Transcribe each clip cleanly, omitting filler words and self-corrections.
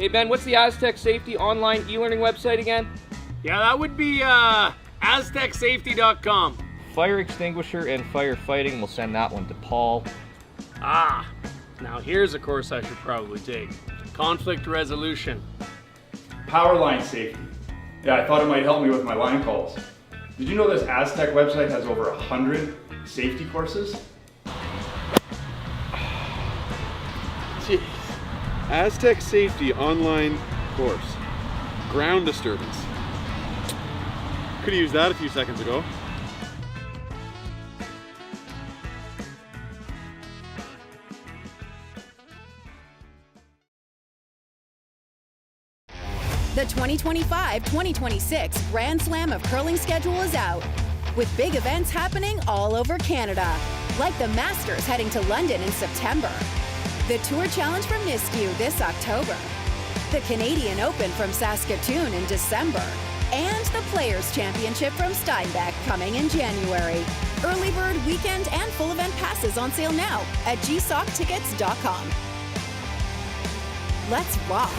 Hey Ben, what's the Aztec Safety online e-learning website again? Yeah, that would be aztecsafety.com. Fire extinguisher and firefighting, we'll send that one to Paul. Ah, now here's a course I should probably take. Conflict resolution. Power line safety. Yeah, I thought it might help me with my line calls. Did you know this Aztec website has over 100 safety courses? Jeez. Aztec Safety online course. Ground disturbance. Could have used that a few seconds ago. The 2025-2026 Grand Slam of Curling schedule is out, with big events happening all over Canada, like the Masters heading to London in September, the Tour Challenge from Nisku this October, the Canadian Open from Saskatoon in December, and the Players' Championship from Steinbach coming in January. Early bird weekend and full event passes on sale now at gsoctickets.com. Let's rock!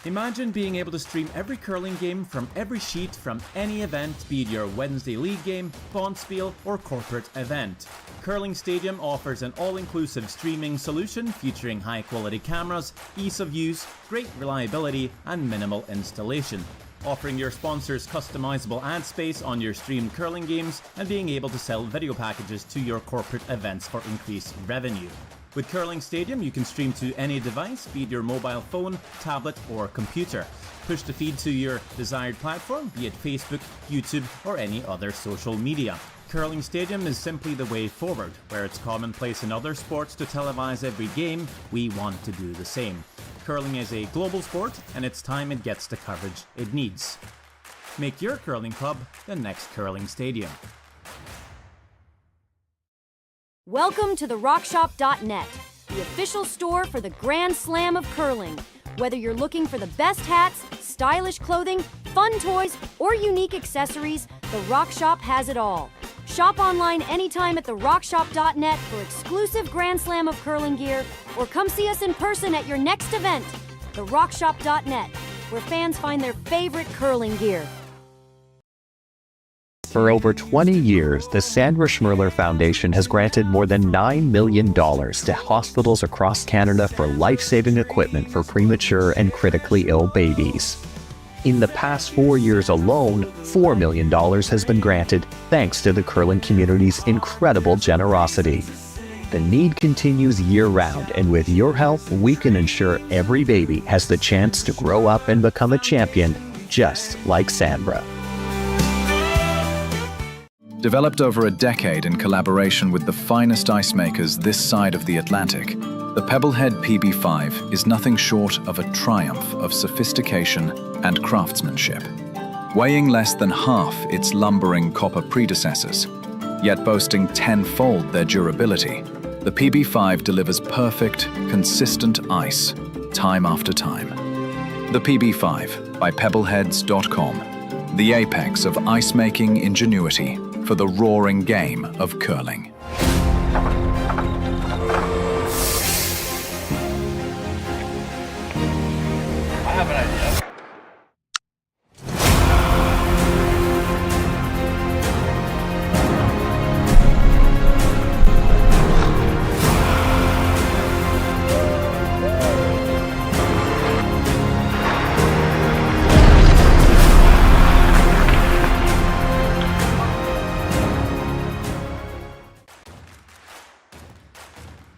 Imagine being able to stream every curling game from every sheet from any event, be it your Wednesday league game, bonspiel, or corporate event. Curling Stadium offers an all-inclusive streaming solution featuring high-quality cameras, ease of use, great reliability, and minimal installation. Offering your sponsors customizable ad space on your streamed curling games and being able to sell video packages to your corporate events for increased revenue. With Curling Stadium, you can stream to any device, be it your mobile phone, tablet, or computer. Push the feed to your desired platform, be it Facebook, YouTube, or any other social media. Curling Stadium is simply the way forward. Where it's commonplace in other sports to televise every game, we want to do the same. Curling is a global sport, and it's time it gets the coverage it needs. Make your curling club the next Curling Stadium. Welcome to therockshop.net, the official store for the Grand Slam of Curling. Whether you're looking for the best hats, stylish clothing, fun toys, or unique accessories, The Rock Shop has it all. Shop online anytime at therockshop.net for exclusive Grand Slam of Curling gear, or come see us in person at your next event. therockshop.net, where fans find their favorite curling gear. For over 20 years, the Sandra Schmirler Foundation has granted more than $9 million to hospitals across Canada for life-saving equipment for premature and critically ill babies. In the past 4 years alone, $4 million has been granted thanks to the curling community's incredible generosity. The need continues year-round, and with your help, we can ensure every baby has the chance to grow up and become a champion, just like Sandra. Developed over a decade in collaboration with the finest ice makers this side of the Atlantic, the Pebblehead PB5 is nothing short of a triumph of sophistication and craftsmanship. Weighing less than half its lumbering copper predecessors, yet boasting tenfold their durability, the PB5 delivers perfect, consistent ice, time after time. The PB5 by Pebbleheads.com, the apex of ice-making ingenuity for the roaring game of curling. I have an idea.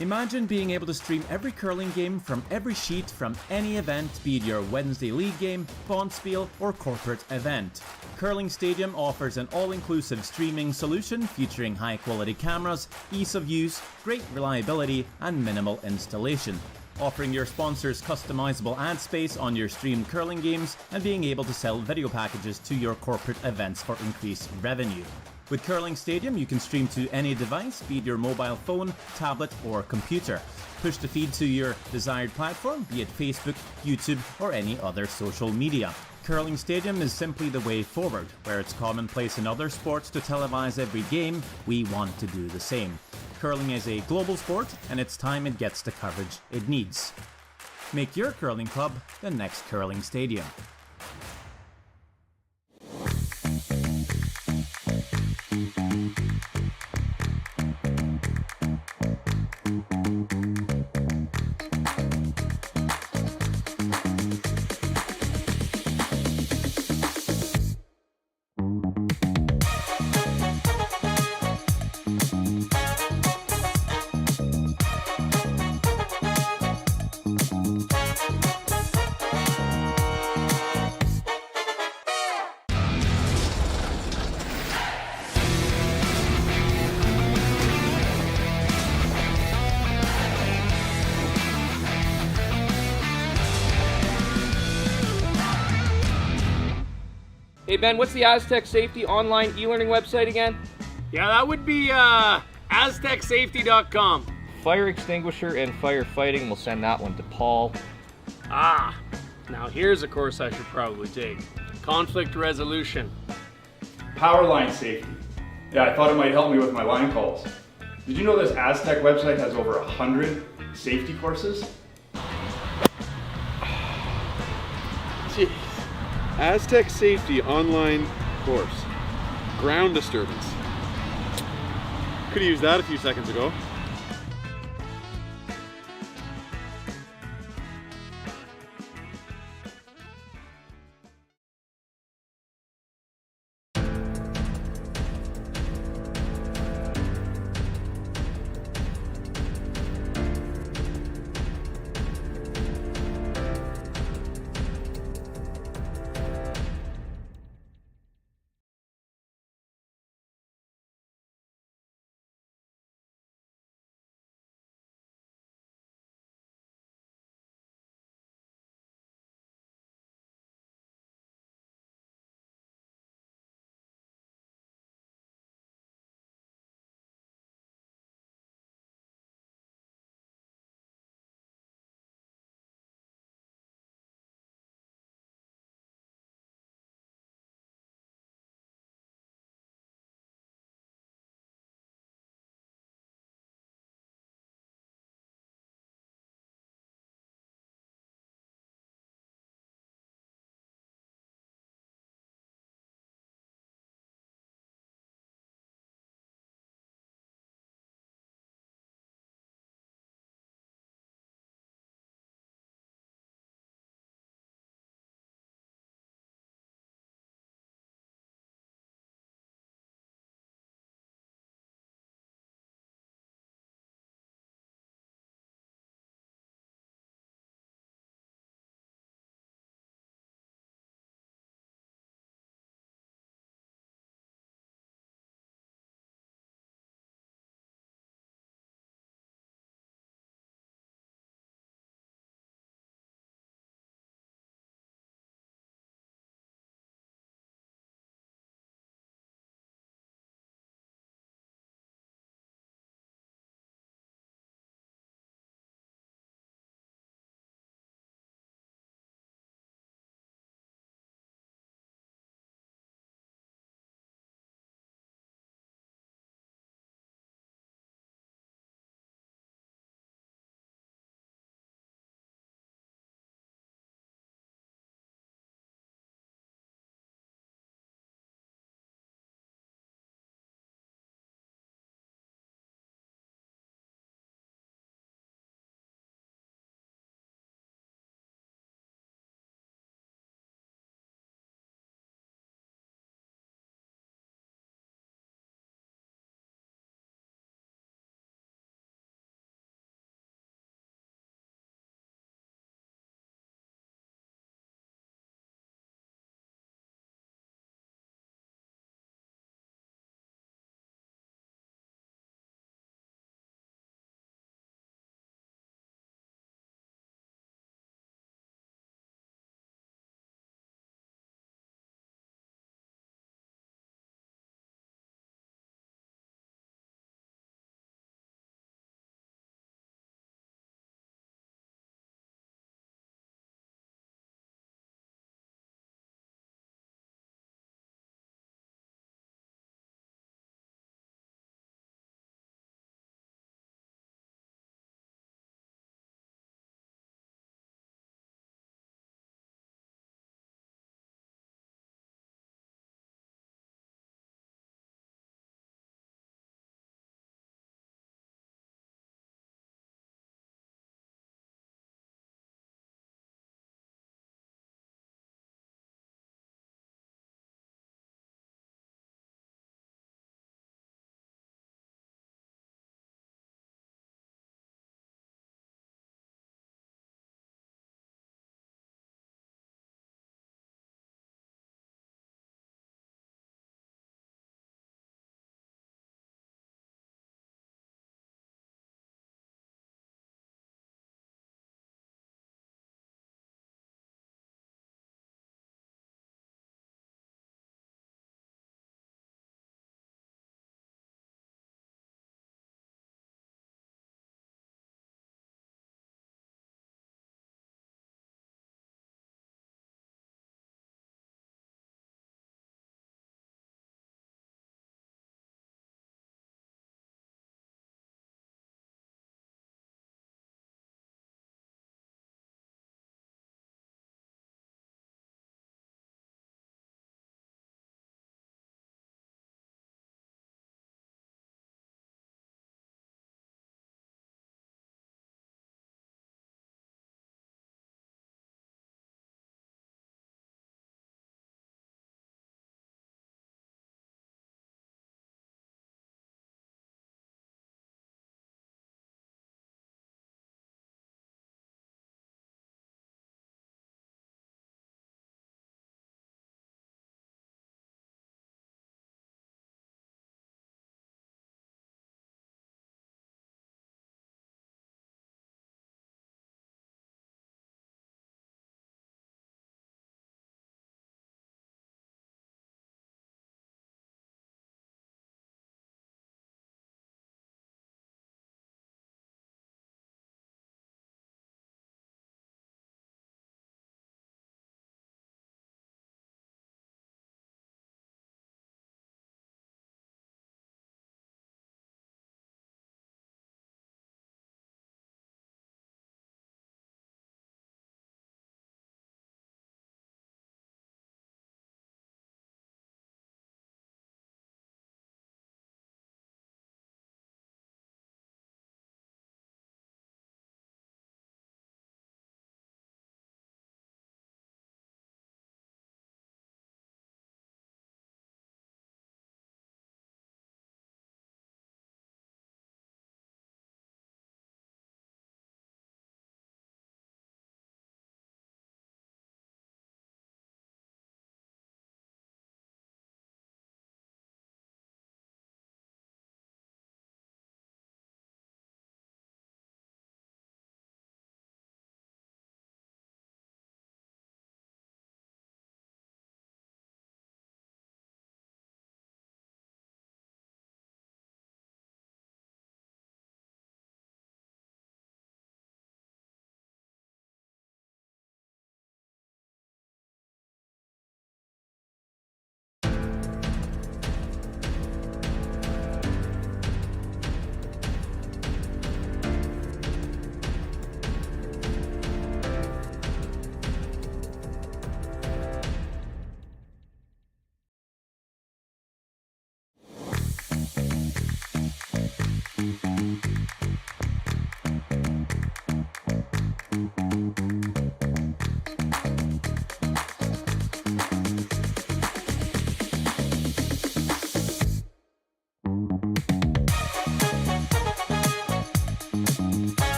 Imagine being able to stream every curling game from every sheet from any event, be it your Wednesday league game, bonspiel, or corporate event. Curling Stadium offers an all-inclusive streaming solution featuring high-quality cameras, ease of use, great reliability, and minimal installation. Offering your sponsors customizable ad space on your streamed curling games and being able to sell video packages to your corporate events for increased revenue. With Curling Stadium, you can stream to any device, be it your mobile phone, tablet, or computer. Push the feed to your desired platform, be it Facebook, YouTube, or any other social media. Curling Stadium is simply the way forward. Where it's commonplace in other sports to televise every game, we want to do the same. Curling is a global sport, and it's time it gets the coverage it needs. Make your curling club the next curling stadium. Hey Ben, what's the Aztec Safety online e-learning website again? Yeah, that would be aztecsafety.com. Fire extinguisher and firefighting, we'll send that one to Paul. Ah, now here's a course I should probably take. Conflict resolution. Power line safety. Yeah, I thought it might help me with my line calls. Did you know this Aztec website has over 100 safety courses? Jeez. Aztec Safety online course. Ground disturbance. Could have used that a few seconds ago.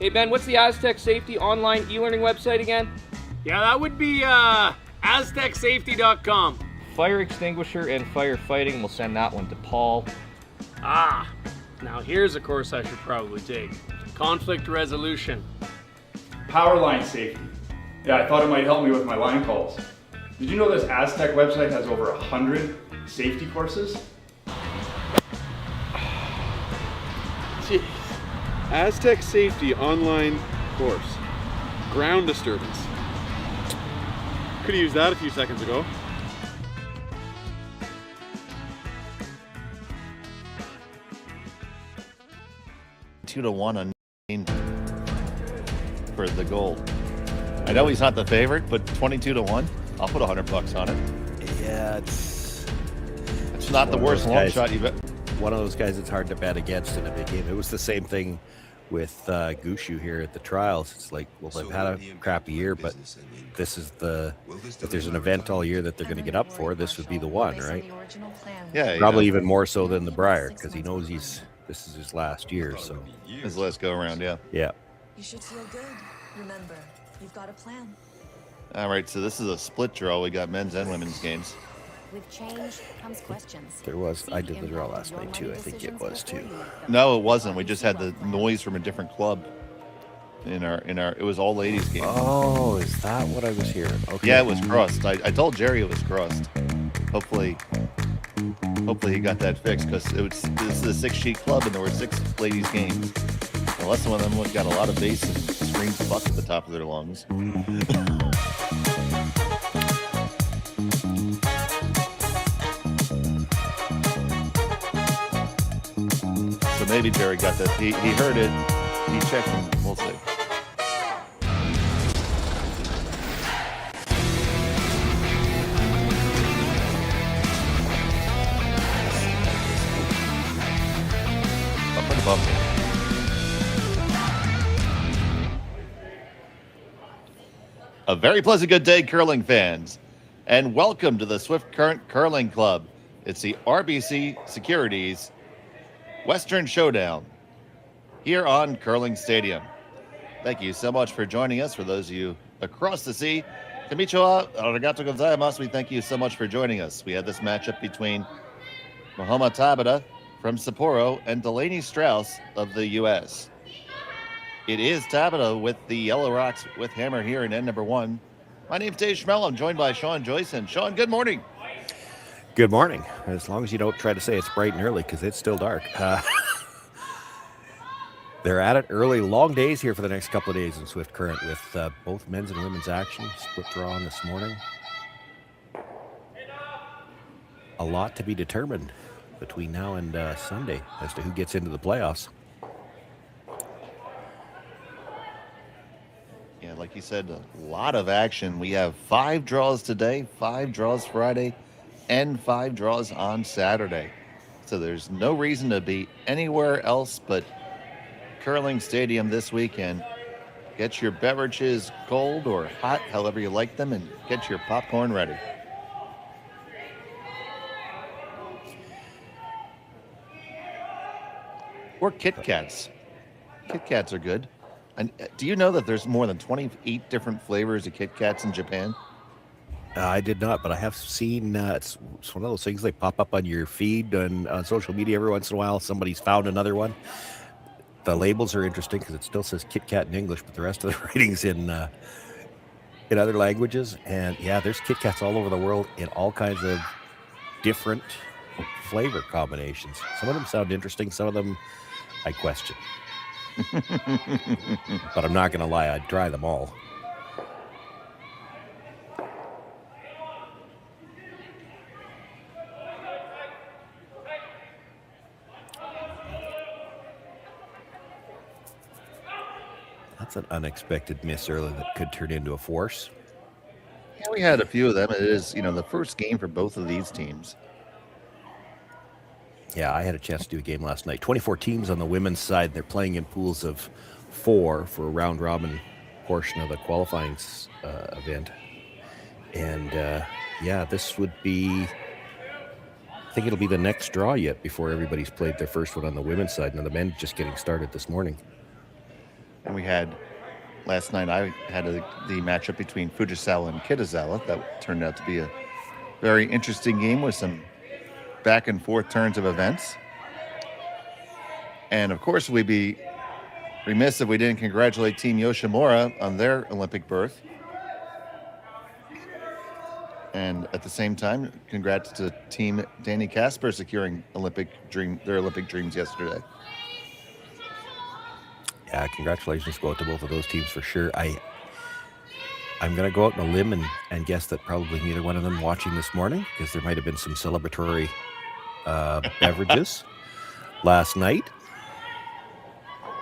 Hey Ben, what's the Aztec Safety online e-learning website again? Yeah, that would be aztecsafety.com. Fire extinguisher and firefighting, we'll send that one to Paul. Now here's a course I should probably take. Conflict resolution. Power line safety. Yeah, I thought it might help me with my line calls. Did you know this Aztec website has over 100 safety courses? Jeez. Aztec Safety online course. Ground disturbance. Could have used that a few seconds ago. Two to one on for the gold. I know he's not the favorite, but 22 to 1. I'll put $100 on it. Yeah, it's not the worst long shot you've. One of those guys that's hard to bet against in a big game. It was the same thing with Gushu here at the trials. It's like, well, they've had a crappy year, but this is if there's an event all year that they're going to get up for, this would be the one, right? Yeah, probably even more so than the Briar, because he knows this is his last year. So his last go around, yeah. Yeah. You should feel good. Remember, you've got a plan. All right, so this is a split draw. We got men's and women's games. With change comes questions. I did the draw last night too. I think it was too. No, it wasn't. We just had the noise from a different club. It was all ladies game. Oh, is that what I was hearing? Okay. Yeah, it was crossed. I told Jerry it was crossed. Hopefully he got that fixed, because this is a 6-sheet club and there were 6 ladies games. Unless one of them got a lot of bass and screams fuck at the top of their lungs. So maybe Jerry got that. He heard it. He checked and we'll see. Up and above. A very pleasant good day, curling fans, and welcome to the Swift Current Curling Club. It's the RBC Securities Western Showdown here on Curling Stadium. Thank you so much for joining us. For those of you across the sea, konnichiwa, arigato gozaimasu. We thank you so much for joining us. We had this matchup between Momoha Tabata from Sapporo and Delaney Strouse of the U.S. It is Tabata with the Yellow Rocks with hammer here in end number 1. My name's Dave Schmell. I'm joined by Sean Joyce. And Sean, good morning. Good morning. As long as you don't try to say it's bright and early, because it's still dark. They're at it early. Long days here for the next couple of days in Swift Current with both men's and women's action. Split draw on this morning. A lot to be determined between now and Sunday as to who gets into the playoffs. Yeah, like you said, a lot of action. We have 5 draws today, 5 draws Friday, and 5 draws on Saturday. So there's no reason to be anywhere else but Curling Stadium this weekend. Get your beverages cold or hot, however you like them, and get your popcorn ready. Or Kit Kats. Kit Kats are good. And do you know that there's more than 28 different flavors of Kit Kats in Japan? I did not, but I have seen it's one of those things they pop up on your feed and on social media every once in a while. Somebody's found another one. The labels are interesting because it still says Kit Kat in English, but the rest of the writing's in other languages. And yeah, there's Kit Kats all over the world in all kinds of different flavor combinations. Some of them sound interesting. Some of them I question. But I'm not going to lie, I'd try them all. That's an unexpected miss early that could turn into a force. Yeah, we had a few of them. It is, the first game for both of these teams. Yeah, I had a chance to do a game last night. 24 teams on the women's side. They're playing in pools of 4 for a round-robin portion of the qualifying event. And, yeah, this would be... I think it'll be the next draw yet before everybody's played their first one on the women's side. Now, the men just getting started this morning. And we had last night. I had the matchup between Fujisawa and Kitazawa. That turned out to be a very interesting game with some back and forth turns of events. And of course, we'd be remiss if we didn't congratulate Team Yoshimura on their Olympic berth. And at the same time, congrats to Team Danny Casper securing their Olympic dreams yesterday. Yeah, congratulations go out to both of those teams for sure. I'm going to go out on a limb and guess that probably neither one of them watching this morning, because there might have been some celebratory beverages last night.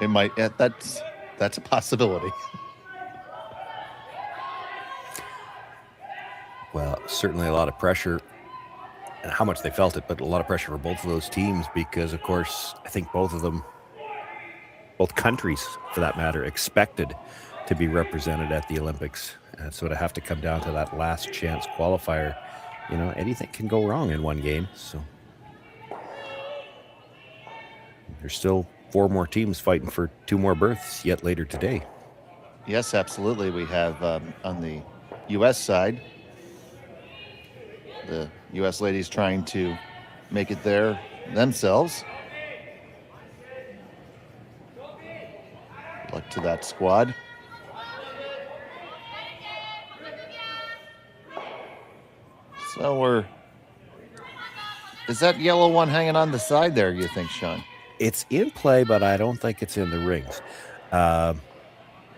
It might. Yeah, that's a possibility. Well, certainly a lot of pressure, and how much they felt it, but a lot of pressure for both of those teams because, of course, I think both countries, for that matter, expected to be represented at the Olympics. And so to have to come down to that last chance qualifier, anything can go wrong in one game. So there's still 4 more teams fighting for 2 more berths yet later today. Yes, absolutely. We have on the U.S. side, the U.S. ladies trying to make it there themselves. Luck to that squad. So is that yellow one hanging on the side there, you think, Sean? It's in play, but I don't think it's in the rings.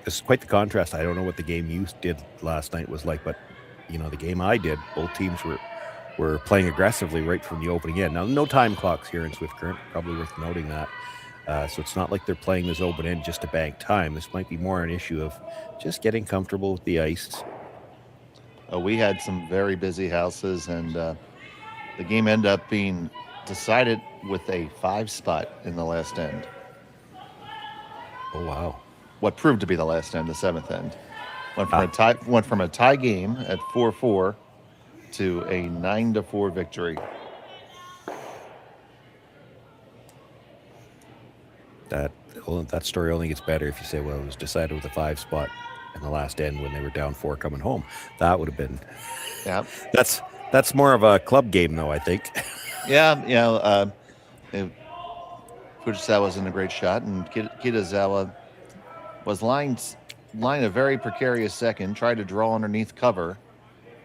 This is quite the contrast. I don't know what the game you did last night was like, but the game I did, both teams were playing aggressively right from the opening end. Now, no time clocks here in Swift Current, probably worth noting that. So it's not like they're playing this open end just to bank time. This might be more an issue of just getting comfortable with the ice. We had some very busy houses, and the game ended up being decided with a 5 spot in the last end. Oh, wow. What proved to be the last end, the 7th end. Went from a tie game at 4-4 to a 9-4 victory. That story only gets better if you say, well, it was decided with a 5 spot in the last end when they were down 4 coming home. That would have been. Yeah. That's more of a club game, though, I think. Yeah. Fujisawa was in a great shot, and Kitazawa was lying a very precarious second, tried to draw underneath cover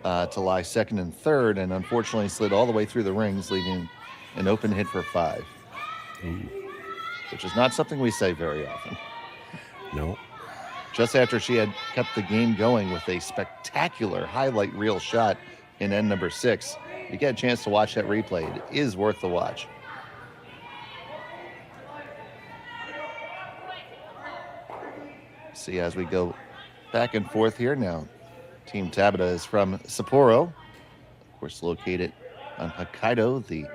to lie second and third, and unfortunately slid all the way through the rings, leaving an open hit for 5. Ooh. Which is not something we say very often. No. Just after she had kept the game going with a spectacular highlight reel shot in end number 6, you get a chance to watch that replay. It is worth the watch. See, as we go back and forth here now, Team Tabata is from Sapporo, of course located on Hokkaido, the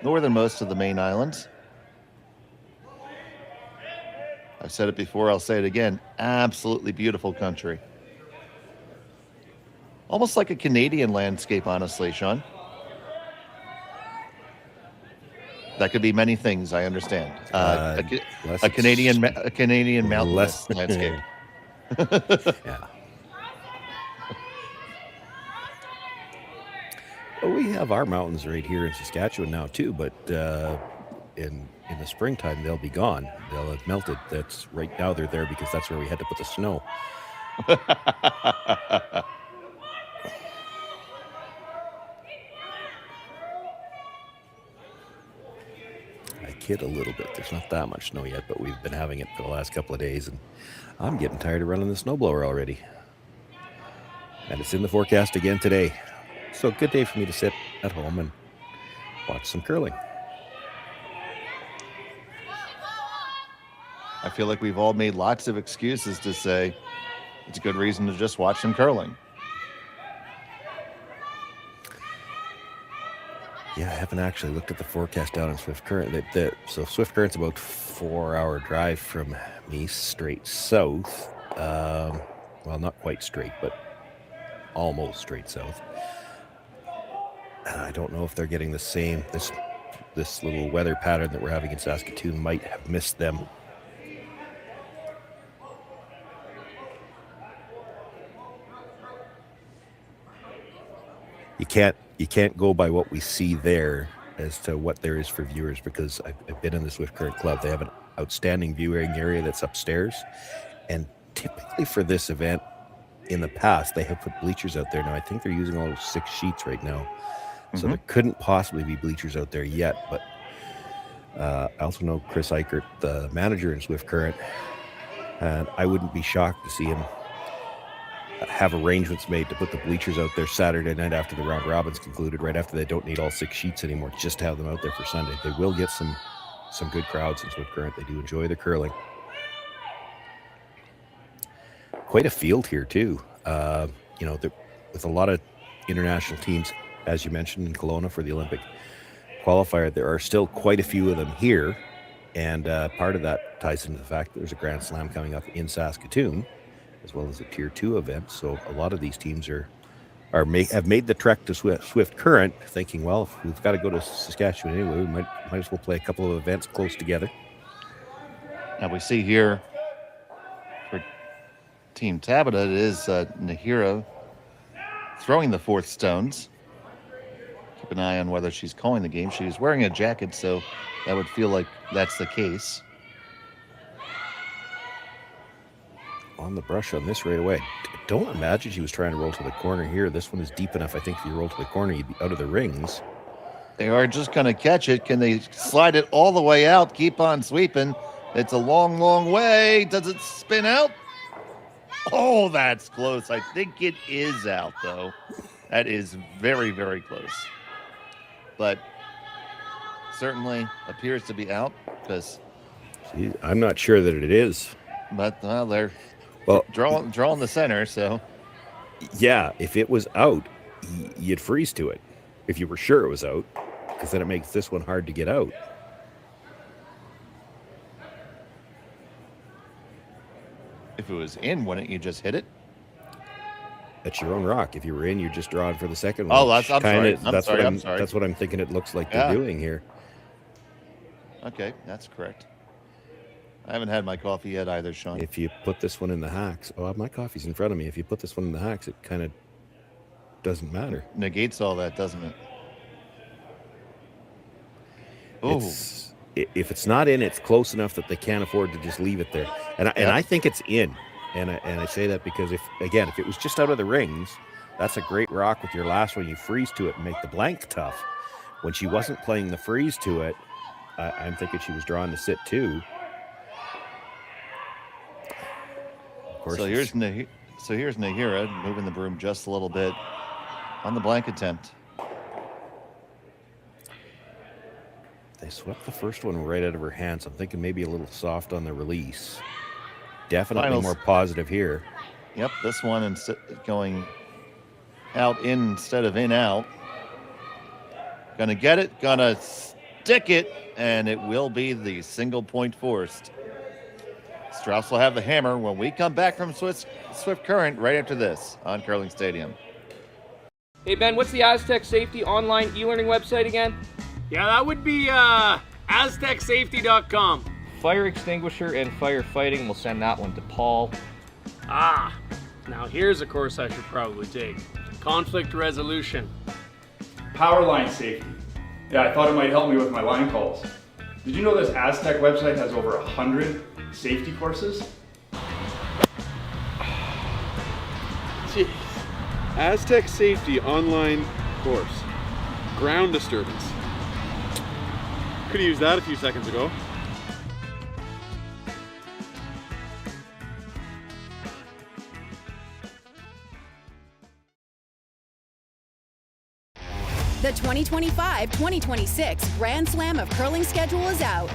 northernmost of the main islands. I've said it before, I'll say it again. Absolutely beautiful country. Almost like a Canadian landscape, honestly, Sean. That could be many things, I understand. A Canadian mountainous landscape. Yeah. Well, we have our mountains right here in Saskatchewan now too, but in the springtime they'll be gone. They'll have melted. That's right now they're there because that's where we had to put the snow. I kid a little bit. There's not that much snow yet, but we've been having it for the last couple of days, and I'm getting tired of running the snowblower already. And it's in the forecast again today. So good day for me to sit at home and watch some curling. I feel like we've all made lots of excuses to say it's a good reason to just watch some curling. Yeah, I haven't actually looked at the forecast down in Swift Current. So Swift Current's about 4-hour drive from me, straight south. Well, not quite straight, but almost straight south. And I don't know if they're getting the same. This little weather pattern that we're having in Saskatoon might have missed them. can't go by what we see there as to what there is for viewers, because I've been in the Swift Current Club. They have an outstanding viewing area that's upstairs, and typically for this event in the past they have put bleachers out there. Now I think they're using all 6 sheets right now, so there couldn't possibly be bleachers out there yet. But I also know Chris Eichert, the manager in Swift Current, and I wouldn't be shocked to see him have arrangements made to put the bleachers out there Saturday night after the round robin's concluded, right after they don't need all 6 sheets anymore, just to have them out there for Sunday. They will get some good crowds in Swift Current. They do enjoy the curling. Quite a field here too. With a lot of international teams, as you mentioned, in Kelowna for the Olympic qualifier, there are still quite a few of them here, and part of that ties into the fact that there's a Grand Slam coming up in Saskatoon, as well as a Tier 2 event. So a lot of these teams have made the trek to Swift Current, thinking, well, if we've got to go to Saskatchewan anyway, we might as well play a couple of events close together. Now we see here for Team Tabata, it is Nahira throwing the 4th stones. Keep an eye on whether she's calling the game. She's wearing a jacket, so that would feel like that's the case. On the brush on this right away. Don't imagine she was trying to roll to the corner here. This one is deep enough. I think if you roll to the corner, you'd be out of the rings. They are just going to catch it. Can they slide it all the way out? Keep on sweeping. It's a long, long way. Does it spin out? Oh, that's close. I think it is out, though. That is very, very close. But certainly appears to be out, because... See, I'm not sure that it is. But, well, they're... Well, drawing the center, so... Yeah, if it was out, you'd freeze to it. If you were sure it was out, because then it makes this one hard to get out. If it was in, wouldn't you just hit it? That's your own rock. If you were in, you're just drawing for the second one. Oh, I'm sorry. That's what I'm thinking it looks like they're doing here. Okay, that's correct. I haven't had my coffee yet either, Sean. If you put this one in the hacks, my coffee's in front of me. If you put this one in the hacks, it kind of doesn't matter. Negates all that, doesn't it? If it's not in, it's close enough that they can't afford to just leave it there. And I think it's in. And I say that because if it was just out of the rings, that's a great rock with your last one. You freeze to it and make the blank tough. When she wasn't playing the freeze to it, I'm thinking she was drawn to sit too. So here's Nahira moving the broom just a little bit on the blank attempt. They swept the first one right out of her hands. I'm thinking maybe a little soft on the release. Definitely more positive here. Yep, this one going out in instead of in out. Gonna get it, gonna stick it, and it will be the single point forced. Strouse will have the hammer when we come back from Swift Current right after this on Curling Stadium. Hey Ben, what's the Aztec Safety online e-learning website again? Yeah, that would be aztecsafety.com. Fire extinguisher and firefighting, we'll send that one to Paul. Now here's a course I should probably take. Conflict resolution. Power line safety. Yeah, I thought it might help me with my line calls. Did you know this Aztec website has over 100 safety courses? Jeez. Aztec Safety online course. Ground disturbance. Could have used that a few seconds ago. The 2025-2026 Grand Slam of Curling schedule is out,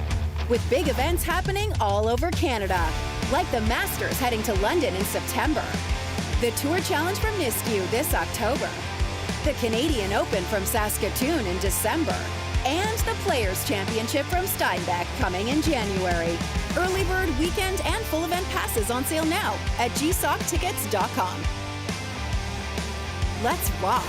with big events happening all over Canada, like the Masters heading to London in September, the Tour Challenge from Nisku this October, the Canadian Open from Saskatoon in December, and the Players' Championship from Steinbach coming in January. Early bird weekend and full event passes on sale now at gsoctickets.com. Let's rock!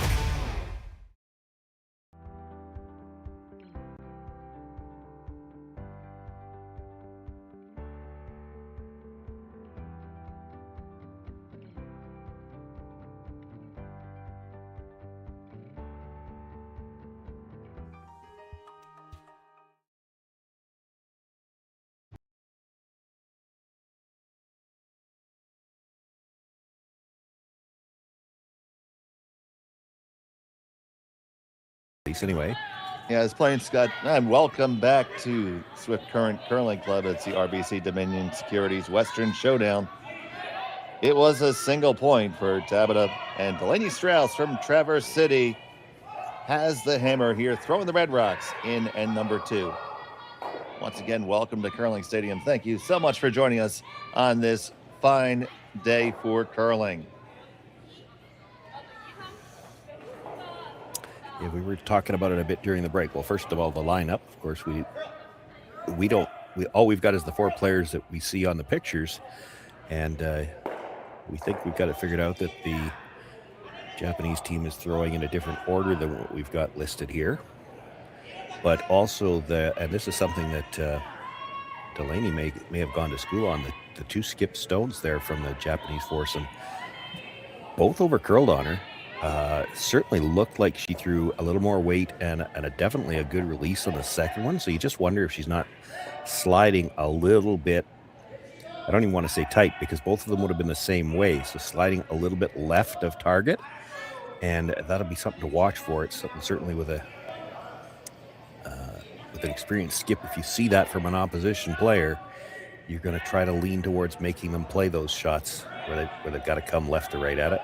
anyway. Yeah, it's playing Scott. And welcome back to Swift Current Curling Club. It's the RBC Dominion Securities Western Showdown. It was a single point for Tabata, and Delaney Strouse from Traverse City has the hammer here, throwing the Red Rocks in end number 2. Once again, welcome to Curling Stadium. Thank you so much for joining us on this fine day for curling. Yeah, we were talking about it a bit during the break. Well, first of all, the lineup. Of course, all we've got is the 4 players that we see on the pictures, and we think we've got it figured out that the Japanese team is throwing in a different order than what we've got listed here. But also and this is something that Delaney may have gone to school on, the 2 skip stones there from the Japanese foursome, both over curled on her. Certainly looked like she threw a little more weight and definitely a good release on the second one. So you just wonder if she's not sliding a little bit. I don't even want to say tight, because both of them would have been the same way. So sliding a little bit left of target, and that'll be something to watch for. It's something certainly with an experienced skip. If you see that from an opposition player, you're going to try to lean towards making them play those shots where they've got to come left or right at it.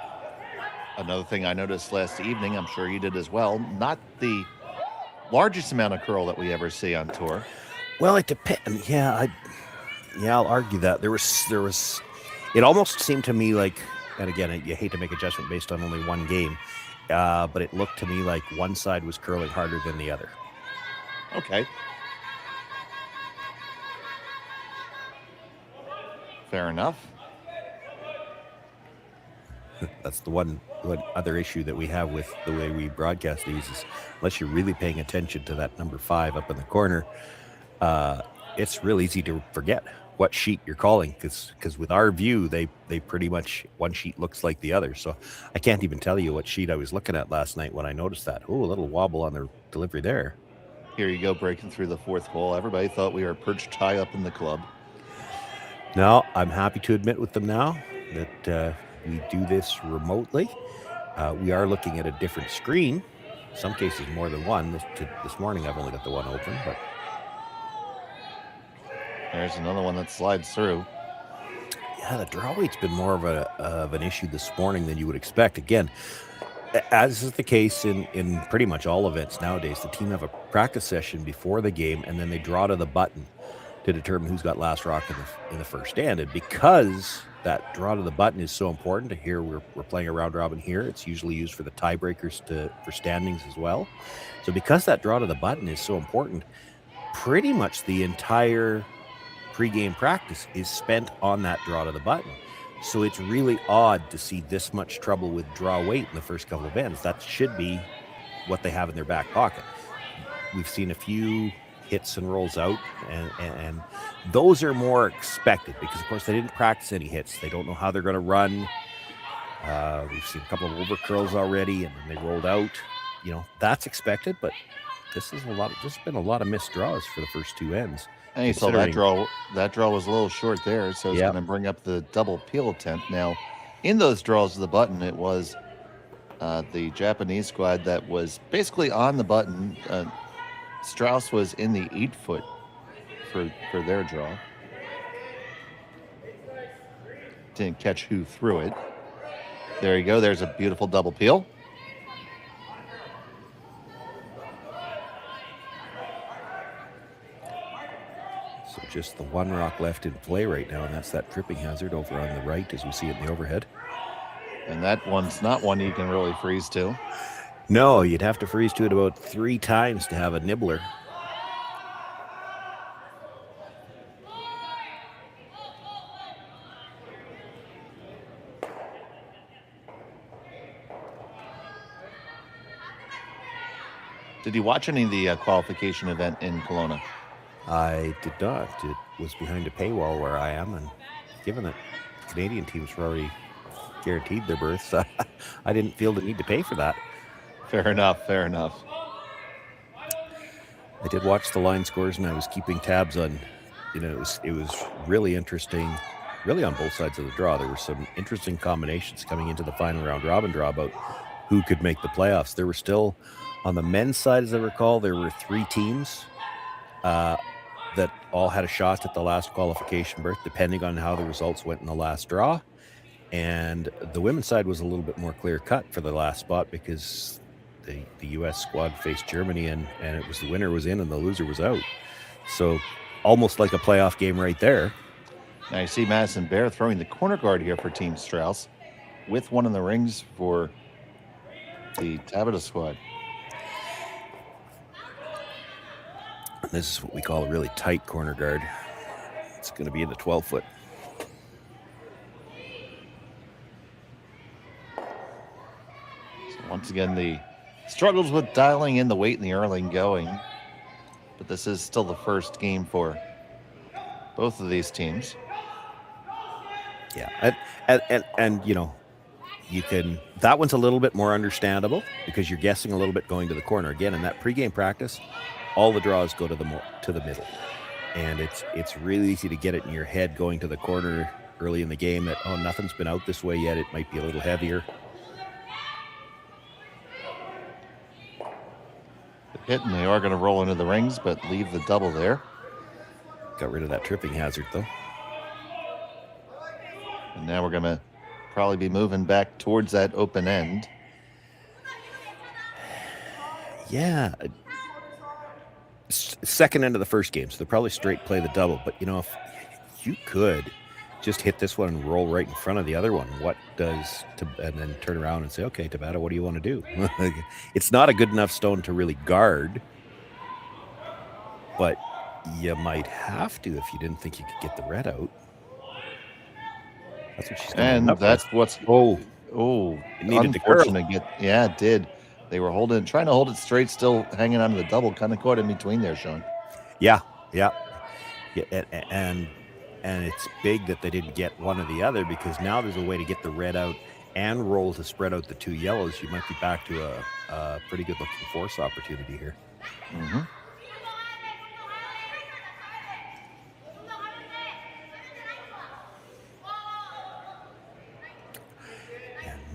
Another thing I noticed last evening, I'm sure you did as well, not the largest amount of curl that we ever see on tour. Well, it depends. Yeah, I'll argue that there was. It almost seemed to me like, and again, you hate to make adjustment based on only one game, but it looked to me like one side was curling harder than the other. Okay. Fair enough. That's the one other issue that we have with the way we broadcast these is, unless you're really paying attention to that number 5 up in the corner, it's real easy to forget what sheet you're calling, because with our view, they pretty much, one sheet looks like the other. So I can't even tell you what sheet I was looking at last night when I noticed that. Oh, a little wobble on the delivery there. Here you go, breaking through the 4th hole. Everybody thought we were perched high up in the club. No, I'm happy to admit with them now that we do this remotely. We are looking at a different screen. In some cases, more than one. This morning, I've only got the one open, but there's another one that slides through. Yeah, the draw weight's been more of an issue this morning than you would expect. Again, as is the case in pretty much all events nowadays, the team have a practice session before the game, and then they draw to the button to determine who's got last rock in the first stand. And because that draw to the button is so important, here we're playing a round robin here. It's usually used for the tiebreakers for standings as well. So because that draw to the button is so important, pretty much the entire pregame practice is spent on that draw to the button. So it's really odd to see this much trouble with draw weight in the first couple of ends. That should be what they have in their back pocket. We've seen a few hits and rolls out, and those are more expected because, of course, they didn't practice any hits. They don't know how they're going to run. We've seen a couple of over curls already, and then they rolled out. That's expected, but this has been a lot of missed draws for the first 2 ends. And you saw that draw. That draw was a little short there, so it's going to bring up the double peel attempt. Now, in those draws of the button, it was the Japanese squad that was basically on the button. Strouse was in the 8-foot for their draw. Didn't catch who threw it. There you go. There's a beautiful double peel. So just the one rock left in play right now, and that's that tripping hazard over on the right as we see it in the overhead. And that one's not one you can really freeze to. No, you'd have to freeze to it about 3 times to have a nibbler. Did you watch any of the qualification event in Kelowna? I did not. It was behind a paywall where I am, and given that Canadian teams were already guaranteed their berths, I didn't feel the need to pay for that. Fair enough, fair enough. I did watch the line scores, and I was keeping tabs on, it was really interesting, really on both sides of the draw. There were some interesting combinations coming into the final round robin draw about who could make the playoffs. There were still On the men's side, as I recall, there were 3 teams that all had a shot at the last qualification berth, depending on how the results went in the last draw. And the women's side was a little bit more clear cut for the last spot because the U.S. squad faced Germany, and it was the winner was in and the loser was out. So almost like a playoff game right there. Now you see Madison Bear throwing the corner guard here for Team Strouse with one in the rings for the Tabata squad. This is what we call a really tight corner guard. It's going to be in the 12-foot. So once again, the struggles with dialing in the weight and the early going. But this is still the first game for both of these teams. Yeah, and you know, you can. That one's a little bit more understandable because you're guessing a little bit going to the corner. Again, in that pregame practice, all the draws go to the middle, and it's really easy to get it in your head going to the corner early in the game that, oh, nothing's been out this way yet. It might be a little heavier. Hit, and they are going to roll into the rings, but leave the double there. Got rid of that tripping hazard, though. And now we're going to probably be moving back towards that open end. Yeah. Second end of the first game, so they'll probably straight play the double. But, you know, if you could just hit this one and roll right in front of the other one, and then turn around and say, okay, Tabata, what do you want to do? It's not a good enough stone to really guard, but you might have to if you didn't think you could get the red out. That's what she's going to And that's what's it needed to curl. Yeah, it did. They were trying to hold it straight, still hanging onto the double, kind of caught in between there, Sean. Yeah, and it's big that they didn't get one or the other, because now there's a way to get the red out and roll to spread out the 2 yellows. You might be back to a pretty good looking force opportunity here. Mm-hmm.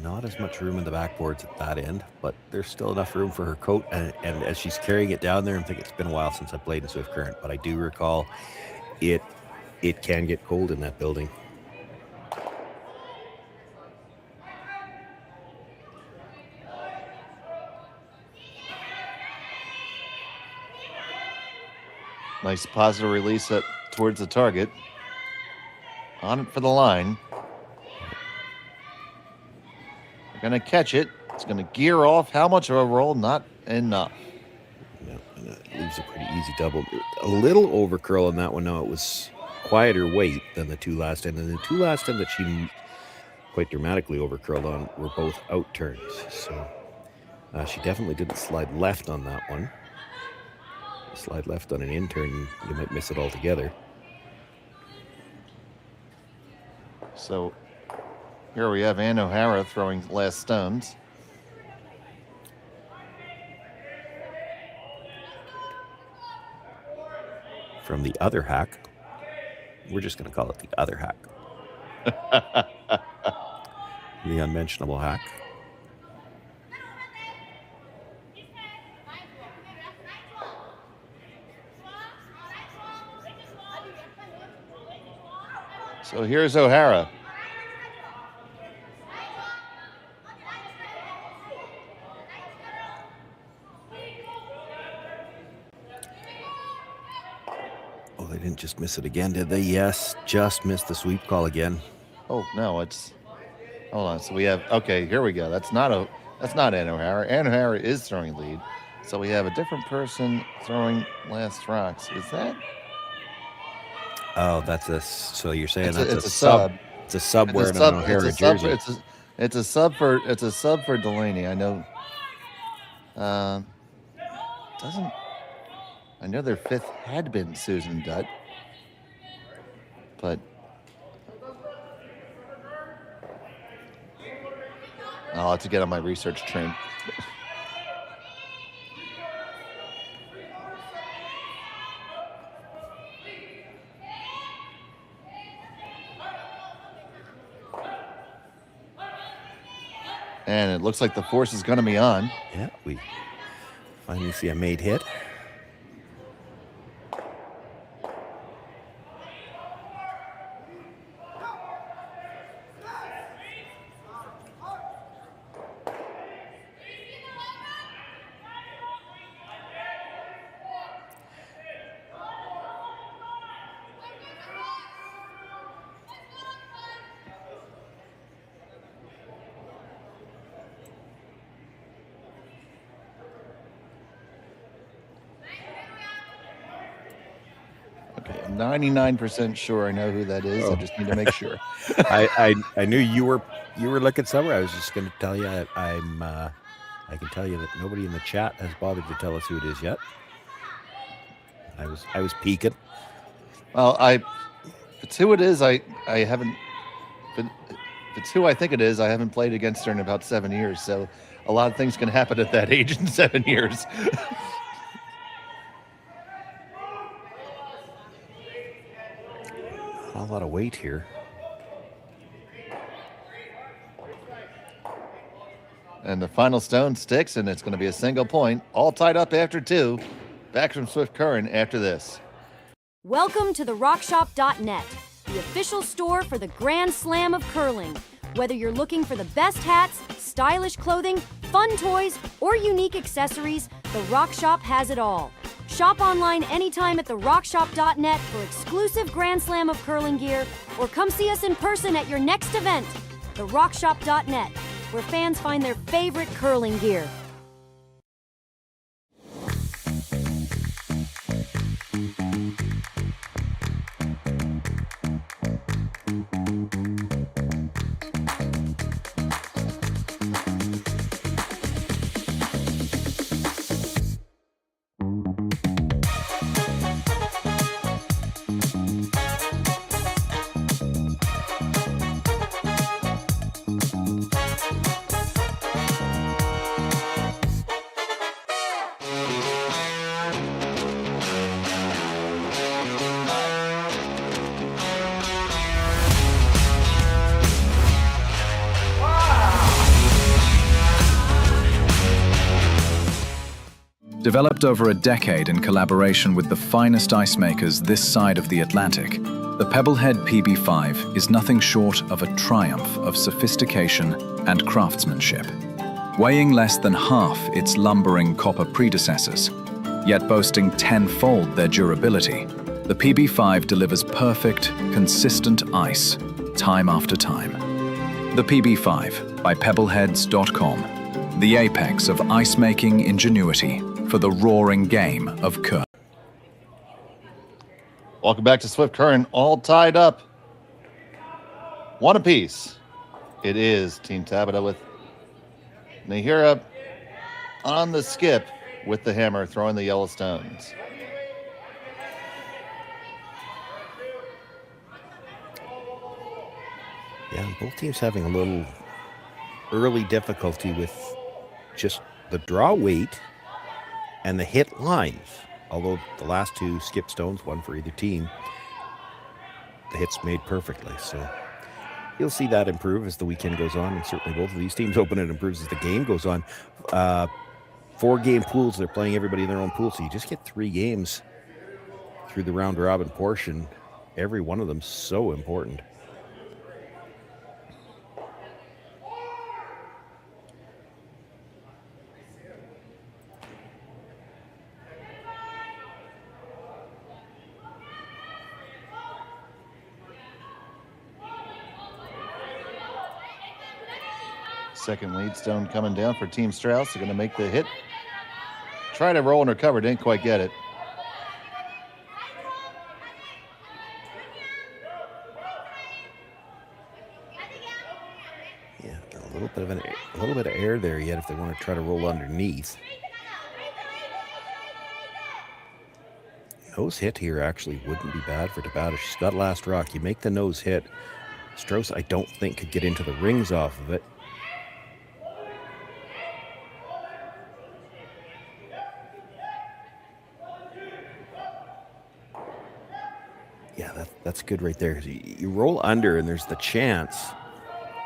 Not as much room in the backboards at that end, but there's still enough room for her coat. And as she's carrying it down there, I'm thinking it's been a while since I played in Swift Current, but I do recall it can get cold in that building. Nice positive release up towards the target. On it for the line. They're going to catch it. It's going to gear off. How much of a roll? Not enough. No, and that leaves a pretty easy double. A little over curl on that one. No, it was quieter weight than the 2 last end. And the 2 last end that she quite dramatically over curled on were both out turns. So she definitely didn't slide left on that one. Slide left on an in turn, you might miss it altogether. So here we have Ann O'Hara throwing last stones. From the other hack. We're just going to call it the other hack. The unmentionable hack. So here's O'Hara. Oh, they didn't just miss it again, did they? Yes, just missed the sweep call again. Oh, no, it's... Hold on. So we have... Okay, here we go. That's not Ann O'Hara. Ann O'Hara is throwing lead. So we have a different person throwing last rocks. Is that... Oh, that's a... So you're saying it's a sub. It's a sub wearing an O'Hara jersey. It's a sub for Delaney. I know... doesn't... I know their fifth had been Susan Dutt, but I'll have to get on my research train. And it looks like the force is going to be on. Yeah, Finally see a made hit. Okay, I'm 99% sure I know who that is. I just need to make sure. I knew you were looking somewhere. I was just going to tell you I can tell you that nobody in the chat has bothered to tell us who it is yet. I was peeking. Well, if it's who it is, I haven't. If it's who I think it is, I haven't played against her in about 7 years. So a lot of things can happen at that age in 7 years. A lot of weight here. And the final stone sticks, and it's going to be a single point, all tied up after 2. Back from Swift Current after this. Welcome to the RockShop.net, the official store for the Grand Slam of curling. Whether you're looking for the best hats, stylish clothing, fun toys, or unique accessories, the Rock Shop has it all. Shop online anytime at therockshop.net for exclusive Grand Slam of curling gear, or come see us in person at your next event. Therockshop.net, where fans find their favorite curling gear. Developed over a decade in collaboration with the finest ice makers this side of the Atlantic, the Pebblehead PB5 is nothing short of a triumph of sophistication and craftsmanship. Weighing less than half its lumbering copper predecessors, yet boasting tenfold their durability, the PB5 delivers perfect, consistent ice, time after time. The PB5 by pebbleheads.com, the apex of ice-making ingenuity for the roaring game of curling. Welcome back to Swift Current, all tied up. 1 apiece. It is Team Tabata with Nahira on the skip with the hammer, throwing the yellow stones. Yeah, both teams having a little early difficulty with just the draw weight and the hit lines. Although the last 2 skip stones, 1 for either team, the hits made perfectly. So you'll see that improve as the weekend goes on, and certainly both of these teams hoping it improves as the game goes on. 4-game pools, they're playing everybody in their own pool, so you just get 3 games through the round robin portion. Every one of them so important. Second lead stone coming down for Team Strouse. They're going to make the hit. Try to roll and recover. Didn't quite get it. Yeah, a little bit of air there yet if they want to try to roll underneath. Nose hit here actually wouldn't be bad for Tabata. She's got last rock. You make the nose hit. Strouse, I don't think, could get into the rings off of it. Yeah, that's good right there. You roll under, and there's the chance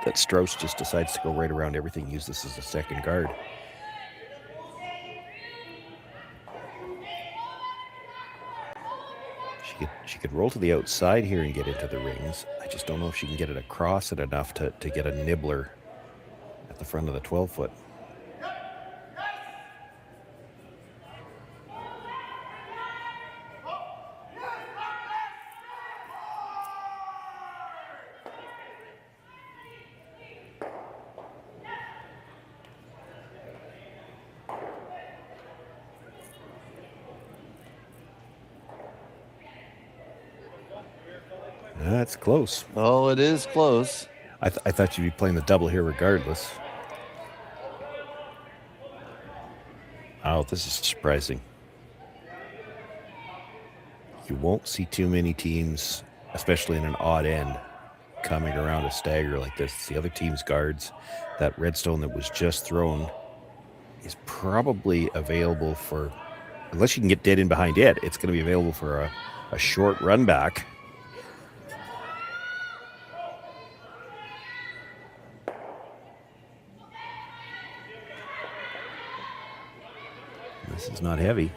that Strouse just decides to go right around everything, use this as a second guard. She could roll to the outside here and get into the rings. I just don't know if she can get it across it enough to get a nibbler at the front of the 12-foot. That's close. Oh, it is close. I thought you'd be playing the double here regardless. Oh, this is surprising. You won't see too many teams, especially in an odd end, coming around a stagger like this. It's the other team's guards. That redstone that was just thrown is probably available for, unless you can get dead in behind it, it's going to be available for a short run back. This is not heavy.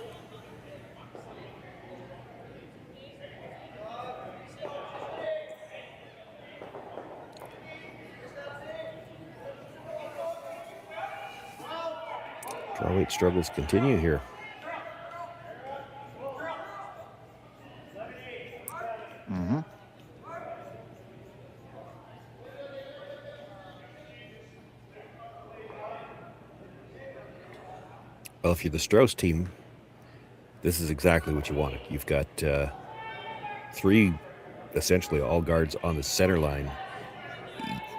Draw weight struggles continue here. Mm-hmm. Well, if you're the Strouse team, this is exactly what you wanted. You've got three, essentially all guards on the center line.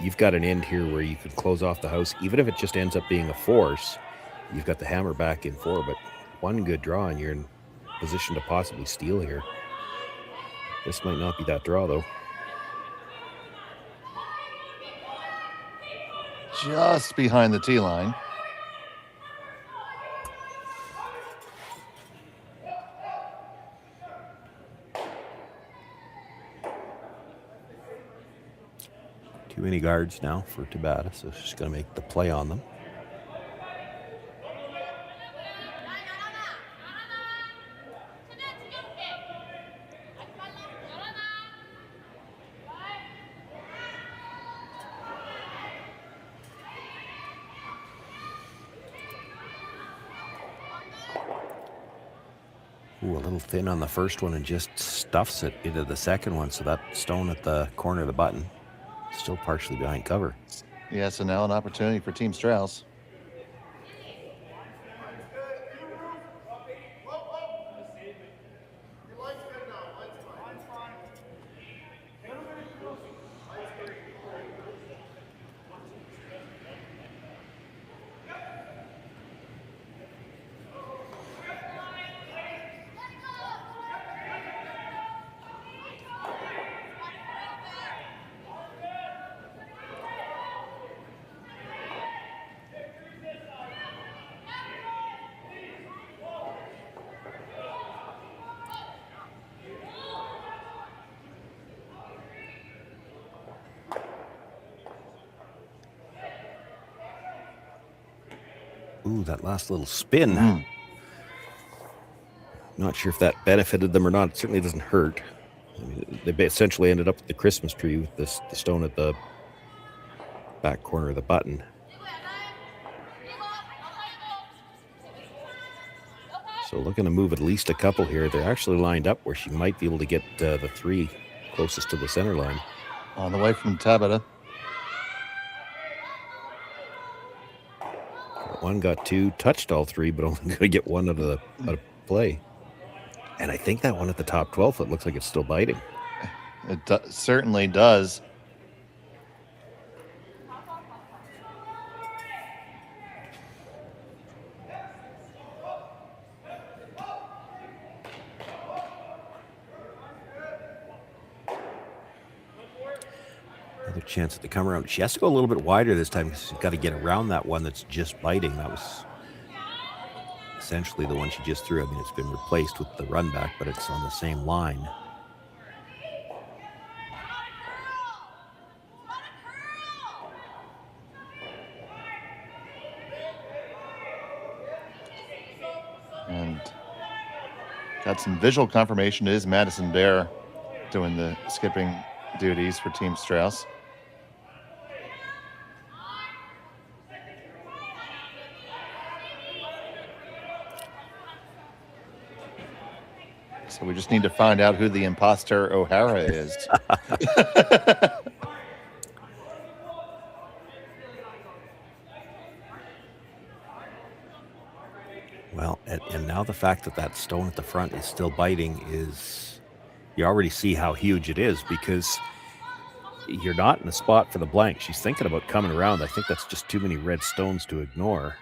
You've got an end here where you can close off the house. Even if it just ends up being a force, you've got the hammer back in 4, but one good draw and you're in position to possibly steal here. This might not be that draw, though. Just behind the tee line. Too many guards now for Tabata, so she's going to make the play on them. Ooh, a little thin on the first one and just stuffs it into the second one, so that stone at the corner of the button still partially behind cover. Yeah, so now an opportunity for Team Strouse. Ooh, that last little spin. Not sure if that benefited them or not. It certainly doesn't hurt. I mean, they essentially ended up with the Christmas tree with the stone at the back corner of the button. So looking to move at least a couple here. They're actually lined up where she might be able to get the 3 closest to the center line. On the way from Tabata. One got 2, touched all 3, but only going to get one out of play. And I think that one at the top 12 foot looks like it's still biting. It certainly does. Another chance at the come around. She has to go a little bit wider this time because she's got to get around that one that's just biting. That was essentially the one she just threw. I mean, it's been replaced with the run back, but it's on the same line. And got got some visual confirmation. It is Madison Bear doing the skipping duties for Team Strouse. So we just need to find out who the imposter O'Hara is. Well, and now the fact that that stone at the front is still biting is, you already see how huge it is, because you're not in the spot for the blank. She's thinking about coming around. I think that's just too many red stones to ignore.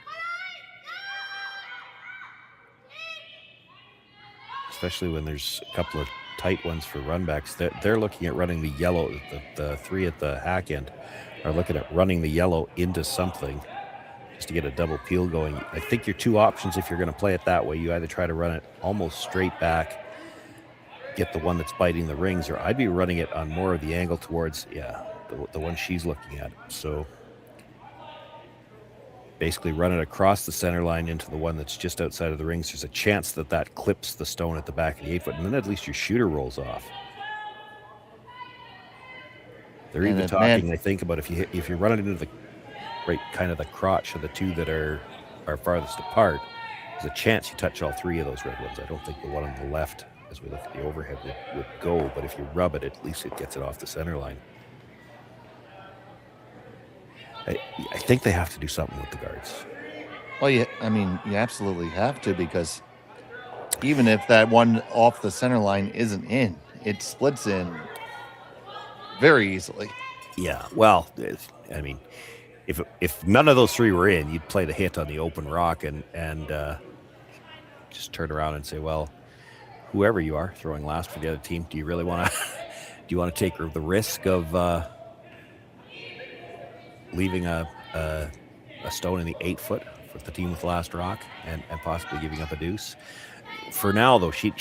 Especially when there's a couple of tight ones for runbacks. They're looking at running the yellow. The three at the hack end are looking at running the yellow into something just to get a double peel going. I think your two options, if you're going to play it that way, you either try to run it almost straight back, get the one that's biting the rings, or I'd be running it on more of the angle towards, the one she's looking at. So basically run it across the center line into the one that's just outside of the rings. There's a chance that that clips the stone at the back of the 8-foot, and then at least your shooter rolls off. They're even talking, I think, about if you run it into the right kind of the crotch of the two that are farthest apart, there's a chance you touch all three of those red ones. I don't think the one on the left, as we look at the overhead, would go, but if you rub it, at least it gets it off the center line. I think they have to do something with the guards. Well, you absolutely have to, because even if that one off the center line isn't in, it splits in very easily. Yeah, well, if none of those three were in, you'd play the hit on the open rock and just turn around and say, well, whoever you are throwing last for the other team, do you really want to take the risk of leaving a stone in the 8-foot for the team with last rock and possibly giving up a deuce? For now, though, she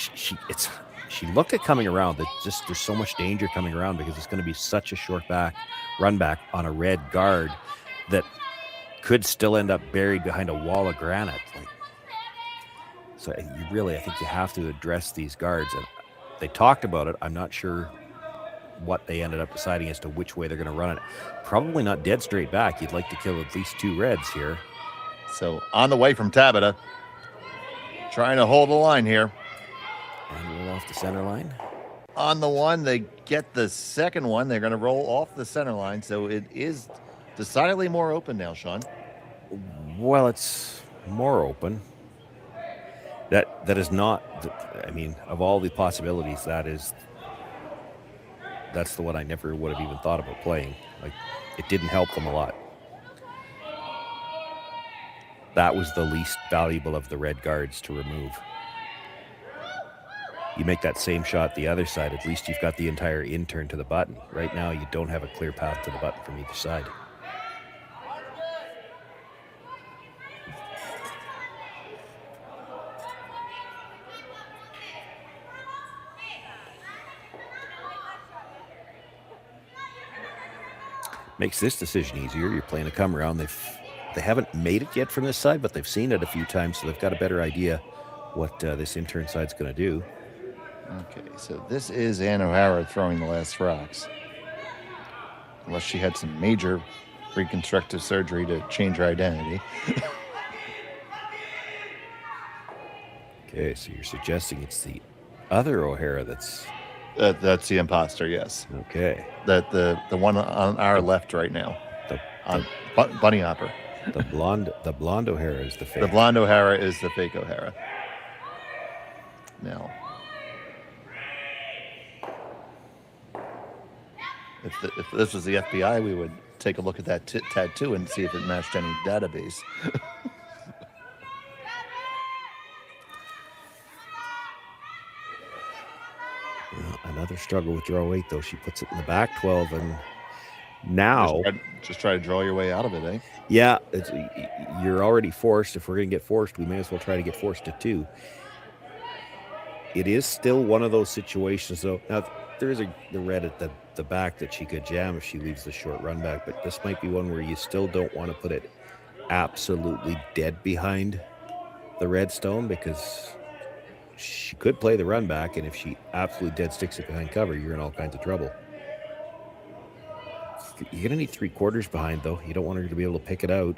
looked at coming around. That just, there's so much danger coming around because it's going to be such a short run back on a red guard that could still end up buried behind a wall of granite. So I think you have to address these guards. And they talked about it. I'm not sure what they ended up deciding as to which way they're going to run it. Probably not dead straight back. You'd like to kill at least two reds here. So on the way from Tabata, trying to hold the line here. And roll off the center line. On the one, they get the second one. They're going to roll off the center line. So it is decidedly more open now, Sean. Well, it's more open. That is not, of all the possibilities, that's the one I never would have even thought about playing. It didn't help them a lot. That was the least valuable of the red guards to remove. You make that same shot the other side, at least you've got the entire in-turn to the button. Right now, you don't have a clear path to the button from either side. Makes this decision easier. You're playing a come around. They haven't made it yet from this side, but they've seen it a few times, so they've got a better idea what this in-turn side's going to do. Okay, so this is Ann O'Hara throwing the last rocks. Unless she had some major reconstructive surgery to change her identity. Okay, so you're suggesting it's the other O'Hara that's the imposter, yes. Okay. The one on our left right now. On Bunny Hopper. The blonde O'Hara is the fake. The blonde O'Hara is the fake O'Hara. Now, if this was the FBI, we would take a look at that tattoo and see if it matched any database. Another struggle with draw 8, though. She puts it in the back 12, and now just try to draw your way out of it, eh? Yeah, you're already forced. If we're going to get forced, we may as well try to get forced to 2. It is still one of those situations, though. Now, there is the red at the back that she could jam if she leaves the short run back, but this might be one where you still don't want to put it absolutely dead behind the red stone, because she could play the run back, and if she absolutely dead sticks it behind cover, you're in all kinds of trouble. You're gonna need 3/4 behind, though. You don't want her to be able to pick it out.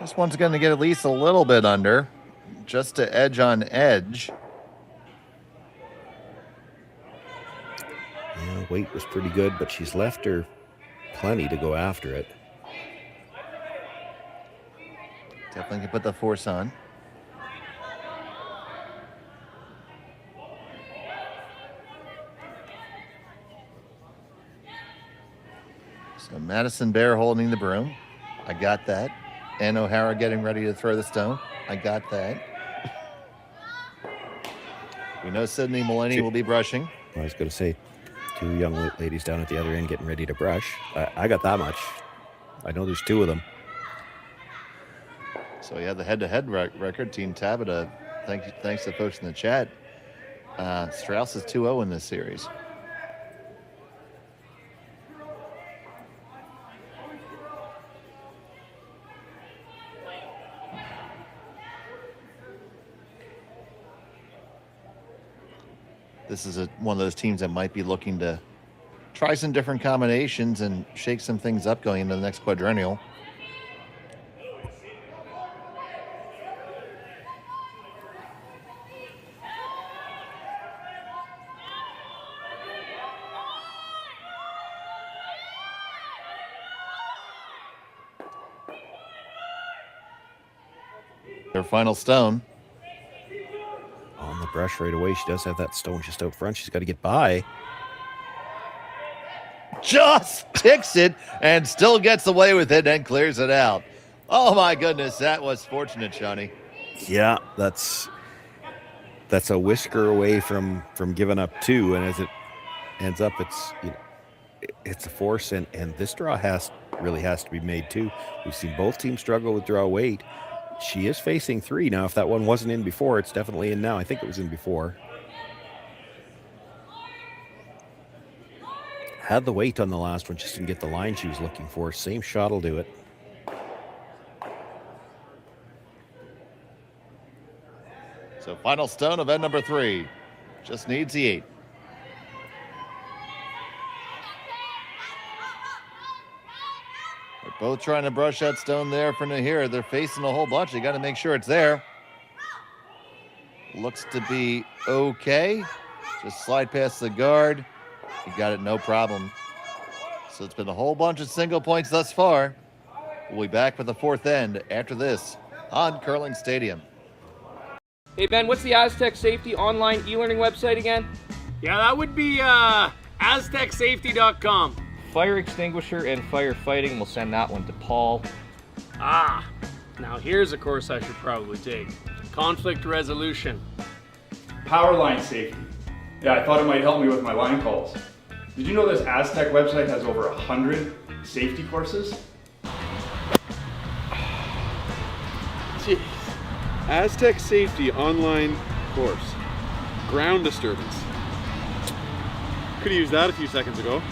This one's going to get at least a little bit under, just to edge on edge. Yeah, weight was pretty good, but she's left her plenty to go after it. Definitely can put the force on. So Madison Bear holding the broom. I got that. And O'Hara getting ready to throw the stone. I got that. We know Sydney Mulaney will be brushing. I was going to say, 2 young ladies down at the other end getting ready to brush. I got that much. I know there's 2 of them. So we have the head-to-head record. Team Tabata, thanks to folks in the chat. Strouse is 2-0 in this series. This is one of those teams that might be looking to try some different combinations and shake some things up going into the next quadrennial. Their final stone. On the brush right away. She does have that stone just out front. She's got to get by. Just ticks it and still gets away with it and clears it out. Oh my goodness, that was fortunate, Shawnee. Yeah, that's a whisker away from giving up 2, and as it ends up, it's a force, and this draw really has to be made too. We've seen both teams struggle with draw weight. She is facing 3 now. If that one wasn't in before, it's definitely in now. I think it was in before. Had the weight on the last one, just didn't get the line she was looking for. Same shot will do it. So final stone of end number 3. Just needs the 8. They're both trying to brush that stone there for Nahir. They're facing a whole bunch. They got to make sure it's there. Looks to be okay. Just slide past the guard. He got it, no problem. So it's been a whole bunch of single points thus far. We'll be back with the 4th end after this on Curling Stadium. Hey Ben, what's the Aztec Safety online e-learning website again? Yeah, that would be aztecsafety.com. Fire extinguisher and firefighting, we'll send that one to Paul. Now here's a course I should probably take. Conflict resolution. Power line safety. Yeah, I thought it might help me with my line calls. Did you know this Aztec website has over 100 safety courses? Jeez. Aztec Safety online course. Ground disturbance. Could have used that a few seconds ago.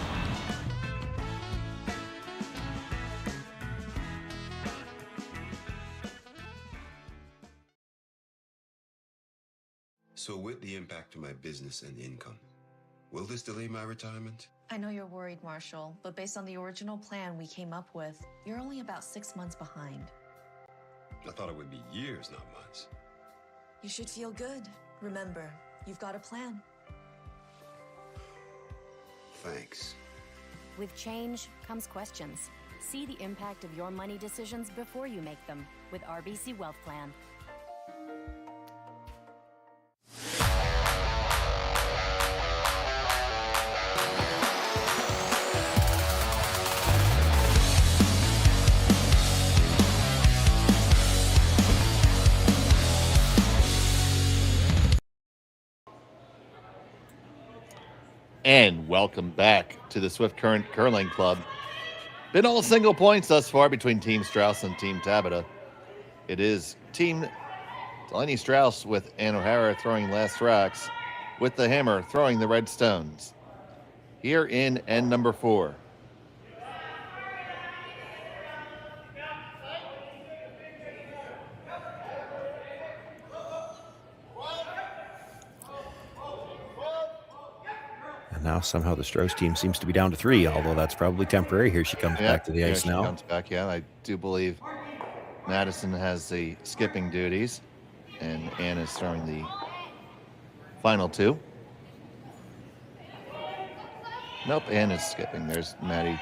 So with the impact to my business and income, will this delay my retirement? I know you're worried, Marshall, but based on the original plan we came up with, you're only about 6 months behind. I thought it would be years, not months. You should feel good. Remember, you've got a plan. Thanks. With change comes questions. See the impact of your money decisions before you make them with RBC Wealth Plan. And welcome back to the Swift Current Curling Club. Been all single points thus far between Team Strouse and Team Tabata. It is Team Delaney Strouse with Ann O'Hara throwing last rocks, with the hammer throwing the red stones. Here in end number 4. And now somehow the Strauss team seems to be down to 3, although that's probably temporary. Here she comes back to the ice now. She comes back, yeah. I do believe Madison has the skipping duties, and Ann is throwing the final 2. Nope, Ann is skipping. There's Maddie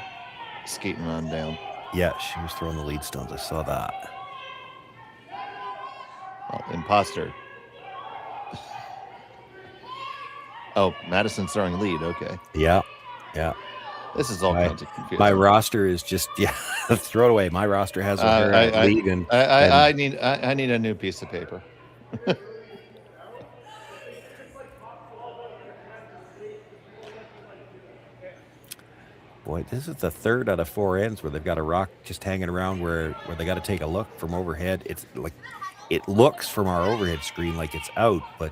skating on down. Yeah, she was throwing the lead stones. I saw that. Oh, imposter. Oh, Madison's throwing lead. Okay. Yeah. This is all kinds of confusing. My roster is just throw it away. My roster has a lead, and I need a new piece of paper. Boy, this is the 3rd out of 4 ends where they've got a rock just hanging around where they got to take a look from overhead. It's like it looks from our overhead screen like it's out, but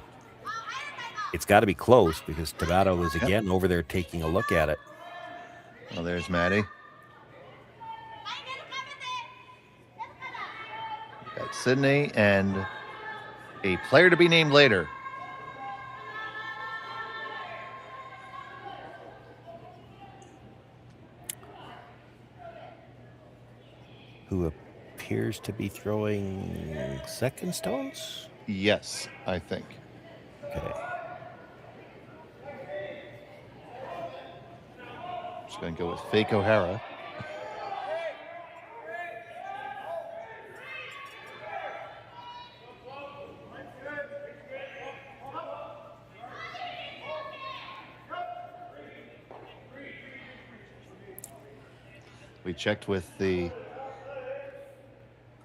it's got to be close because Tabata was again over there taking a look at it. Well, there's Maddie. We got Sydney and a player to be named later. Who appears to be throwing second stones? Yes, I think. Okay. Just going to go with fake O'Hara. We checked with the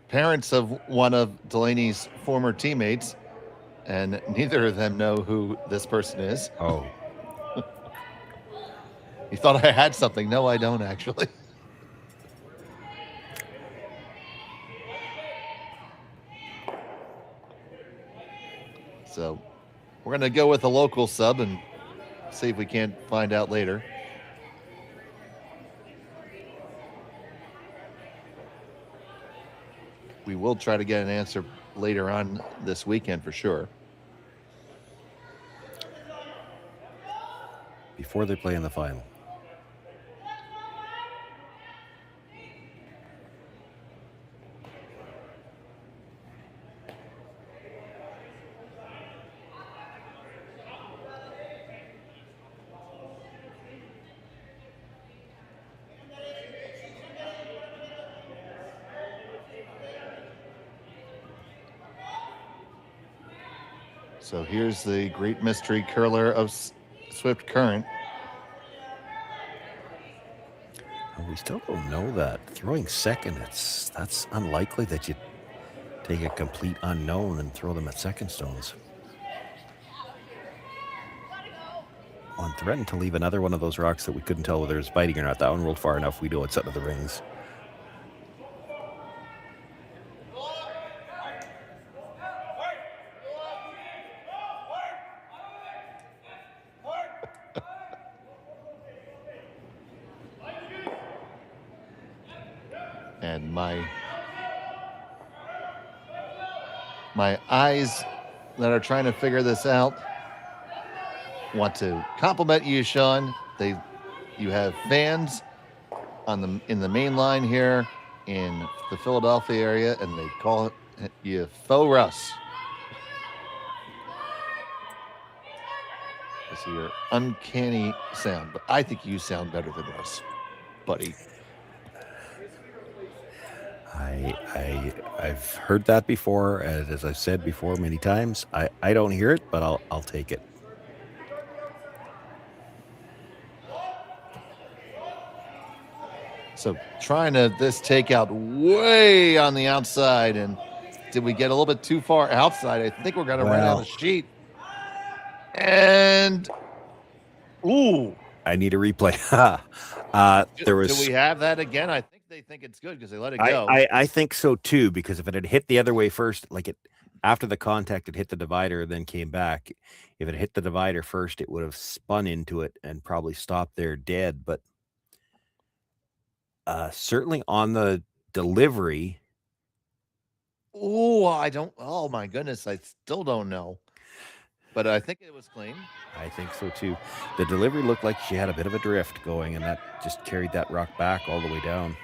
parents of one of Delaney's former teammates, and neither of them know who this person is. Oh. You thought I had something. No, I don't, actually. So we're going to go with a local sub and see if we can't find out later. We will try to get an answer later on this weekend for sure. Before they play in the final. So here's the great mystery curler of Swift Current. We still don't know that. Throwing second, that's unlikely that you take a complete unknown and throw them at second stones. I'm threatened to leave another one of those rocks that we couldn't tell whether it was biting or not. That one rolled far enough. We know it's out of the rings. And my eyes that are trying to figure this out want to compliment you, Sean. You have fans in the main line here in the Philadelphia area, and they call you Faux Russ. This is your uncanny sound, but I think you sound better than Russ, buddy. I've heard that before, and as I've said before many times, I don't hear it, but I'll take it. So trying to this takeout way on the outside, and did we get a little bit too far outside? I think we're gonna run out of sheet. And ooh, I need a replay. There was. Do we have that again? I think they think it's good because they let it go. I think so too, because if it had hit the other way first, like after the contact, it hit the divider, then came back. If it hit the divider first, it would have spun into it and probably stopped there dead. But certainly on the delivery. Oh, I don't. Oh my goodness, I still don't know. But I think it was clean. I think so too. The delivery looked like she had a bit of a drift going, and that just carried that rock back all the way down.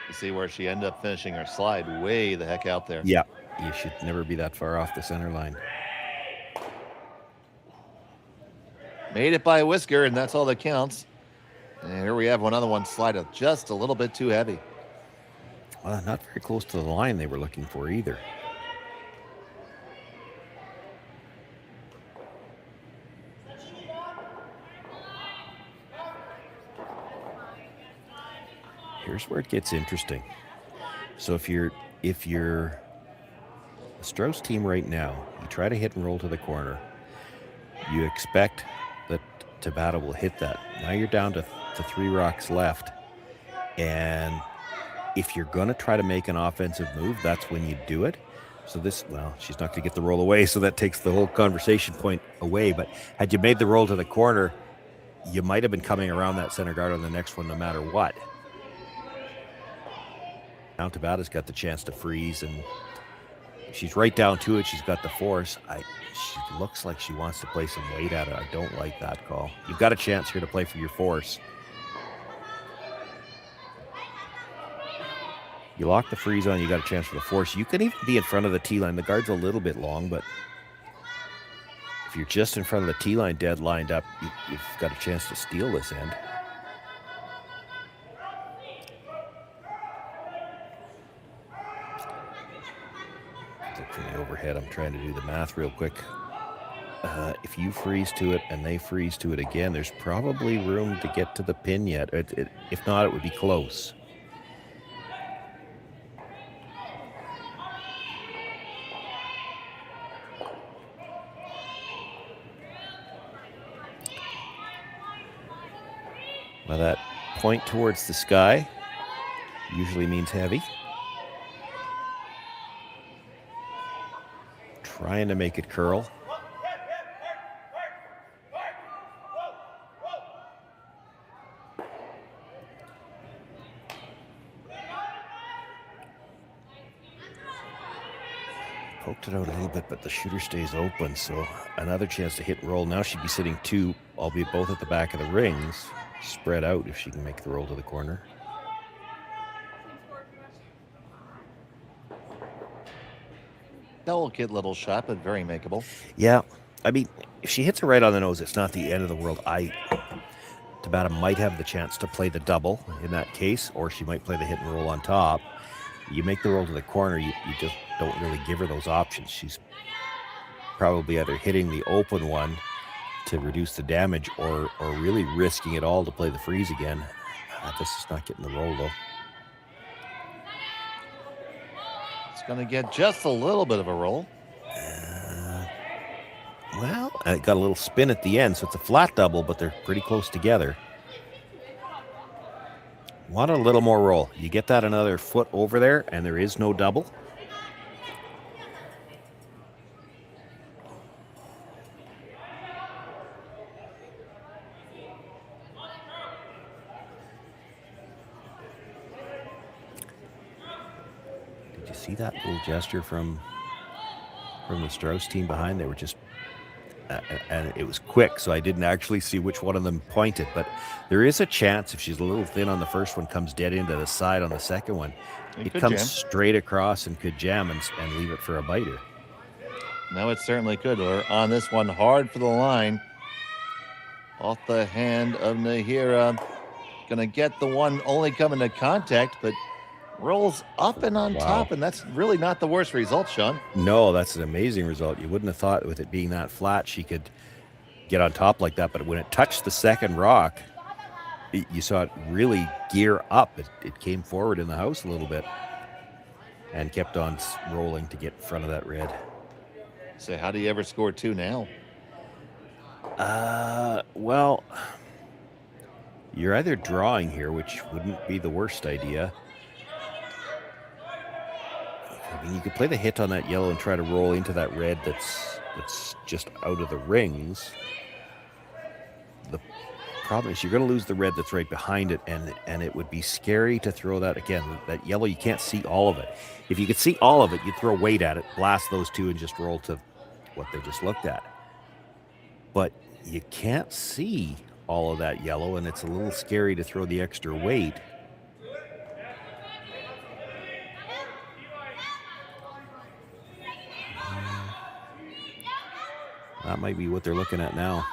You see where she ended up finishing her slide way the heck out there. Yeah, you should never be that far off the center line. Made it by a whisker, and that's all that counts. And here we have another one slide up just a little bit too heavy. Well, not very close to the line they were looking for either. Here's where it gets interesting. So if you're the Strouse team right now, you try to hit and roll to the corner, you expect that Tabata will hit that. Now you're down to 3 rocks left, and if you're going to try to make an offensive move, that's when you do it. So she's not going to get the roll away, so that takes the whole conversation point away. But had you made the roll to the corner, you might have been coming around that center guard on the next one no matter what. Now Tabata's got the chance to freeze, and she's right down to it. She's got the force. She looks like she wants to play some weight at it. I don't like that call. You've got a chance here to play for your force. You lock the freeze on, you got a chance for the force. You can even be in front of the tee line. The guard's a little bit long, but if you're just in front of the tee line dead lined up, you've got a chance to steal this end. Look from the overhead. I'm trying to do the math real quick. If you freeze to it and they freeze to it again, there's probably room to get to the pin yet. If not, it would be close. Now that point towards the sky usually means heavy. Trying to make it curl. Poked it out a little bit, but the shooter stays open, so another chance to hit and roll. Now she'd be sitting 2, albeit both at the back of the rings, spread out if she can make the roll to the corner. Delicate little shot, but very makeable. Yeah, I mean, if she hits it right on the nose, it's not the end of the world. Tabata might have the chance to play the double in that case, or she might play the hit and roll on top. You make the roll to the corner, you just don't really give her those options. She's probably either hitting the open one to reduce the damage or really risking it all to play the freeze again. This is not getting the roll, though. It's going to get just a little bit of a roll. Well, it got a little spin at the end, so it's a flat double, but they're pretty close together. Want a little more roll. You get that another foot over there, and there is no double. Did you see that little gesture from the Strouse team behind? They were just and it was quick, so I didn't actually see which one of them pointed, but there is a chance if she's a little thin on the first one, comes dead into the side on the second one, it comes jam straight across and could jam and leave it for a biter. No, it certainly could. We're on this one hard for the line. Off the hand of Nahira. Gonna get the one only coming to contact, but rolls up and on top, and that's really not the worst result, Sean. No, that's an amazing result. You wouldn't have thought with it being that flat she could get on top like that, but when it touched the second rock, you saw it really gear up. It came forward in the house a little bit and kept on rolling to get in front of that red. So how do you ever score 2 now? Well, You're either drawing here, which wouldn't be the worst idea. I mean, you could play the hit on that yellow and try to roll into that red that's just out of the rings. The problem is you're going to lose the red that's right behind it, and it would be scary to throw that again. That yellow, you can't see all of it. If you could see all of it, you'd throw weight at it, blast those two, and just roll to what they just looked at. But you can't see all of that yellow, and it's a little scary to throw the extra weight. That might be what they're looking at now.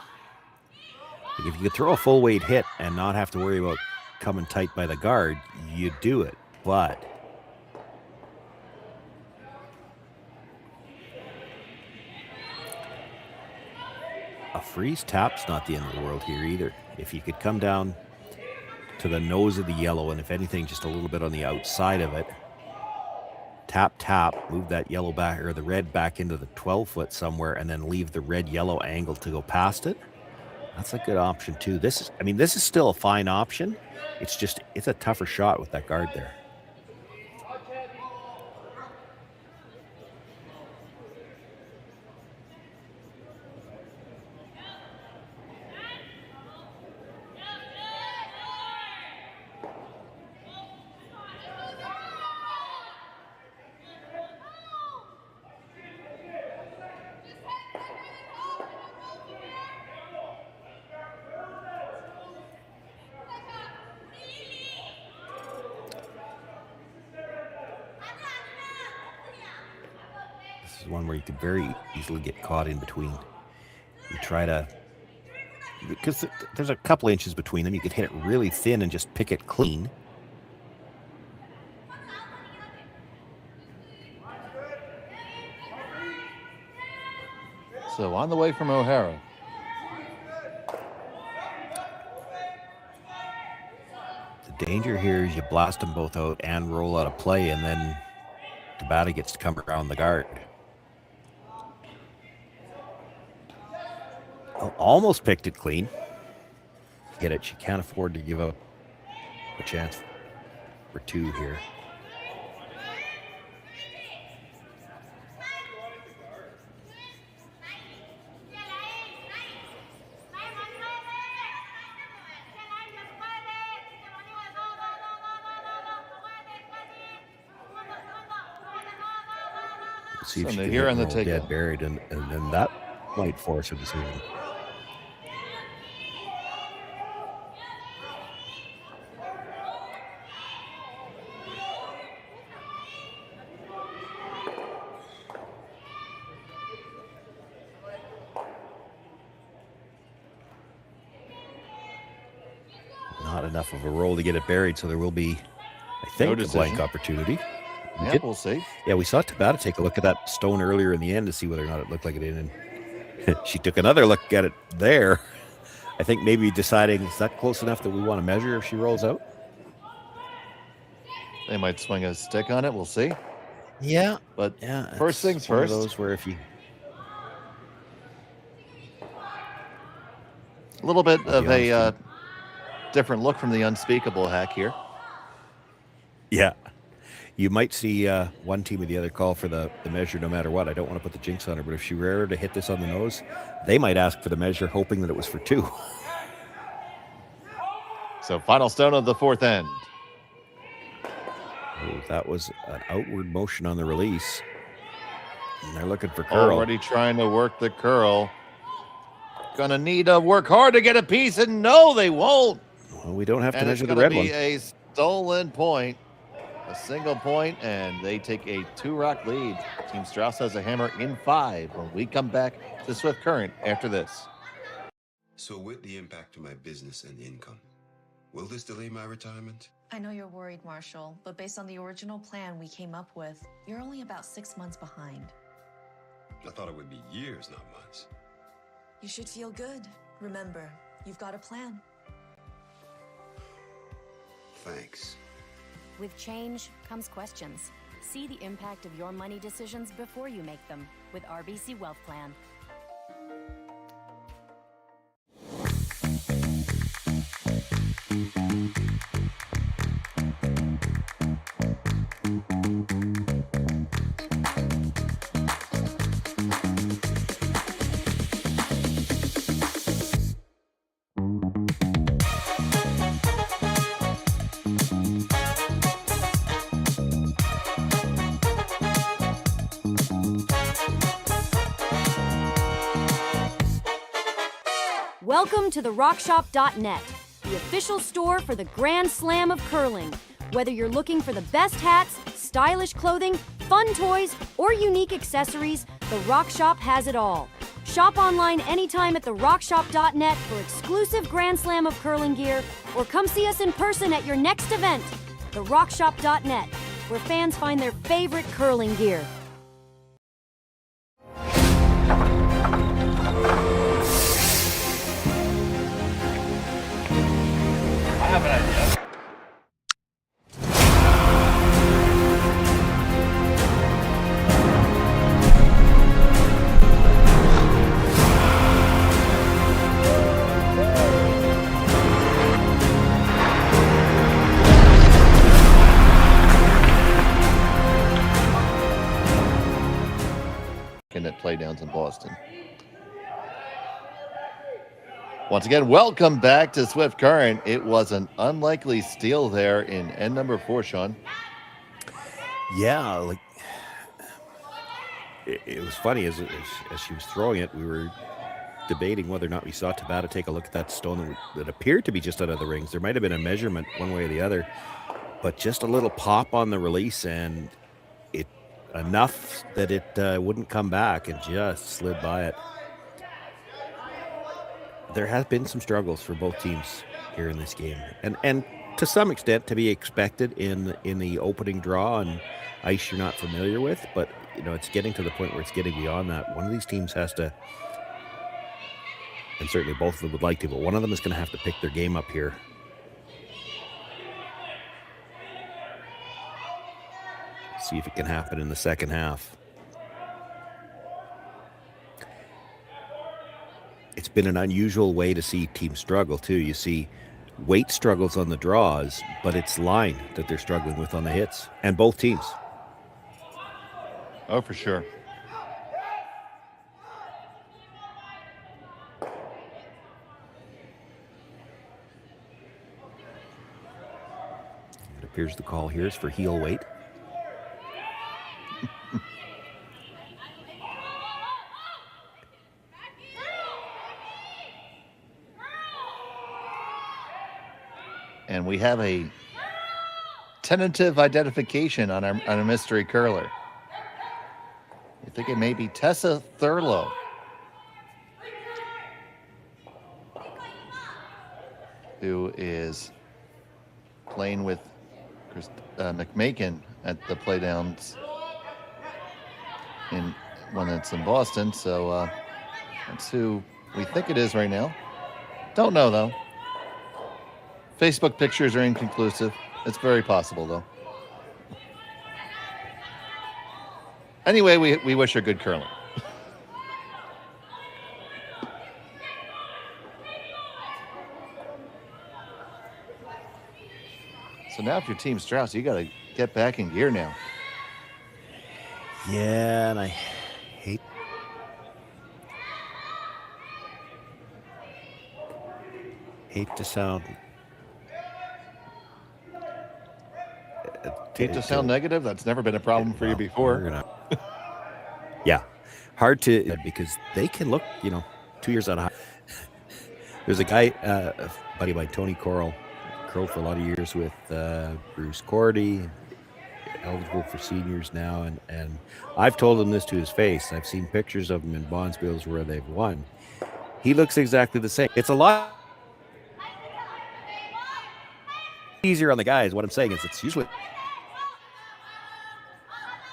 Like if you could throw a full weight hit and not have to worry about coming tight by the guard, you do it. But a freeze tap's not the end of the world here either. If you could come down to the nose of the yellow, and if anything, just a little bit on the outside of it, tap, move that yellow back or the red back into the 12-foot somewhere, and then leave the red-yellow angle to go past it. That's a good option too. This is still a fine option. It's a tougher shot with that guard there. One where you could very easily get caught in between. You try to, because there's a couple inches between them, you could hit it really thin and just pick it clean. So on the way from O'Hara. The danger here is you blast them both out and roll out of play, and then Tabata gets to come around the guard. Almost picked it clean. Get it. She can't afford to give up a chance for two here. See if she can here on the roll dead takeout. buried, and then that might force a decision. Not enough of a roll to get it buried, so there will be, I think, a blank opportunity. Yeah, we'll see. Yeah, we saw Tabata take a look at that stone earlier in the end to see whether or not it looked like it did, and she took another look at it there. I think maybe deciding, is that close enough that we want to measure if she rolls out? They might swing a stick on it. We'll see. Yeah. But yeah, first things one first. of those where if you... A little bit of a different look from the unspeakable hack here. Yeah. You might see one team or the other call for the measure no matter what. I don't want to put the jinx on her, but if she were to hit this on the nose, they might ask for the measure hoping that it was for two. So final stone of the fourth end. Oh, that was an outward motion on the release. And they're looking for curl. Already trying to work the curl. Gonna need to work hard to get a piece, and no, they won't. Well, we don't have to And measure it's the red gonna one. be a stolen point. A single point, and they take a 2-rock lead. Team Strouse has a hammer in 5 when we come back to Swift Current after this. So with the impact to my business and income, will this delay my retirement? I know you're worried, Marshall, but based on the original plan we came up with, you're only about 6 months behind. I thought it would be years, not months. You should feel good. Remember, you've got a plan. Thanks. With change comes questions. See the impact of your money decisions before you make them with RBC Wealth Plan. Welcome to the RockShop.net, the official store for the Grand Slam of curling. Whether you're looking for the best hats, stylish clothing, fun toys, or unique accessories, the Rock Shop has it all. Shop online anytime at therockshop.net for exclusive Grand Slam of curling gear, or come see us in person at your next event. Therockshop.net, where fans find their favorite curling gear. I have an idea. At playdowns in Boston. Once again, welcome back to Swift Current. It was an unlikely steal there in end number 4, Sean. Yeah, like it was funny as she was throwing it, we were debating whether or not we saw Tabata take a look at that stone that appeared to be just out of the rings. There might have been a measurement one way or the other, but just a little pop on the release, and it enough that it wouldn't come back and just slid by it. There have been some struggles for both teams here in this game, and to some extent to be expected in the opening draw and ice you're not familiar with, but you know, it's getting to the point where it's getting beyond that. One of these teams has to, and certainly both of them would like to, but one of them is going to have to pick their game up here. See if it can happen in the second half. It's been an unusual way to see teams struggle too. You see weight struggles on the draws, but it's line that they're struggling with on the hits, and both teams. Oh, for sure. It appears the call here is for heel weight. And we have a tentative identification on a mystery curler. I think it may be Tessa Thurlow. Who is playing with Chris McMakin at the playdowns when it's in Boston. So that's who we think it is right now. Don't know though. Facebook pictures are inconclusive. It's very possible, though. Anyway, we wish her good curling. So now if your team's Strauss, you got to get back in gear now. Yeah, and I hate to sound... Hate to sound negative. That's never been a problem for you before. Yeah, hard to, because they can look, 2 years out of high. There's a guy, a buddy of mine, Tony Coral, curled for a lot of years with Bruce Cordy, eligible for seniors now, and I've told him this to his face. I've seen pictures of him in Bondsbills where they've won. He looks exactly the same. It's a lot easier on the guys. What I'm saying is it's usually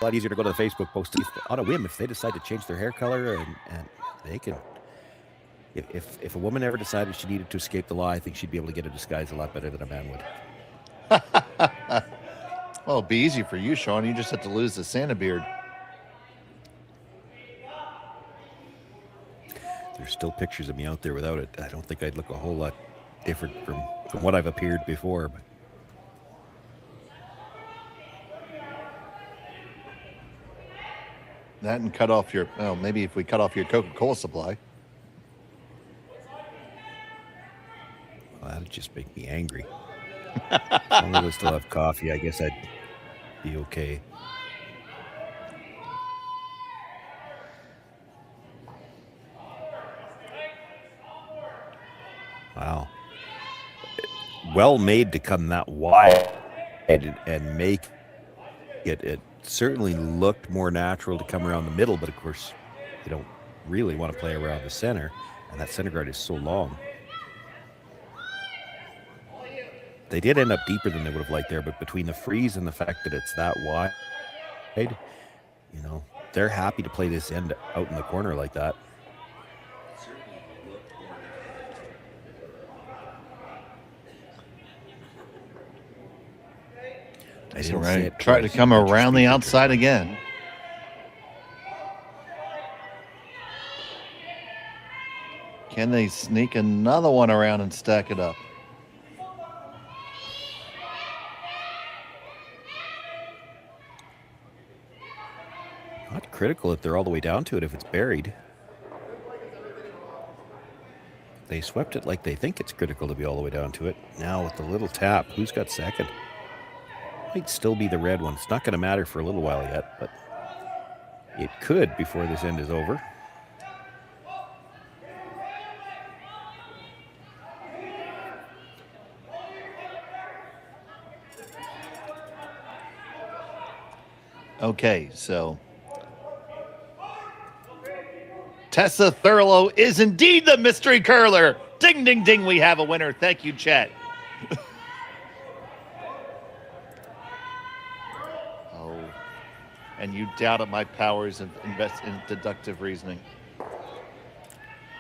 a lot easier to go to the Facebook post on a whim if they decide to change their hair color, and they can. If a woman ever decided she needed to escape the law, I think she'd be able to get a disguise a lot better than a man would. Well, it'd be easy for you, Sean. You just have to lose the Santa beard. There's still pictures of me out there without it. I don't think I'd look a whole lot different from what I've appeared before. But that and cut off your, maybe if we cut off your Coca-Cola supply. Well, that'd just make me angry. As long as I still have coffee, I guess I'd be okay. well made to come that wide and make it. It certainly looked more natural to come around the middle, but of course, you don't really want to play around the center, and that center guard is so long. They did end up deeper than they would have liked there, but between the freeze and the fact that it's that wide, you know, they're happy to play this end out in the corner like that. That's all right. Try to come around the outside again. Can they sneak another one around and stack it up? Not critical if they're all the way down to it if it's buried. They swept it like they think it's critical to be all the way down to it. Now with the little tap, who's got second? Might still be the red one. It's not going to matter for a little while yet, but it could before this end is over. Okay, so Tessa Thurlow is indeed the mystery curler. Ding, ding, ding. We have a winner. Thank you, chat. Oh, and you doubted my powers of in deductive reasoning.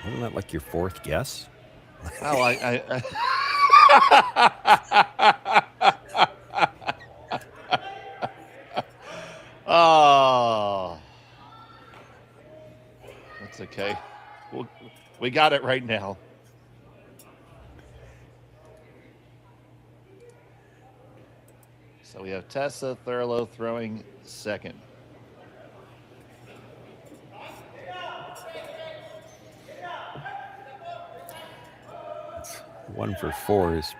Wasn't that like your fourth guess? Oh, Oh, that's okay. We got it right now. So we have Tessa Thurlow throwing second. One for four is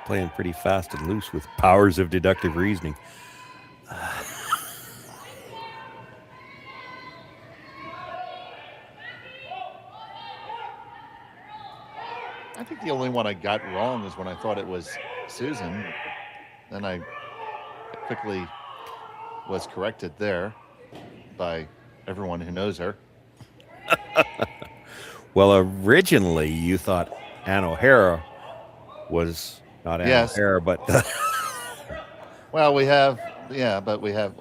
playing pretty fast and loose with powers of deductive reasoning. I think the only one I got wrong is when I thought it was Susan. Then I quickly was corrected there by everyone who knows her. Well, originally you thought Ann O'Hara was not Ann O'Hara, but well,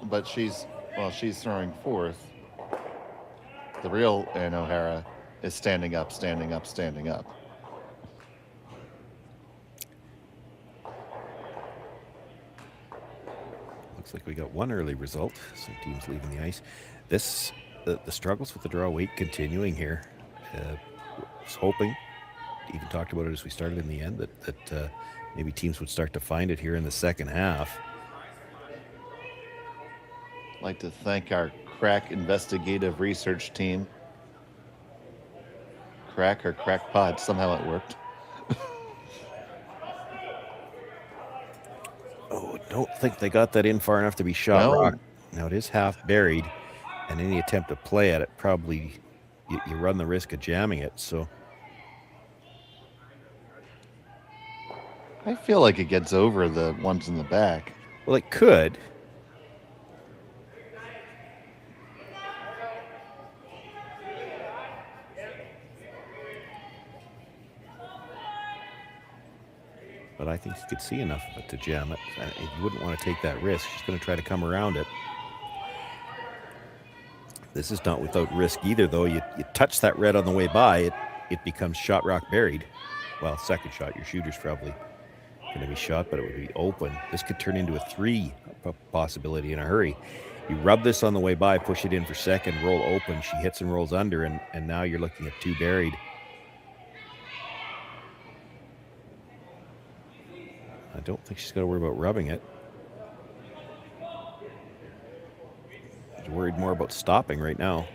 but she's throwing fourth. The real Ann O'Hara is standing up, standing up, standing up. Looks like we got one early result. Some teams leaving the ice. The struggles with the draw weight continuing here. Was hoping, even talked about it as we started in the end, that maybe teams would start to find it here in the second half. I'd like to thank our crack investigative research team. Crack or crackpot, somehow it worked. Oh, don't think they got that in far enough to be shot rock. Now it is half buried, and any attempt to play at it probably you run the risk of jamming it. So I feel like it gets over the ones in the back. Well, it could. But I think you could see enough of it to jam it. You wouldn't want to take that risk. She's going to try to come around it. This is not without risk either, though. You touch that red on the way by, it becomes shot rock buried. Well, second shot, your shooter's probably going to be shot, but it would be open. This could turn into a 3 possibility in a hurry. You rub this on the way by, push it in for second, roll open. She hits and rolls under, and now you're looking at 2 buried. I don't think she's got to worry about rubbing it. She's worried more about stopping right now.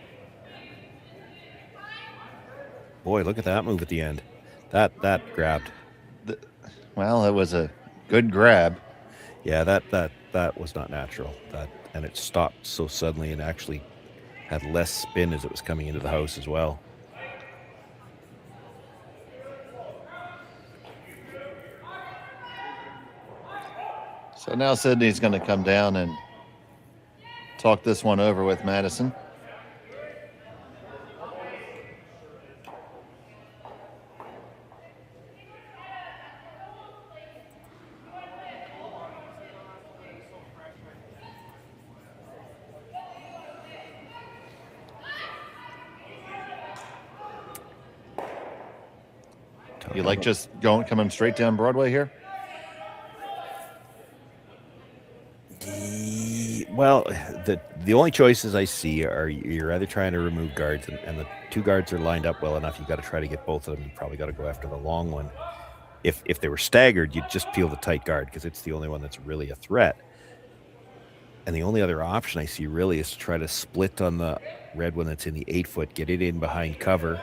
Boy, look at that move at the end. That grabbed. Well, it was a good grab. Yeah, that was not natural. And it stopped so suddenly and actually had less spin as it was coming into the house as well. So now Sydney's going to come down and talk this one over with Madison. You like just coming straight down Broadway here? Well, the only choices I see are you're either trying to remove guards, and the two guards are lined up well enough. You got to try to get both of them. You probably got to go after the long one. If they were staggered, you'd just peel the tight guard because it's the only one that's really a threat. And the only other option I see really is to try to split on the red one that's in the 8-foot, get it in behind cover,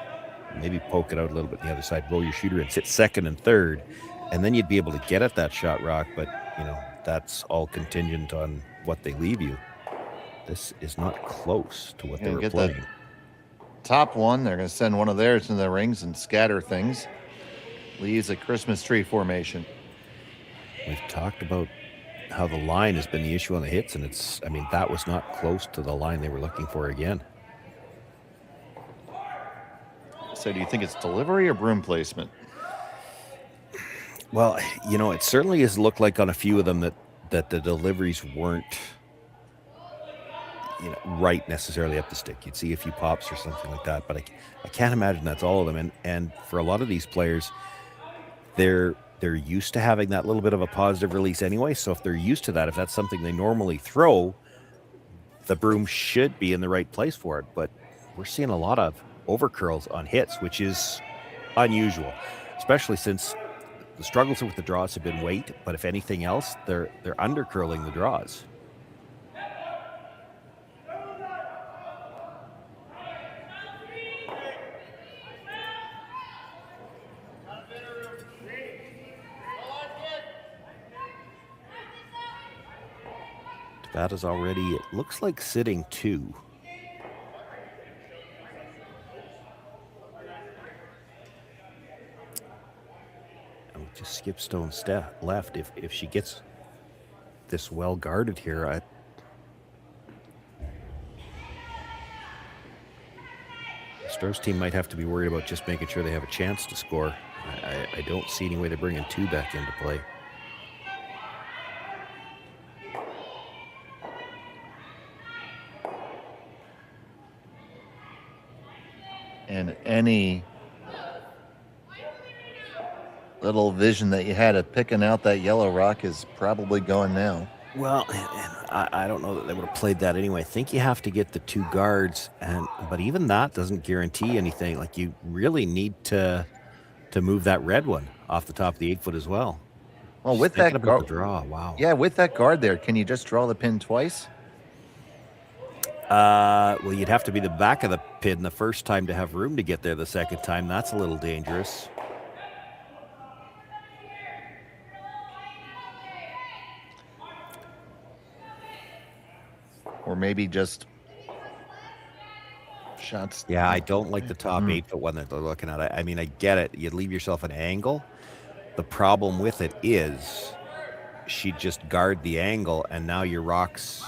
maybe poke it out a little bit on the other side, roll your shooter and sit second and third, and then you'd be able to get at that shot rock. But that's all contingent on what they leave you. This is not close to what they were playing. The top one, they're going to send one of theirs into the rings and scatter things. Leaves a Christmas tree formation. We've talked about how the line has been the issue on the hits, and that was not close to the line they were looking for again. So do you think it's delivery or broom placement? Well, it certainly has looked like on a few of them that the deliveries weren't, right necessarily up the stick. You'd see a few pops or something like that, but I can't imagine that's all of them. And for a lot of these players, they're used to having that little bit of a positive release anyway. So if they're used to that, if that's something they normally throw, the broom should be in the right place for it. But we're seeing a lot of overcurls on hits, which is unusual, especially since the struggles with the draws have been weight, but if anything else, they're undercurling the draws. Tabata's already, it looks like sitting 2. Just skip stone step left. If she gets this well guarded here, Strouse team might have to be worried about just making sure they have a chance to score. I don't see any way to bring 2 back into play. And any little vision that you had of picking out that yellow rock is probably gone now. Well, I don't know that they would have played that anyway. I think you have to get the 2 guards, but even that doesn't guarantee anything. Like, you really need to move that red one off the top of the 8-foot as well. Well, with that guard, draw, wow. Yeah, with that guard there, can you just draw the pin twice? Well, you'd have to be the back of the pin the first time to have room to get there the second time. That's a little dangerous. Or maybe just shots. Yeah, I don't like the top 8-foot one that they're looking at. I mean, I get it. You'd leave yourself an angle. The problem with it is she'd just guard the angle, and now your rock's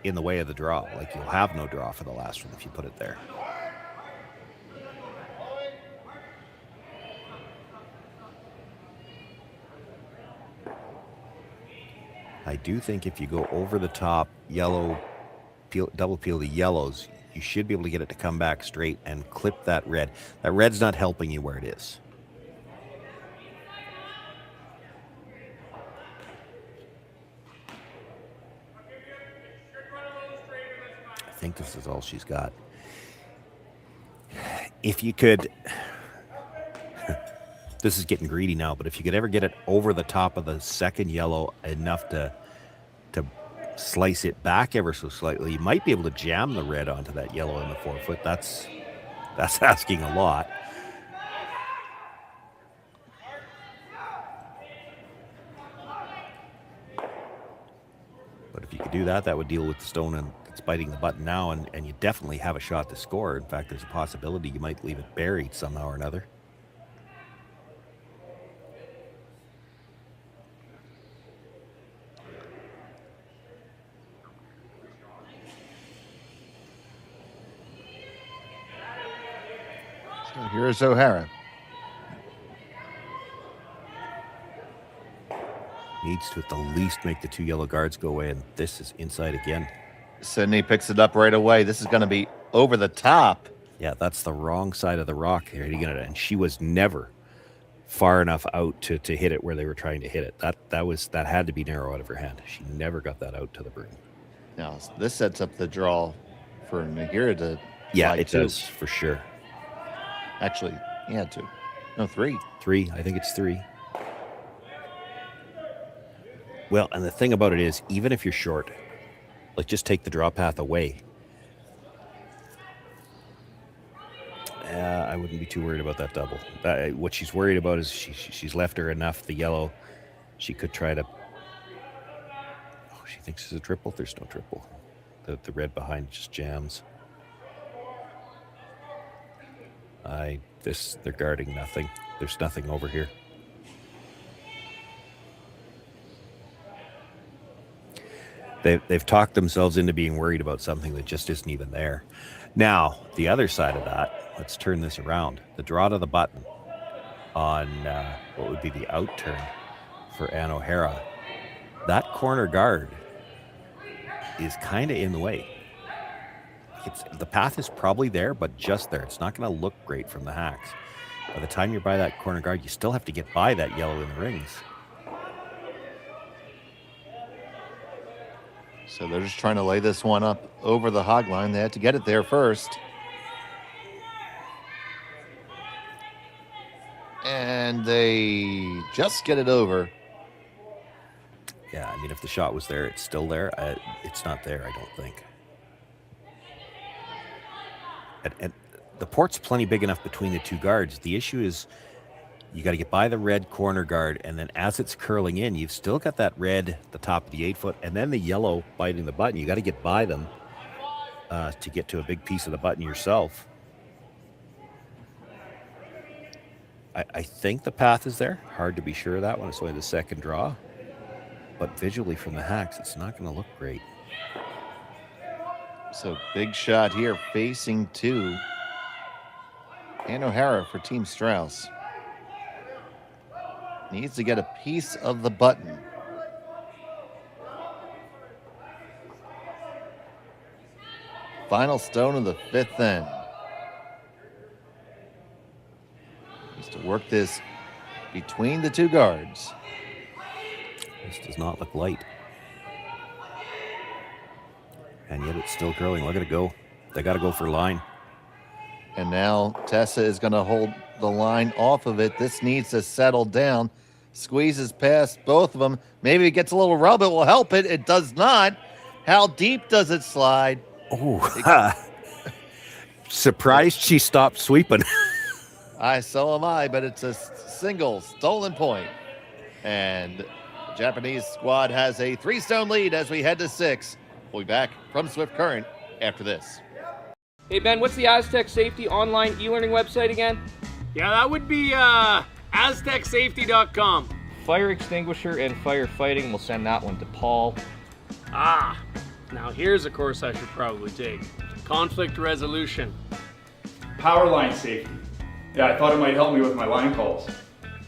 in the way of the draw. Like, you'll have no draw for the last one if you put it there. I do think if you go over the top yellow, double peel the yellows, you should be able to get it to come back straight and clip that red. That red's not helping you where it is. I think this is all she's got. If you could, this is getting greedy now, but if you could ever get it over the top of the second yellow enough to slice it back ever so slightly, you might be able to jam the red onto that yellow in the 4-foot. That's asking a lot. But if you could do that, that would deal with the stone and it's biting the button now, and you definitely have a shot to score. In fact, there's a possibility you might leave it buried somehow or another. So here's O'Hara. Needs to at the least make the 2 yellow guards go away, and this is inside again. Sydney picks it up right away. This is going to be over the top. Yeah, that's the wrong side of the rock here, and she was never far enough out to hit it where they were trying to hit it. That had to be narrow out of her hand. She never got that out to the broom. Now this sets up the draw for Nahira to. Yeah, it does for sure. Actually, he had 2. No, 3. 3. I think it's 3. Well, and the thing about it is, even if you're short, like just take the draw path away. I wouldn't be too worried about that double. What she's worried about is she's left her enough, the yellow. She could try to... Oh, she thinks it's a triple. There's no triple. The red behind just jams. They're guarding nothing. There's nothing over here. They've talked themselves into being worried about something that just isn't even there. Now, the other side of that, let's turn this around. The draw to the button on what would be the out turn for Ann O'Hara. That corner guard is kind of in the way. The path is probably there, but just there. It's not going to look great from the hacks. By the time you're by that corner guard, you still have to get by that yellow in the rings. So they're just trying to lay this one up over the hog line. They had to get it there first. And they just get it over. Yeah, I mean, if the shot was there, it's still there. It's not there, I don't think. And the port's plenty big enough between the 2 guards. The issue is you got to get by the red corner guard, and then as it's curling in, you've still got that red, the top of the 8-foot, and then the yellow biting the button. You got to get by them to get to a big piece of the button yourself. I think the path is there. Hard to be sure of that one. It's only the second draw. But visually from the hacks, it's not going to look great. So big shot here, facing 2. Ann O'Hara for Team Strouse. Needs to get a piece of the button. Final stone of the 5th end. Needs to work this between the 2 guards. This does not look light. And yet it's still curling. Look at it go. They got to go for line. And now Tessa is going to hold the line off of it. This needs to settle down. Squeezes past both of them. Maybe it gets a little rub. It will help it. It does not. How deep does it slide? Oh, surprised she stopped sweeping. So am I, but it's a single stolen point. And the Japanese squad has a 3-stone lead as we head to 6. We'll be back from Swift Current after this. Hey Ben, what's the Aztec Safety online e-learning website again? Yeah, that would be aztecsafety.com. Fire extinguisher and firefighting, we'll send that one to Paul. Now here's a course I should probably take. Conflict resolution. Power line safety. Yeah, I thought it might help me with my line calls.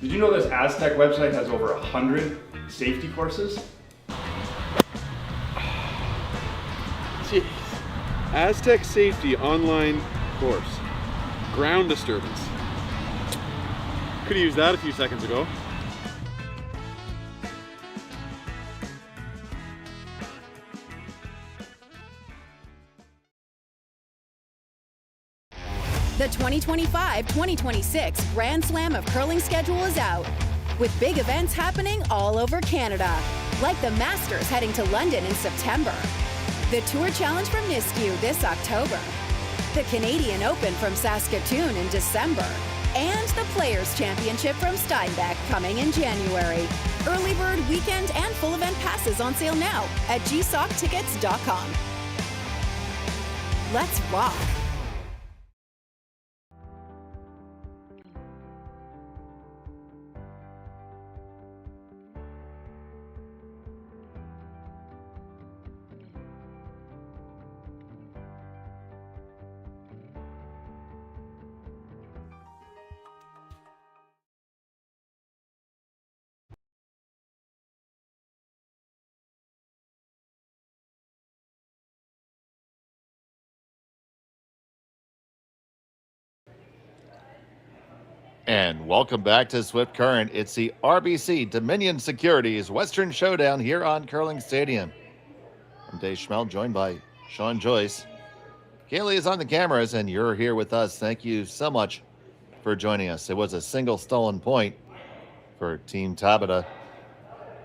Did you know this Aztec website has over 100 safety courses? Jeez. Aztec Safety online course. Ground disturbance. Could have used that a few seconds ago. The 2025-2026 Grand Slam of Curling schedule is out, with big events happening all over Canada, like the Masters heading to London in September, the Tour Challenge from Nisku this October, the Canadian Open from Saskatoon in December, and the Players' Championship from Steinbeck coming in January. Early bird weekend and full event passes on sale now at gsoctickets.com. Let's rock! And welcome back to Swift Current. It's the RBC Dominion Securities Western Showdown here on Curling Stadium. I'm Dave Schmel, joined by Sean Joyce. Kaylee is on the cameras, and you're here with us. Thank you so much for joining us. It was a single stolen point for Team Tabata.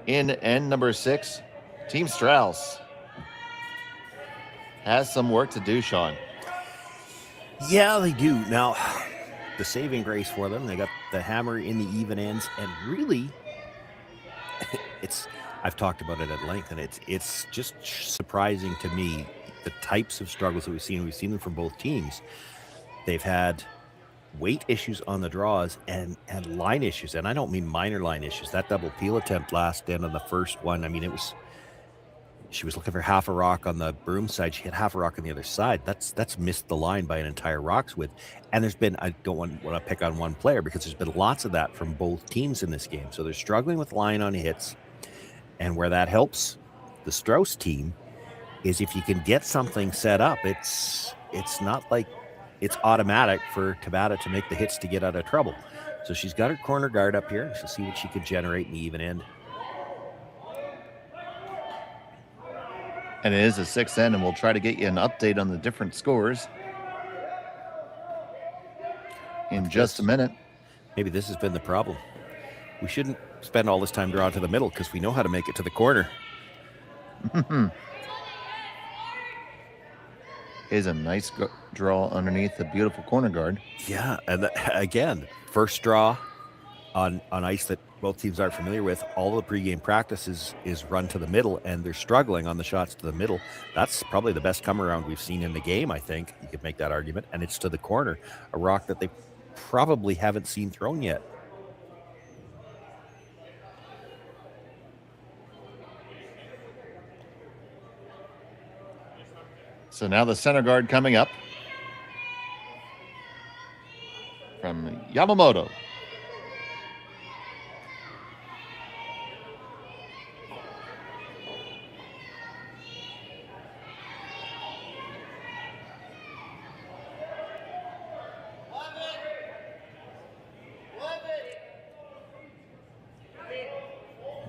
In end number 6, Team Strouse has some work to do, Sean. Yeah, they do. Now, the saving grace for them, they got the hammer in the even ends, and really, I've talked about it at length, and it's just surprising to me the types of struggles that we've seen. We've seen them from both teams. They've had weight issues on the draws and line issues, and I don't mean minor line issues. That double peel attempt last end on the first one, I mean, she was looking for half a rock on the broom side. She had half a rock on the other side. That's missed the line by an entire rock's width. And there's been, I don't want to pick on one player because there's been lots of that from both teams in this game. So they're struggling with line on hits. And where that helps the Strouse team is if you can get something set up, it's not like it's automatic for Tabata to make the hits to get out of trouble. So she's got her corner guard up here. She'll see what she can generate in the even end. And it is a 6th end, and we'll try to get you an update on the different scores in just a minute. Maybe this has been the problem. We shouldn't spend all this time drawing to the middle because we know how to make it to the corner. Is a nice draw underneath the beautiful corner guard. Yeah, and again, first draw on ice that both teams aren't familiar with. All the pregame practice is run to the middle, and they're struggling on the shots to the middle. That's probably the best come around we've seen in the game, I think. You could make that argument, and it's to the corner, a rock that they probably haven't seen thrown yet. So now the center guard coming up from Yamamoto.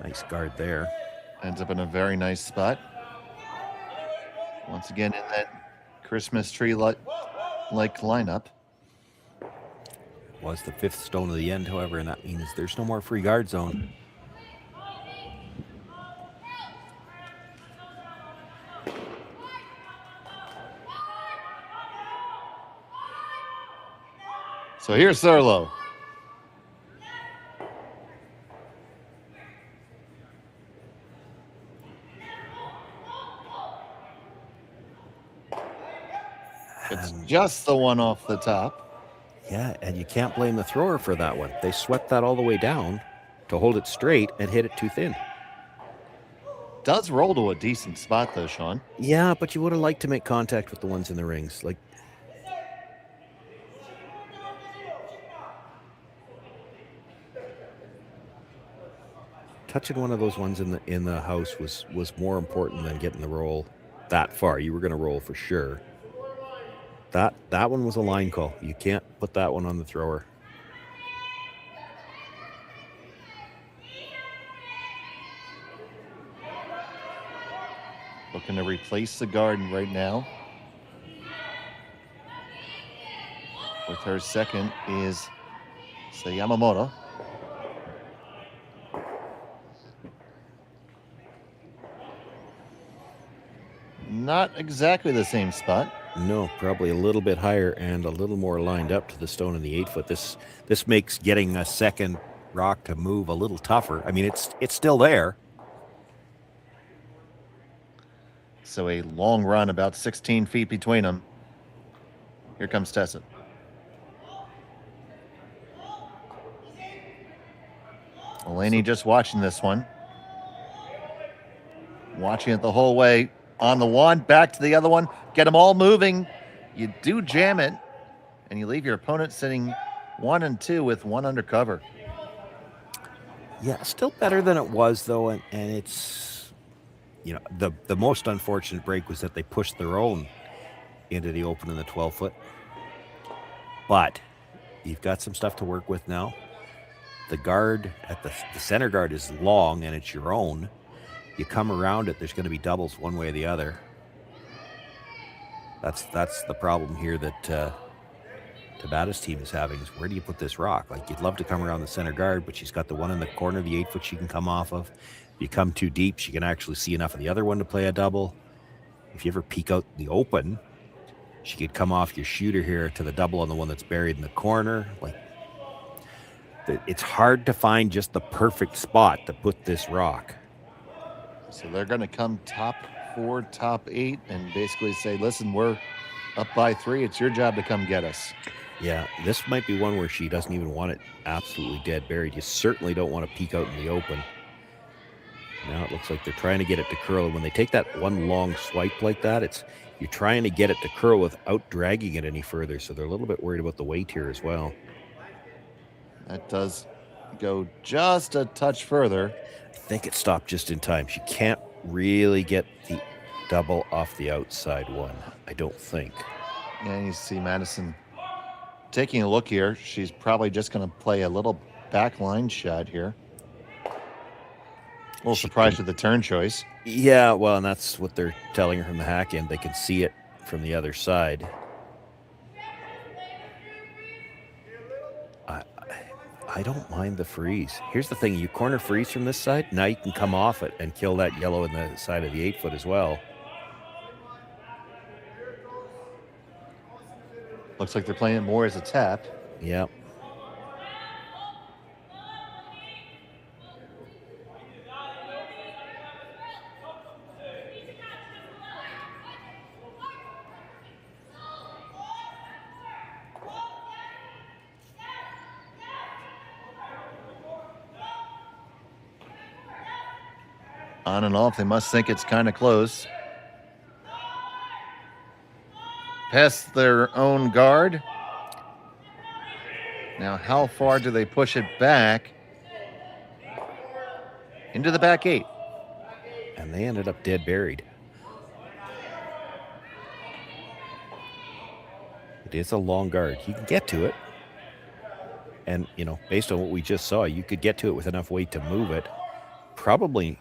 Nice guard there. Ends up in a very nice spot. Once again in that Christmas tree-like lineup. Was the 5th stone of the end, however, and that means there's no more free guard zone. So here's Thurlow. It's just the one off the top. Yeah, and you can't blame the thrower for that one. They swept that all the way down to hold it straight and hit it too thin. Does roll to a decent spot, though, Sean. Yeah, but you would have liked to make contact with the ones in the rings. Like, touching one of those ones in the house was more important than getting the roll that far. You were going to roll for sure. That one was a line call. You can't put that one on the thrower. Looking to replace the guard right now. With her second is Yamamoto. Not exactly the same spot. No, probably a little bit higher and a little more lined up to the stone in the 8-foot. This makes getting a second rock to move a little tougher. I mean, it's still there. So a long run, about 16 feet between them. Here comes Tessa. Delaney just watching this one. Watching it the whole way. On the one, back to the other one. Get them all moving. You do jam it, and you leave your opponent sitting 1 and 2 with one undercover. Yeah, still better than it was, though, and it's, you know, the most unfortunate break was that they pushed their own into the open in the 12-foot. But you've got some stuff to work with now. The guard at the center guard is long and it's your own. You come around it, there's going to be doubles one way or the other. That's the problem here that Tabata's team is having, is where do you put this rock? Like, you'd love to come around the center guard, but she's got the one in the corner, the 8-foot she can come off of. If you come too deep, she can actually see enough of the other one to play a double. If you ever peek out the open, she could come off your shooter here to the double on the one that's buried in the corner. Like, it's hard to find just the perfect spot to put this rock. So they're going to come top 4, top 8, and basically say, listen, we're up by 3. It's your job to come get us. Yeah, this might be one where she doesn't even want it absolutely dead buried. You certainly don't want to peek out in the open. Now it looks like they're trying to get it to curl. And when they take that one long swipe like that, you're trying to get it to curl without dragging it any further. So they're a little bit worried about the weight here as well. That does go just a touch further. I think it stopped just in time. She can't really get the double off the outside one, I don't think. Yeah, you see Madison taking a look here. She's probably just going to play a little back line shot here. A little surprised with the turn choice. Yeah, well, and that's what they're telling her from the hack end. They can see it from the other side. I don't mind the freeze. Here's the thing. You corner freeze from this side, now you can come off it and kill that yellow in the side of the 8-foot as well. Looks like they're playing it more as a tap. Yep. On and off, they must think it's kind of close. Past their own guard. Now, how far do they push it back? Into the back 8. And they ended up dead buried. It is a long guard. You can get to it. And, based on what we just saw, you could get to it with enough weight to move it. Probably,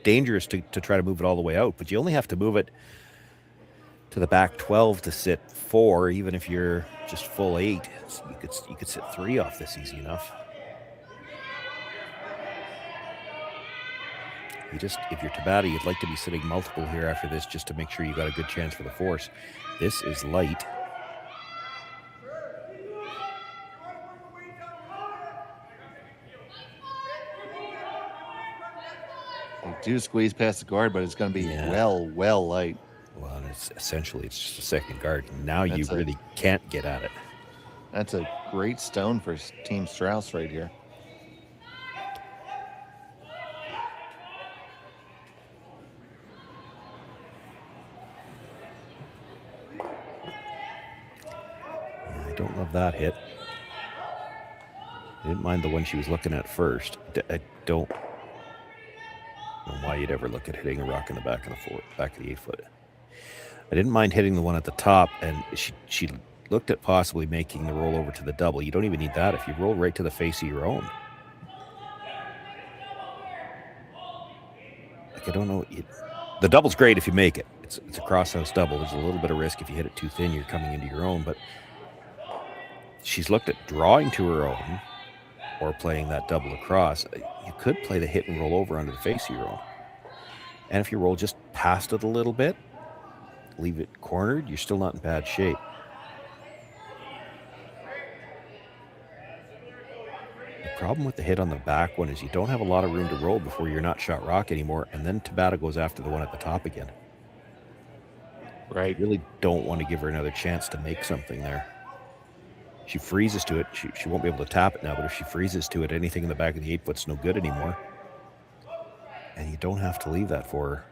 dangerous to try to move it all the way out, but you only have to move it to the back 12 to sit 4, even if you're just full 8. So you could sit 3 off this easy enough. If you're Tabata, you'd like to be sitting multiple here after this just to make sure you got a good chance for the force. This is light. They do squeeze past the guard, but it's going to be well light. Well, it's just a second guard. Now you really can't get at it. That's a great stone for Team Strouse right here. I don't love that hit. I didn't mind the one she was looking at first. I don't know why you'd ever look at hitting a rock in the back of the 8-foot. I didn't mind hitting the one at the top, and she looked at possibly making the roll over to the double. You don't even need that if you roll right to the face of your own. Like, I don't know. The double's great if you make it. It's a cross-house double. There's a little bit of risk if you hit it too thin, you're coming into your own, but she's looked at drawing to her own or playing that double across. You could play the hit and roll over under the face of your own. And if you roll just past it a little bit, leave it cornered, you're still not in bad shape. The problem with the hit on the back one is you don't have a lot of room to roll before you're not shot rock anymore, and then Tabata goes after the one at the top again. Right. You really don't want to give her another chance to make something there. She freezes to it. She won't be able to tap it now, but if she freezes to it, anything in the back of the 8-foot's no good anymore. And you don't have to leave that for her.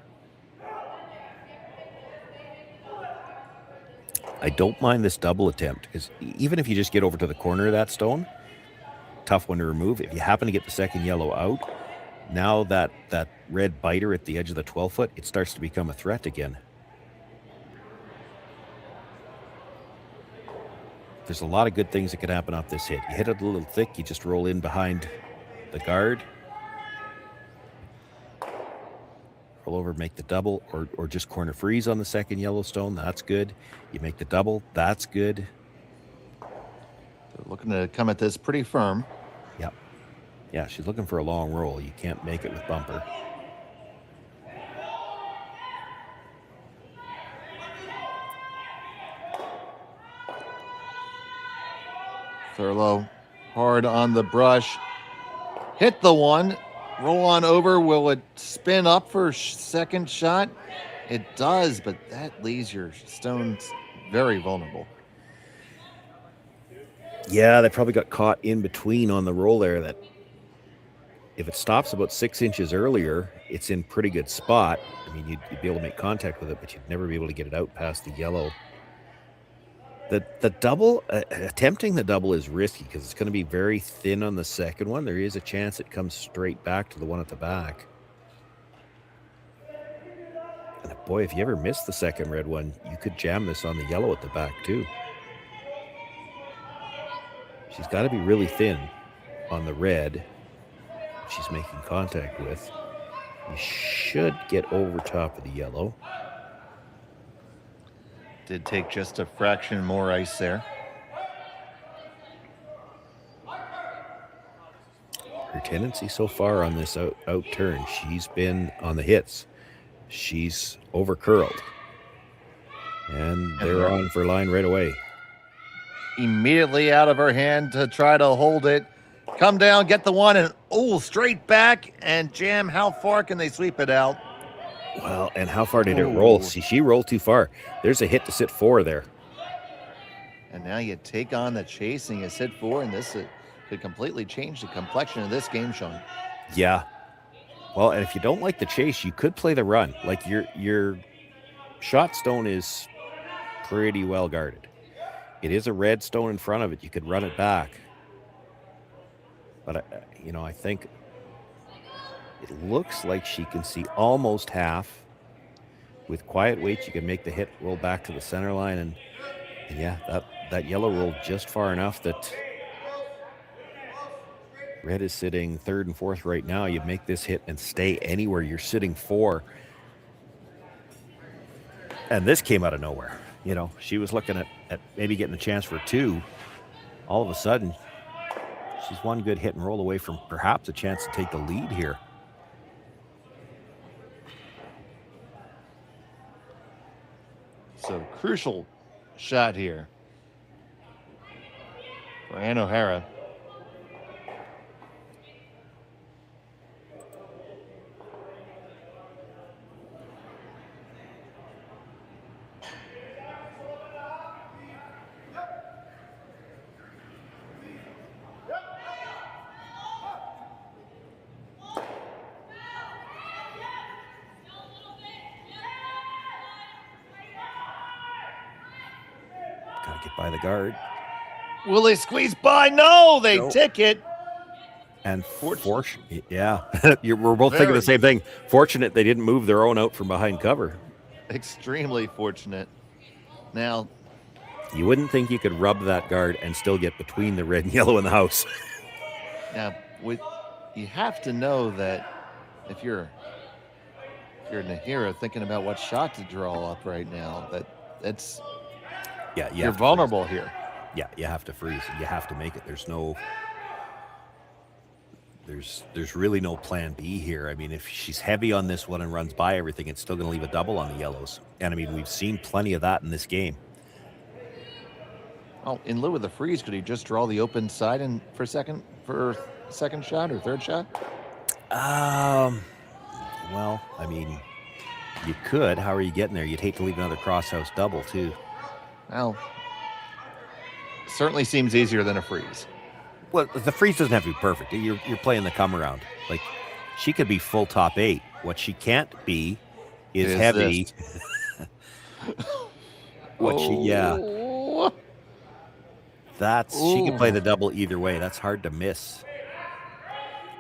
I don't mind this double attempt, because even if you just get over to the corner of that stone, tough one to remove. If you happen to get the second yellow out, now that red biter at the edge of the 12-foot, it starts to become a threat again. there's a lot of good things that could happen off this hit. You hit it a little thick, you just roll in behind the guard, roll over, make the double, or just corner freeze on the second Yellowstone. That's good. You make the double. That's good. So looking to come at this pretty firm. Yep. Yeah, she's looking for a long roll. You can't make it with bumper. Thurlow hard on the brush. Hit the one. Roll on over. Will it spin up for second shot? It does, but that leaves your stones very vulnerable. Yeah, they probably got caught in between on the roll there. That if it stops about 6 inches earlier, it's in pretty good spot. I mean, you'd be able to make contact with it, but you'd never be able to get it out past the yellow. The double, attempting the double is risky because it's going to be very thin on the second one. There is a chance it comes straight back to the one at the back. And boy, if you ever miss the second red one, you could jam this on the yellow at the back too. She's got to be really thin on the red she's making contact with. You should get over top of the yellow. Did take just a fraction more ice there. Her tendency so far on this out turn, she's been on the hits. She's over curled. And they're on for line right away. Immediately out of her hand to try to hold it. Come down, get the one, and straight back and jam. How far can they sweep it out? Well, and how far did it roll? See, she rolled too far. There's a hit to sit 4 there. And now you take on the chase and you sit 4, and this could completely change the complexion of this game, Sean. Yeah. Well, and if you don't like the chase, you could play the run. Like your shot stone is pretty well guarded. It is a red stone in front of it. You could run it back. But, I think it looks like she can see almost half. With quiet weight, you can make the hit roll back to the center line. And yeah, that yellow rolled just far enough that red is sitting 3rd and 4th right now. You make this hit and stay anywhere. You're sitting 4. And this came out of nowhere. She was looking at maybe getting a chance for 2. All of a sudden, she's one good hit and roll away from perhaps a chance to take the lead here. So crucial shot here for Ann O'Hara. Gotta get by the guard. Will they squeeze by? No, they Nope. tick it. And fortunate, yeah, we're both thinking the same thing. Fortunate they didn't move their own out from behind cover. Extremely fortunate. Now, You wouldn't think you could rub that guard and still get between the red and yellow in the house. now, you have to know that if you're Nahira thinking about what shot to draw up right now, that's you're vulnerable here. Yeah, you have to freeze. You have to make it. There's really no plan B here. I mean, if she's heavy on this one and runs by everything, it's still going to leave a double on the yellows. And I mean, we've seen plenty of that in this game. Oh, in lieu of the freeze, could he just draw the open side and for second shot or third shot? Well, I mean, you could. How are you getting there? You'd hate to leave another crosshouse double too. Well, certainly seems easier than a freeze. Well, the freeze doesn't have to be perfect. You're playing the come around. Like, she could be full top 8. What she can't be is heavy. She can play the double either way. That's hard to miss.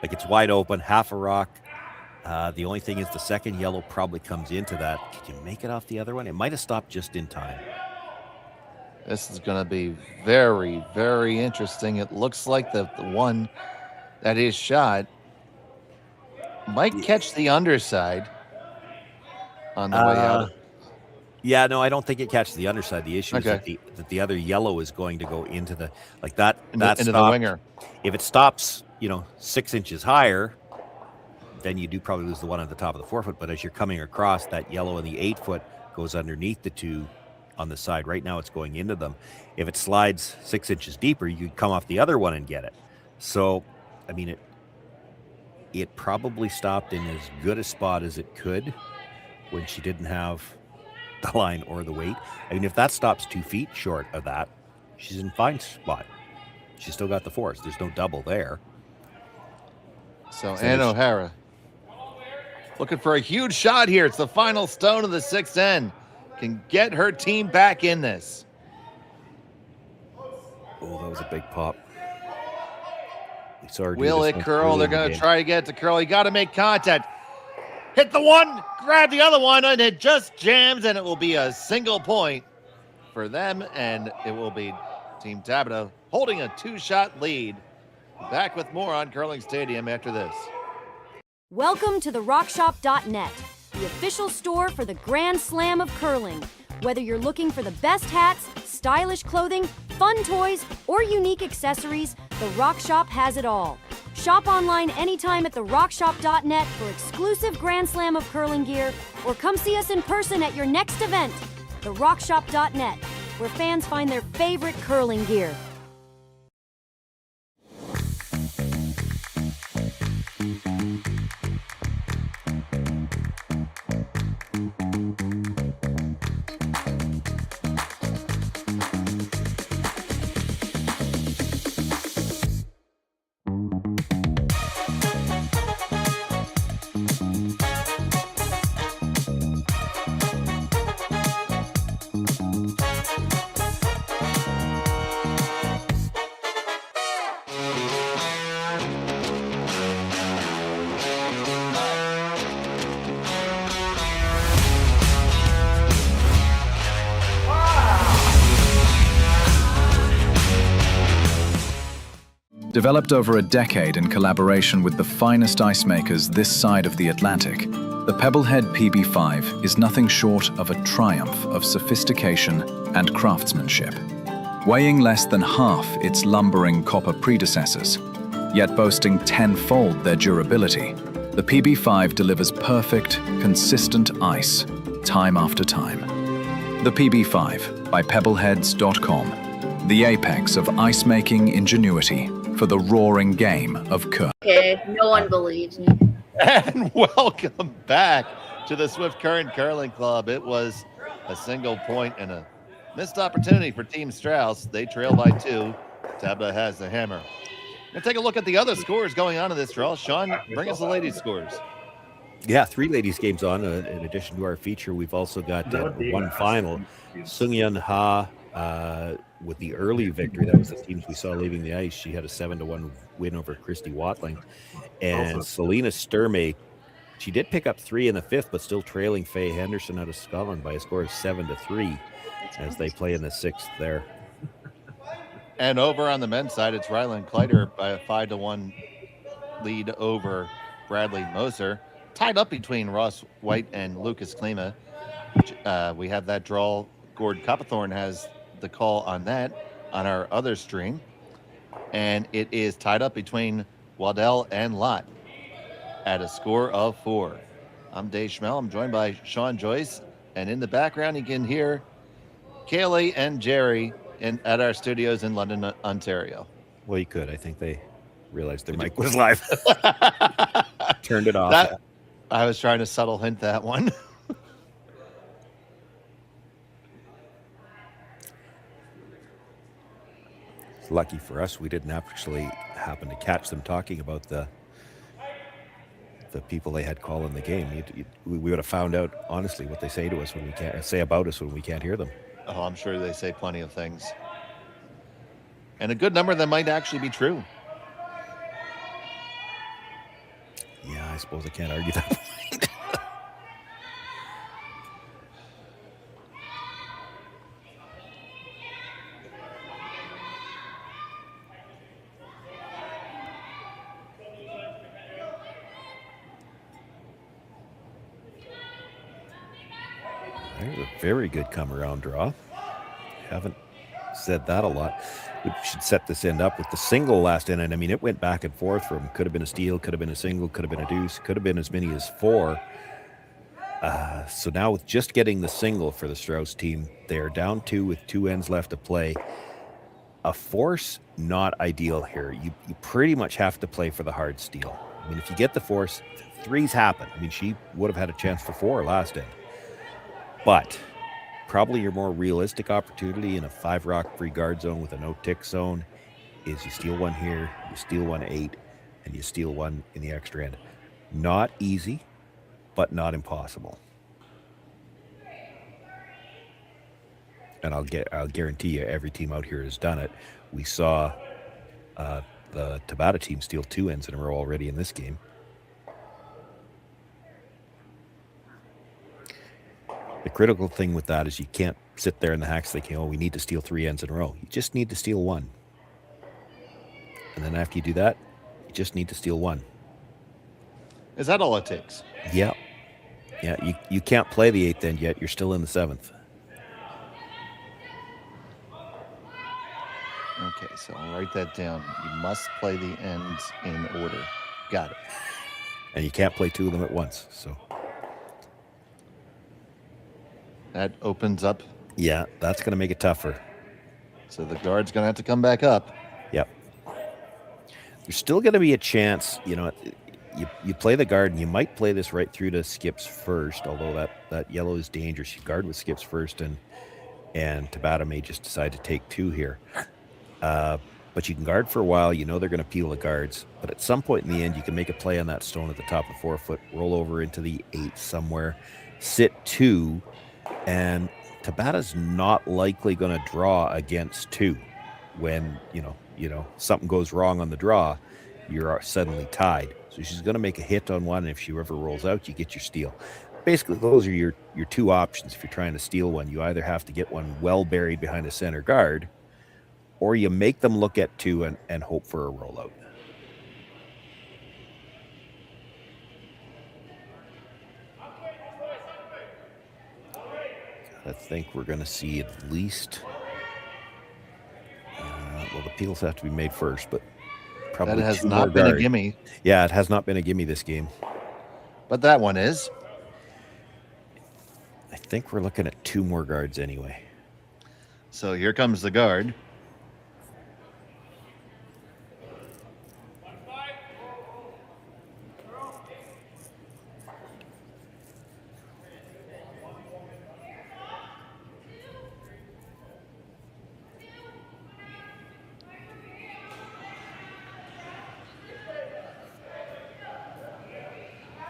Like, it's wide open, half a rock. The only thing is the second yellow probably comes into that. Could you make it off the other one? It might have stopped just in time. This is going to be very, very interesting. It looks like the one that is shot might catch the underside on the way out. Yeah, no, I don't think it catches the underside. The issue is that Okay. the other yellow is going to go into the like that Into the winger. If it stops, 6 inches higher, then you do probably lose the one at the top of the 4 foot. But as you're coming across, that yellow and the 8 foot goes underneath the two on the side. Right now, it's going into them. If it slides 6 inches deeper, you could come off the other one and get it. So, I mean, it probably stopped in as good a spot as it could when she didn't have the line or the weight. I mean, if that stops 2 feet short of that, she's in fine spot. She's still got the force. There's no double there. So Ann O'Hara looking for a huge shot here. It's the final stone of the 6th end. Can get her team back in this. Oh, that was a big pop. Will it curl? They're going to try to get it to curl. You got to make contact. Hit the one, grab the other one, and it just jams, and it will be a single point for them, and it will be Team Tabata holding a 2-shot lead. Back with more on Curling Stadium after this. Welcome to the RockShop.net, the official store for the Grand Slam of curling. Whether you're looking for the best hats, stylish clothing, fun toys, or unique accessories, the Rock Shop has it all. Shop online anytime at therockshop.net for exclusive Grand Slam of curling gear, or come see us in person at your next event. Therockshop.net, where fans find their favorite curling gear. Developed over a decade in collaboration with the finest ice makers this side of the Atlantic, the Pebblehead PB5 is nothing short of a triumph of sophistication and craftsmanship. Weighing less than half its lumbering copper predecessors, yet boasting tenfold their durability, the PB5 delivers perfect, consistent ice, time after time. The PB5 by pebbleheads.com, the apex of ice-making ingenuity for the roaring game of curling. Okay, no one believes me. And welcome back to the Swift Current Curling Club. It was a single point and a missed opportunity for Team Strouse. They trail by 2. Tabata has the hammer. We'll take a look at the other scores going on in this draw. Sean, bring us the ladies' scores. Yeah, 3 ladies games on. In addition to our feature, we've also got one final. Sung-Yun Ha with the early victory. That was the teams we saw leaving the ice. She had a 7-1 win over Christy Watling. And Selena Sturmey, she did pick up 3 in the 5th, but still trailing Faye Henderson out of Scotland by a score of 7-3 as they play in the 6th there. And over on the men's side, it's Ryland Kleider by a 5-1 lead over Bradley Moser. Tied up between Ross White and Lucas Klima. We have that draw. Gord Copperthorne has the call on that on our other stream. And it is tied up between Waddell and Lott at a score of 4. I'm Dave Schmel. I'm joined by Sean Joyce. And in the background, you can hear Kaylee and Jerry at our studios in London, Ontario. Well, you could. I think they realized their mic was live. Turned it off. I was trying to subtle hint that one. Lucky for us, we didn't actually happen to catch them talking about the people they had calling the game. We would have found out honestly what they say to us when we can't say about us when we can't hear them. Oh, I'm sure they say plenty of things, and a good number of them might actually be true. Yeah, I suppose I can't argue that point. There's a very good come around draw. Haven't said that a lot. We should set this end up with the single last inning. I mean, it went back and forth from could have been a steal, could have been a single, could have been a deuce, could have been as many as 4. So now with just getting the single for the Strouse team, they're down 2 with 2 ends left to play. A force, not ideal here. You pretty much have to play for the hard steal. I mean, if you get the force, 3s happen. I mean, she would have had a chance for 4 last end. But probably your more realistic opportunity in a 5 rock free guard zone with a no tick zone is you steal 1 here, you steal 1 8, and you steal 1 in the extra end. Not easy, but not impossible. And I'll guarantee you every team out here has done it. We saw the Tabata team steal 2 ends in a row already in this game. The critical thing with that is you can't sit there in the hacks thinking, oh, we need to steal 3 ends in a row. You just need to steal 1. And then after you do that, you just need to steal 1. Is that all it takes? Yeah. Yeah, you can't play the 8th end yet. You're still in the 7th. Okay, so I'll write that down. You must play the ends in order. Got it. And you can't play 2 of them at once, so. That opens up. Yeah, that's going to make it tougher. So the guard's going to have to come back up. Yep. There's still going to be a chance, you know, you play the guard, and you might play this right through to skips first, although that yellow is dangerous. You guard with skips first, and Tabata may just decide to take 2 here. But you can guard for a while. You know they're going to peel the guards. But at some point in the end, you can make a play on that stone at the top of 4 foot, roll over into the 8 somewhere, sit 2, and Tabata's not likely going to draw against 2 when, you know, something goes wrong on the draw, you're suddenly tied. So she's going to make a hit on 1, and if she ever rolls out, you get your steal. Basically, those are your 2 options if you're trying to steal 1. You either have to get 1 well buried behind a center guard, or you make them look at 2 and hope for a rollout. I think we're going to see at least, well, the peels have to be made first, but probably that has 2 not more been guard. a gimme. Yeah, it has not been a gimme this game. But that one is. I think we're looking at 2 more guards anyway. So here comes the guard.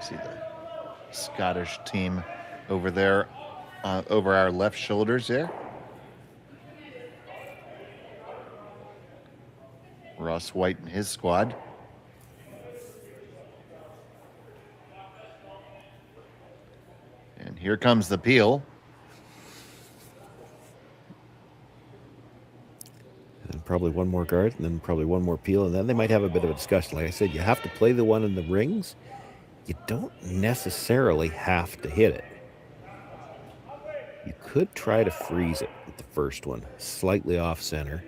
See the Scottish team over there, over our left shoulders there. Ross White and his squad. And here comes the peel. And probably 1 more guard, and then probably 1 more peel, and then they might have a bit of a discussion. Like I said, you have to play the 1 in the rings. You don't necessarily have to hit it. You could try to freeze it with the first one, slightly off center,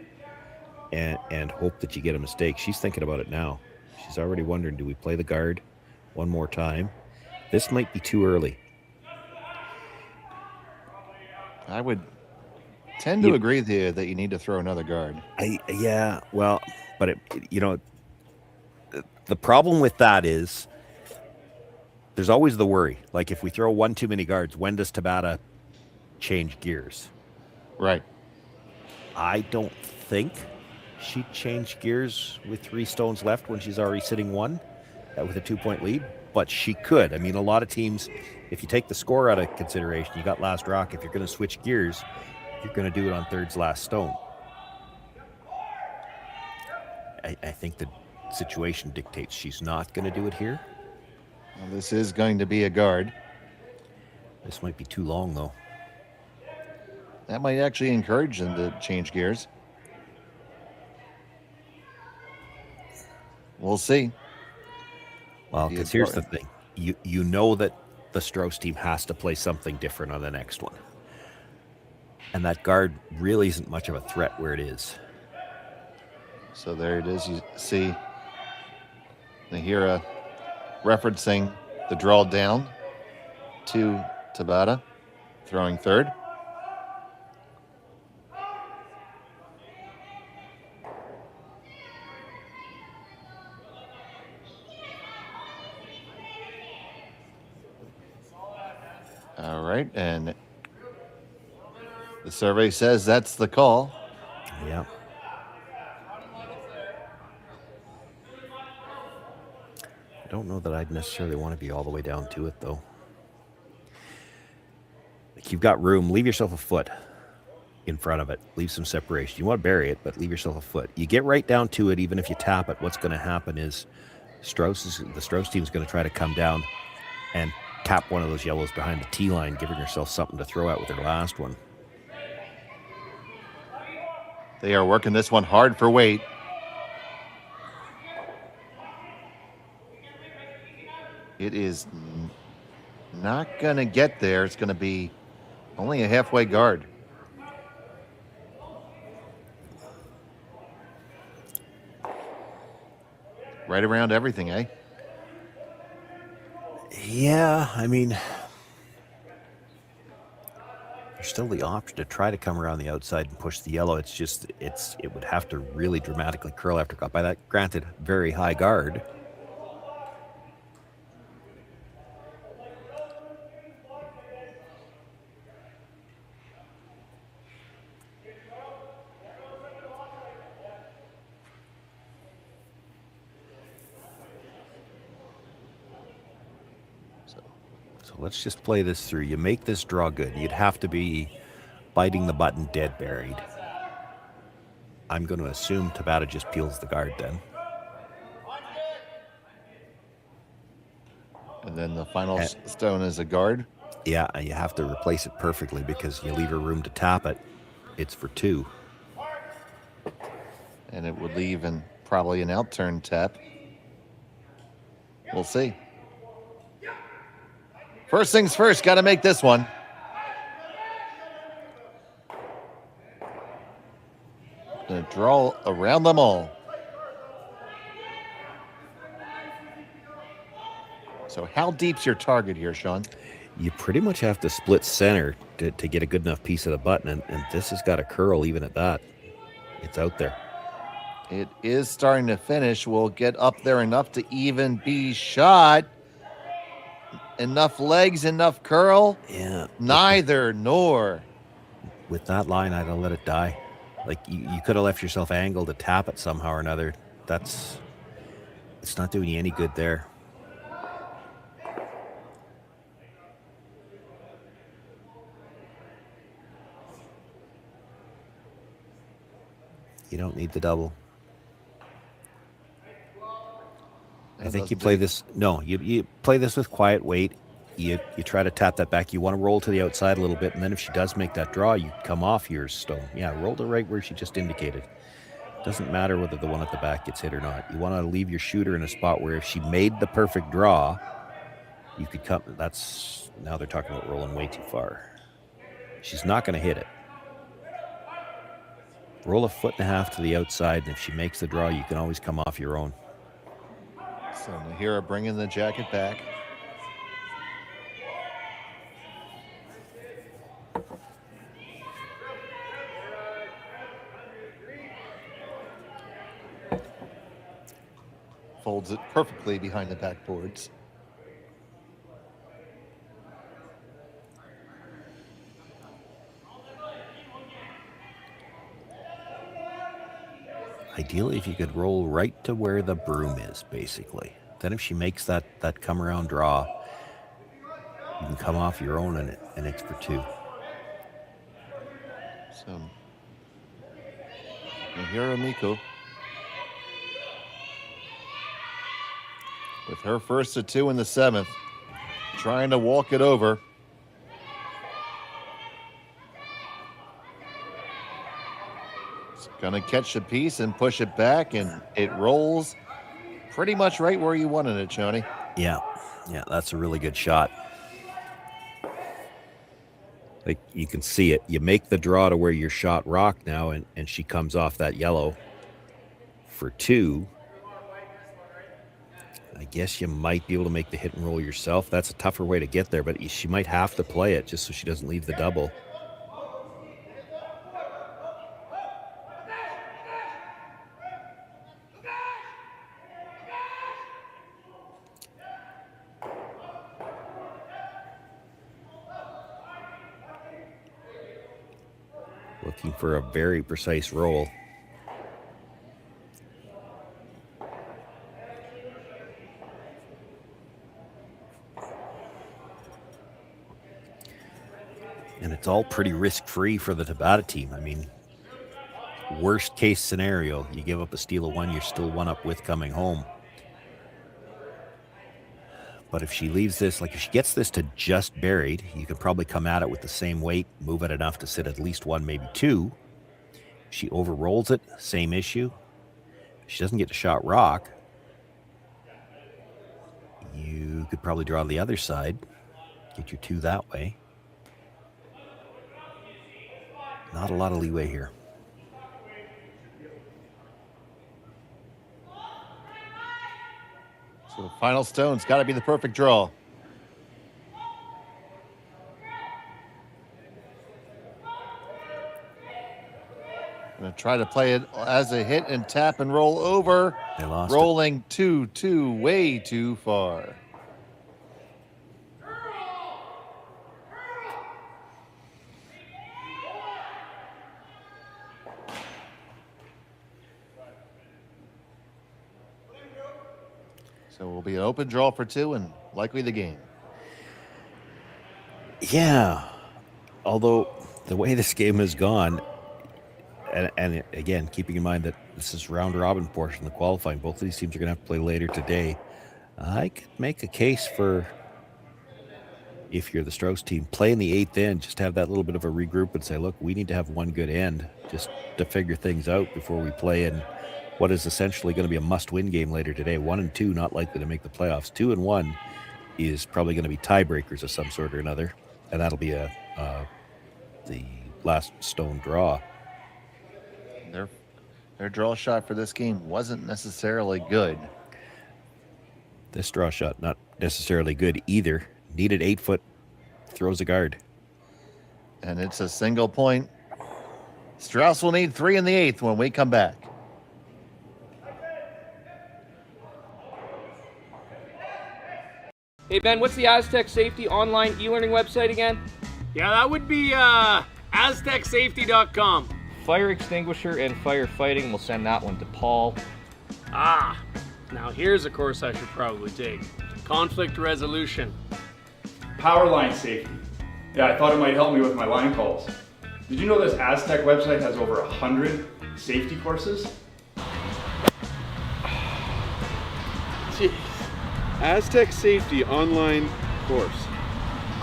and hope that you get a mistake. She's thinking about it now. She's already wondering, do we play the guard 1 more time? This might be too early. I would tend to agree with you that you need to throw another guard. Yeah, well, but the problem with that is there's always the worry. Like if we throw 1 too many guards, when does Tabata change gears? Right. I don't think she'd change gears with 3 stones left when she's already sitting 1 with a 2-point lead, but she could. I mean, a lot of teams, if you take the score out of consideration, you got last rock. If you're going to switch gears, you're going to do it on 3rd's last stone. I think the situation dictates she's not going to do it here. Well, this is going to be a guard. This might be too long, though. That might actually encourage them to change gears. We'll see. Well, because here's the thing. You know that the Strouse team has to play something different on the next one. And that guard really isn't much of a threat where it is. So there it is. You see Nahira referencing the draw down to Tabata, throwing third. All right, and the survey says that's the call. Yeah. I don't know that I'd necessarily want to be all the way down to it, though. Like, you've got room. Leave yourself a foot in front of it. Leave some separation. You want to bury it, but leave yourself a foot. You get right down to it, even if you tap it, what's going to happen is the Strouse team is going to try to come down and tap one of those yellows behind the tee line, giving herself something to throw out with her last one. They are working this one hard for weight. It is not going to get there. It's going to be only a halfway guard. Right around everything, eh? Yeah, I mean, there's still the option to try to come around the outside and push the yellow. It's just, it would have to really dramatically curl after caught by that. Granted, very high guard. Let's just play this through. You make this draw good. You'd have to be biting the button dead buried. I'm going to assume Tabata just peels the guard then. And then the final stone is a guard? Yeah, and you have to replace it perfectly because you leave her room to tap it. It's for two. And it would leave in probably an out-turn tap. We'll see. First things first, got to make this one. Gonna draw around them all. So how deep's your target here, Sean? You pretty much have to split center to get a good enough piece of the button, and this has got a curl even at that. It's out there. It is starting to finish. We'll get up there enough to even be shot. Enough legs, enough curl? Yeah. Neither nor. With that line, I'd have let it die. Like, you could have left yourself angled to tap it somehow or another. It's not doing you any good there. You don't need the double. I think you play this. No, you play this with quiet weight. You try to tap that back. You want to roll to the outside a little bit, and then if she does make that draw, you come off your stone. Yeah, roll to right where she just indicated. Doesn't matter whether the one at the back gets hit or not. You want to leave your shooter in a spot where if she made the perfect draw, you could come. Now they're talking about rolling way too far. She's not going to hit it. Roll a foot and a half to the outside, and if she makes the draw, you can always come off your own. So Nahira bringing the jacket back. Folds it perfectly behind the backboards. Ideally, if you could roll right to where the broom is, basically. Then if she makes that come around draw, you can come off your own and it's for two. So, Nahira Miko with her first to two in the seventh, trying to walk it over. Gonna catch the piece and push it back, and it rolls pretty much right where you wanted it, Shoney. Yeah, that's a really good shot. Like, you can see it. You make the draw to where your shot rock now, and she comes off that yellow for 2. I guess you might be able to make the hit and roll yourself. That's a tougher way to get there, but she might have to play it just so she doesn't leave the double. Looking for a very precise roll. And it's all pretty risk-free for the Tabata team. I mean, worst case scenario, you give up a steal of 1, you're still 1 up with coming home. But if she leaves this, like if she gets this to just buried, you could probably come at it with the same weight, move it enough to sit at least 1, maybe 2. If she overrolls it, same issue. If she doesn't get to shot rock, you could probably draw the other side, get your 2 that way. Not a lot of leeway here. So the final stone's got to be the perfect draw. Going to try to play it as a hit and tap and roll over. They lost Rolling 2-2, way too far. So it will be an open draw for 2 and likely the game. Yeah. Although the way this game has gone, and again, keeping in mind that this is round robin portion, the qualifying, both of these teams are going to have to play later today. I could make a case for, if you're the Strouse team, play in the 8th end, just have that little bit of a regroup and say, look, we need to have 1 good end just to figure things out before we play in what is essentially going to be a must-win game later today. 1 and 2 not likely to make the playoffs. 2 and 1 is probably going to be tiebreakers of some sort or another, and that'll be the last stone draw. Their draw shot for this game wasn't necessarily good. This draw shot not necessarily good either. Needed 8 foot, throws a guard. And it's a single point. Strouse will need 3 in the 8th when we come back. Hey Ben, what's the Aztec Safety online e-learning website again? Yeah, that would be aztecsafety.com. Fire extinguisher and firefighting, we'll send that one to Paul. Ah, now here's a course I should probably take. Conflict resolution. Power line safety. Yeah, I thought it might help me with my line calls. Did you know this Aztec website has over 100 safety courses? Jeez. Aztec Safety online course.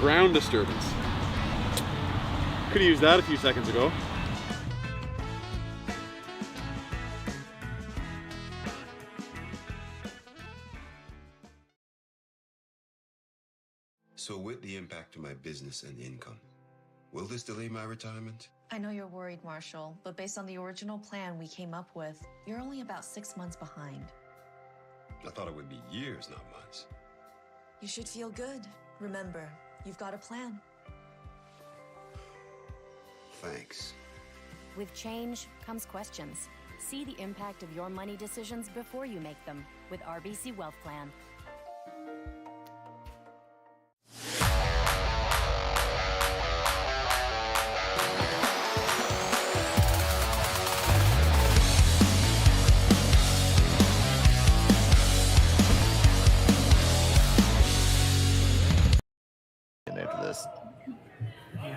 Ground disturbance. Could have used that a few seconds ago. So with the impact to my business and income, will this delay my retirement? I know you're worried, Marshall, but based on the original plan we came up with, you're only about 6 months behind. I thought it would be years, not months. You should feel good. Remember, you've got a plan. Thanks. With change comes questions. See the impact of your money decisions before you make them with RBC Wealth Plan.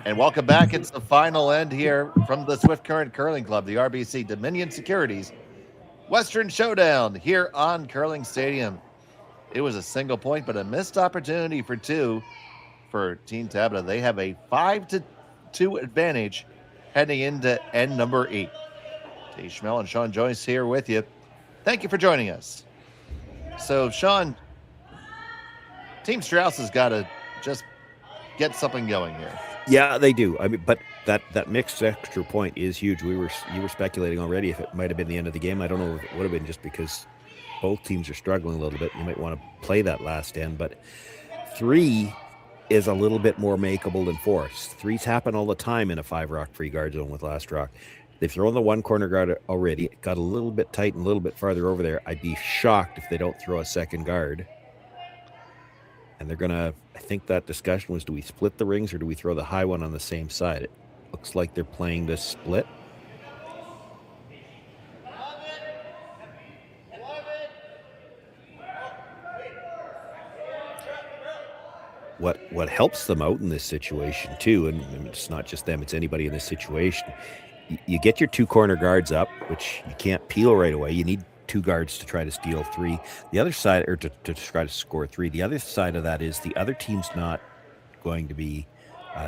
And welcome back. It's the final end here from the Swift Current Curling Club, the RBC Dominion Securities Western Showdown here on Curling Stadium. It was a single point, but a missed opportunity for 2 for Team Tabata. They have a 5-2 advantage heading into end number 8. Dave Schmel and Sean Joyce here with you. Thank you for joining us. So, Sean, Team Strouse has got to just get something going here. Yeah, they do. I mean, but that mixed extra point is huge. You were speculating already if it might have been the end of the game. I don't know if it would have been just because both teams are struggling a little bit. You might want to play that last end, but 3 is a little bit more makeable than 4. 3s happen all the time in a 5 rock free guard zone with last rock. They've thrown the 1 corner guard already. It got a little bit tight and a little bit farther over there. I'd be shocked if they don't throw a second guard. And they're going to, I think that discussion was, do we split the rings or do we throw the high one on the same side? It looks like they're playing this split. What helps them out in this situation too, and it's not just them, it's anybody in this situation, you get your 2 corner guards up, which you can't peel right away. You need 2 guards to try to steal 3. The other side, or to try to score 3. The other side of that is the other team's not going to be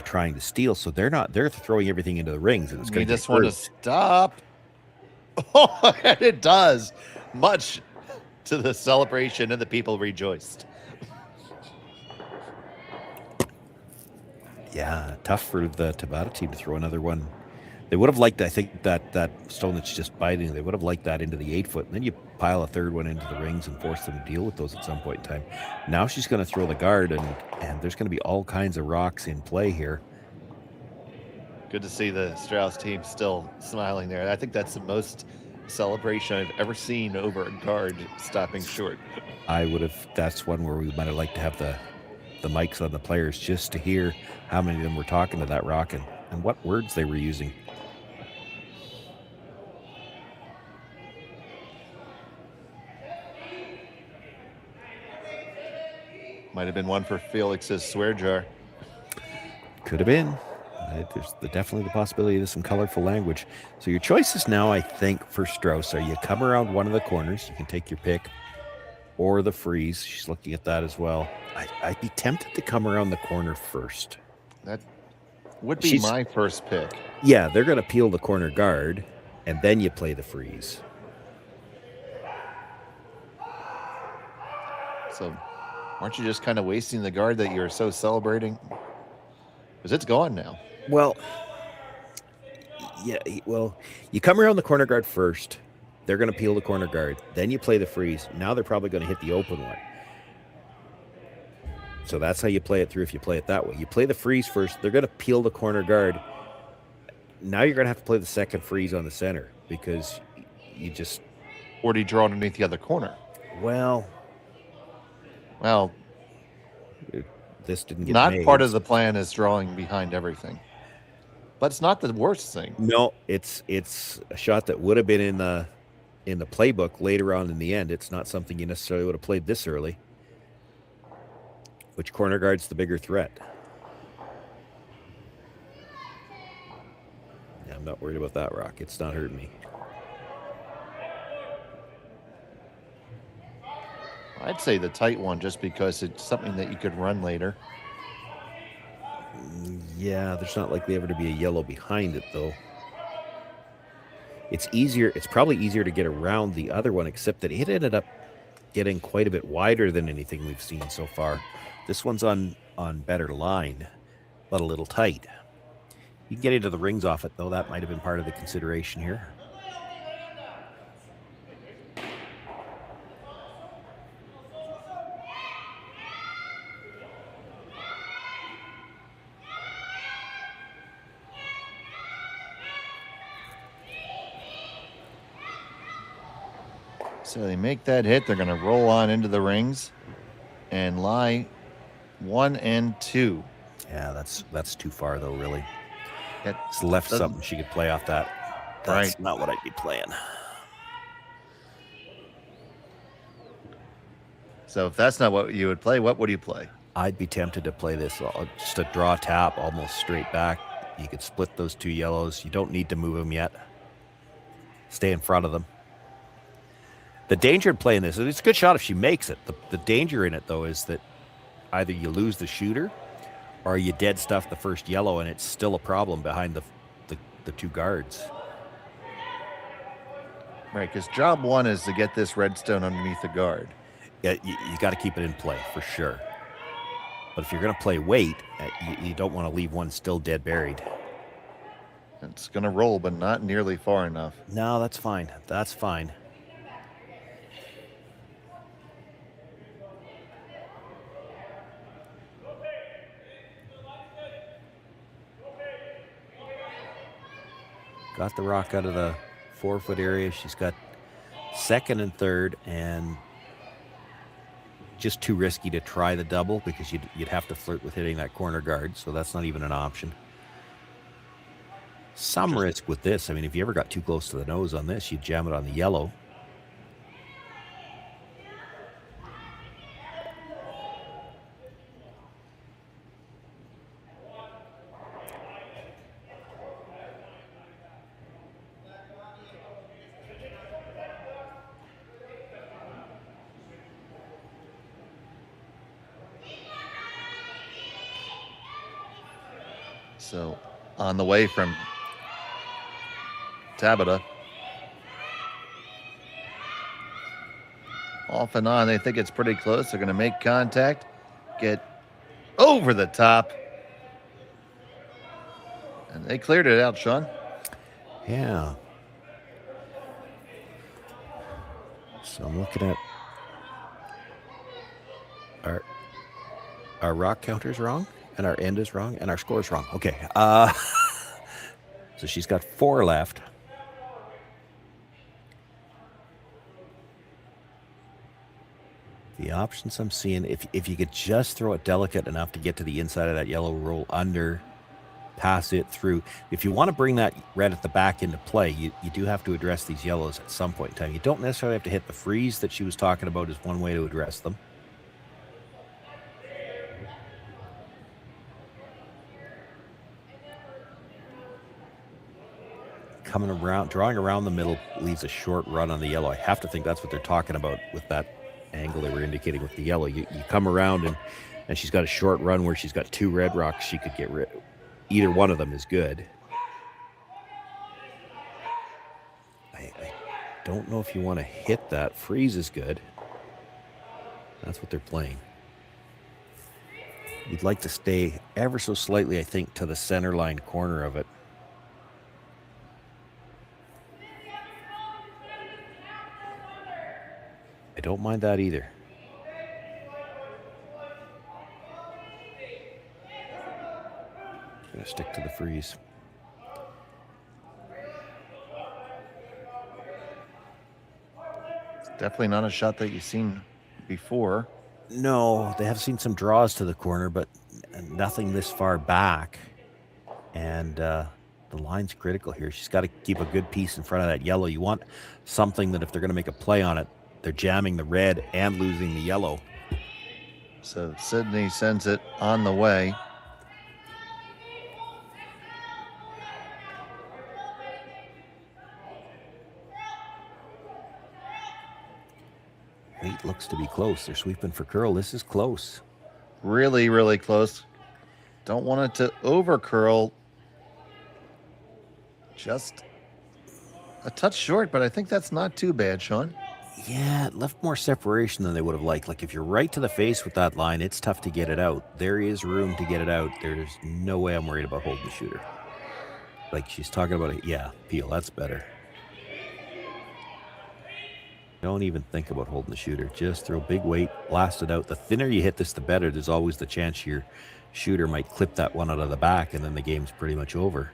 trying to steal, so they're throwing everything into the rings, and it's going to just want to stop. Oh, and it does, much to the celebration, and the people rejoiced. Yeah, tough for the Tabata team to throw another one. They would have liked, I think, that stone that's just biting, they would have liked that into the 8-foot, and then you pile a third one into the rings and force them to deal with those at some point in time. Now she's going to throw the guard, and there's going to be all kinds of rocks in play here. Good to see the Strouse team still smiling there. I think that's the most celebration I've ever seen over a guard stopping short. That's one where we might have liked to have the mics on the players just to hear how many of them were talking to that rock and what words they were using. Might have been one for Felix's swear jar. Could have been. There's definitely the possibility of some colorful language. So your choices now, I think, for Strouse are you come around one of the corners, you can take your pick, or the freeze. She's looking at that as well. I'd be tempted to come around the corner first. That would be my first pick. Yeah, they're going to peel the corner guard, and then you play the freeze. So aren't you just kind of wasting the guard that you're so celebrating? Because it's gone now. Well, yeah, you come around the corner guard first. They're going to peel the corner guard. Then you play the freeze. Now they're probably going to hit the open one. So that's how you play it through if you play it that way. You play the freeze first. They're going to peel the corner guard. Now you're going to have to play the second freeze on the center because you just... Or do you draw underneath the other corner? Well, this didn't get not made. Part of the plan is drawing behind everything. But it's not the worst thing. No, it's a shot that would have been in the playbook later on in the end. It's not something you necessarily would have played this early. Which corner guard's the bigger threat? Yeah, I'm not worried about that rock. It's not hurting me. I'd say the tight one just because it's something that you could run later. Yeah, there's not likely ever to be a yellow behind it, though. It's easier. It's probably easier to get around the other one, except that it ended up getting quite a bit wider than anything we've seen so far. This one's on better line, but a little tight. You can get into the rings off it, though. That might have been part of the consideration here. So they make that hit. They're going to roll on into the rings and lie 1 and 2. Yeah, that's too far, though, really. It's left something she could play off that. That's not what I'd be playing. So if that's not what you would play, what would you play? I'd be tempted to play this. Just a draw tap, almost straight back. You could split those 2 yellows. You don't need to move them yet. Stay in front of them. The danger in playing this, it's a good shot if she makes it. The danger in it, though, is that either you lose the shooter or you dead stuff the first yellow, and it's still a problem behind the 2 guards. Right, because job 1 is to get this redstone underneath the guard. Yeah, you got to keep it in play, for sure. But if you're going to play weight, you don't want to leave one still dead buried. It's going to roll, but not nearly far enough. No, that's fine. That's fine. Got the rock out of the 4-foot area. She's got second and third, and just too risky to try the double because you'd have to flirt with hitting that corner guard, so that's not even an option. Some risk with this. I mean, if you ever got too close to the nose on this, you'd jam it on the yellow. So on the way from Tabata. Off and on, they think it's pretty close. They're going to make contact, get over the top. And they cleared it out, Sean. Yeah. So I'm looking at our rock counter's wrong, and our end is wrong, and our score's wrong. Okay. So she's got 4 left. The options I'm seeing, if you could just throw it delicate enough to get to the inside of that yellow, roll under, pass it through. If you want to bring that red at the back into play, you do have to address these yellows at some point in time. You don't necessarily have to hit the freeze that she was talking about is one way to address them. Coming around, drawing around the middle leaves a short run on the yellow. I have to think that's what they're talking about with that angle they were indicating with the yellow. You come around and she's got a short run where she's got 2 red rocks she could get rid. Either one of them is good. I don't know if you want to hit that. Freeze is good. That's what they're playing. You'd like to stay ever so slightly, I think, to the center line corner of it. I don't mind that either. Gonna stick to the freeze. It's definitely not a shot that you've seen before. No, they have seen some draws to the corner, but nothing this far back. And the line's critical here. She's got to keep a good piece in front of that yellow. You want something that if they're going to make a play on it, they're jamming the red and losing the yellow. So Sydney sends it on the way. Eight looks to be close. They're sweeping for curl. This is close. Really, really close. Don't want it to over curl. Just a touch short, but I think that's not too bad, Sean. Yeah, it left more separation than they would have liked. Like if you're right to the face with that line, it's tough to get it out. There is room to get it out. There's no way I'm worried about holding the shooter. Like she's talking about it. Yeah, peel, that's better. Don't even think about holding the shooter. Just throw big weight, blast it out. The thinner you hit this, the better. There's always the chance your shooter might clip that one out of the back, and then the game's pretty much over.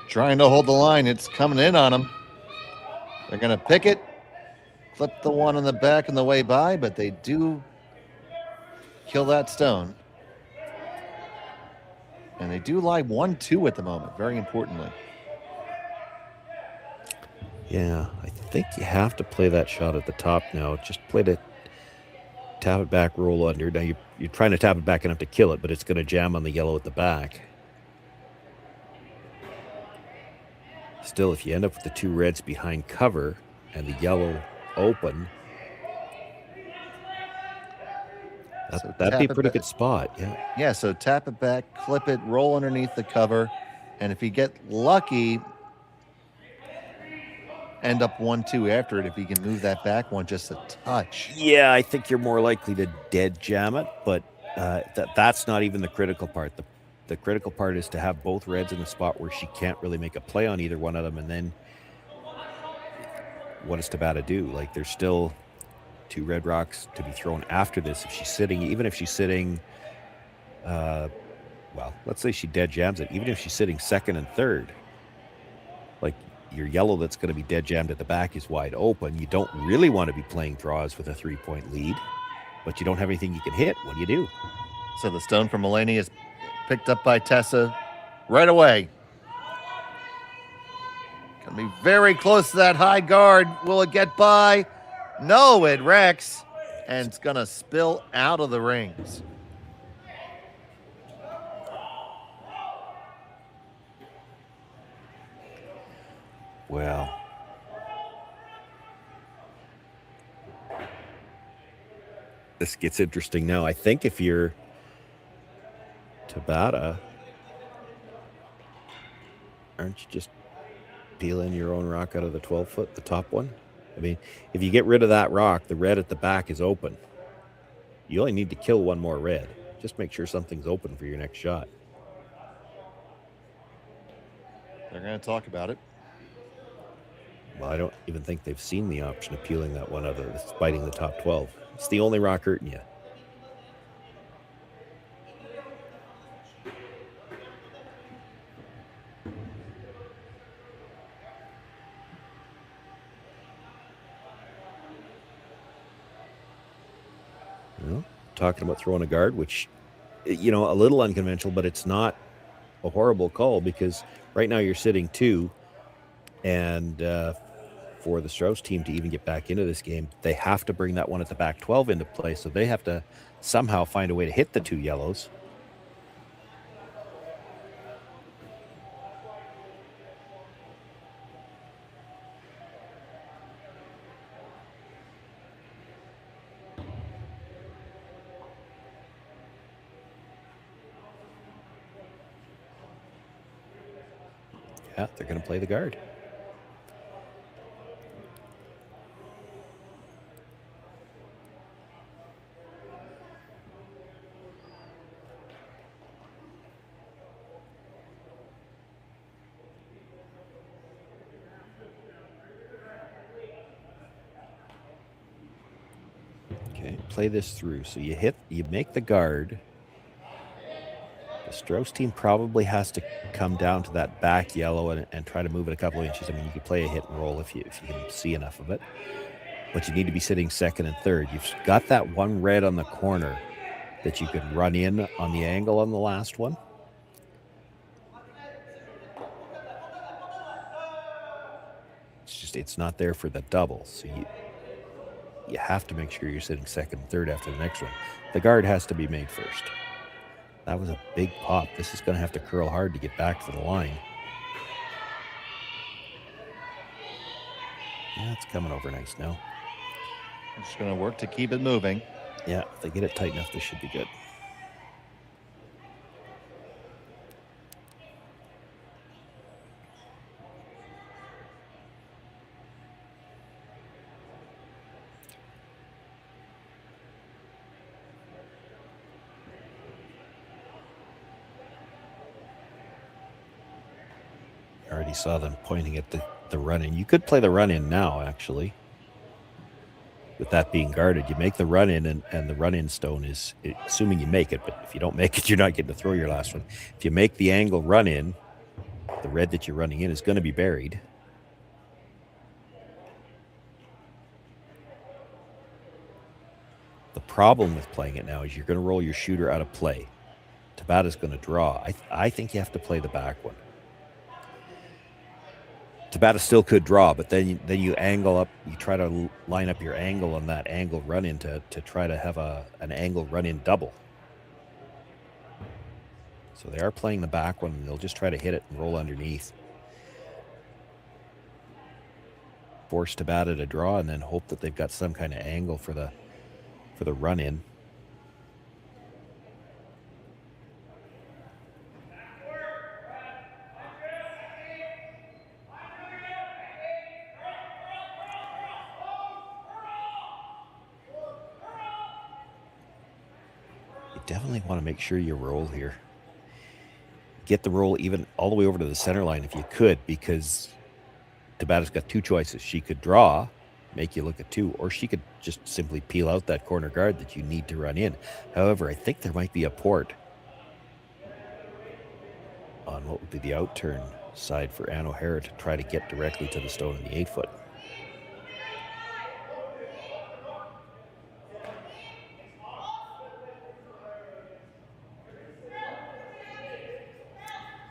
Trying to hold the line. It's coming in on them. They're going to pick it, clip the one on the back on the way by, but they do kill that stone. And they do lie 1-2 at the moment, very importantly. Yeah, I think you have to play that shot at the top now. Just play to tap it back, roll under. Now you're trying to tap it back enough to kill it, but it's going to jam on the yellow at the back. Still, if you end up with the 2 reds behind cover and the yellow open, That'd be a tap it pretty back. good spot. Yeah. Yeah, so tap it back, clip it, roll underneath the cover, and if you get lucky, end up 1-2 after it if you can move that back one just a touch. Yeah, I think you're more likely to dead jam it, but that's not even the critical part. The critical part is to have both reds in the spot where she can't really make a play on either one of them, and then what does Tabata do? Like, there's still 2 red rocks to be thrown after this. If she's sitting, even if she's sitting, well, let's say she dead jams it, even if she's sitting second and third, like, your yellow that's going to be dead jammed at the back is wide open. You don't really want to be playing draws with a 3-point lead, but you don't have anything you can hit. What do you do? So the stone from Delaney is picked up by Tessa right away. Gonna be very close to that high guard. Will it get by? No, it wrecks, and it's gonna spill out of the rings. Well, this gets interesting now. I think if you're Tabata, aren't you just peeling your own rock out of the 12-foot, the top one? I mean, if you get rid of that rock, the red at the back is open. You only need to kill one more red. Just make sure something's open for your next shot. They're gonna talk about it. Well, I don't even think they've seen the option of peeling that one out of the, biting the top 12. It's the only rock hurting you. Well, talking about throwing a guard, which, you know, a little unconventional, but it's not a horrible call because right now you're sitting 2, and for the Strouse team to even get back into this game, they have to bring that one at the back 12 into play, so they have to somehow find a way to hit the 2 yellows. Yeah, they're going to play the guard. Okay, play this through. So you make the guard. The Strouse team probably has to come down to that back yellow and try to move it a couple of inches. I mean, you can play a hit and roll if you can see enough of it. But you need to be sitting second and third. You've got that one red on the corner that you could run in on the angle on the last one. It's not there for the double. So you have to make sure you're sitting second and third after the next one. The guard has to be made first. That was a big pop. This is going to have to curl hard to get back to the line. Yeah, it's coming over nice now. I'm just going to work to keep it moving. Yeah, if they get it tight enough, this should be good. I already saw them pointing at the run-in. You could play the run-in now, actually. With that being guarded, you make the run-in, and the run-in stone is, assuming you make it, but if you don't make it, you're not getting to throw your last one. If you make the angle run-in, the red that you're running in is going to be buried. The problem with playing it now is you're going to roll your shooter out of play. Tabata's going to draw. I think you have to play the back one. Tabata still could draw, but then you angle up. You try to line up your angle on that angle run-in to try to have an angle run-in double. So they are playing the back one, and they'll just try to hit it and roll underneath. Force Tabata to draw, and then hope that they've got some kind of angle for the run-in. definitely want to make sure you roll here. Get the roll even all the way over to the center line if you could, because Tabata's got two choices. She could draw, make you look at 2, or she could just simply peel out that corner guard that you need to run in. However, I think there might be a port on what would be the outturn side for Ann O'Hara to try to get directly to the stone in the 8-foot.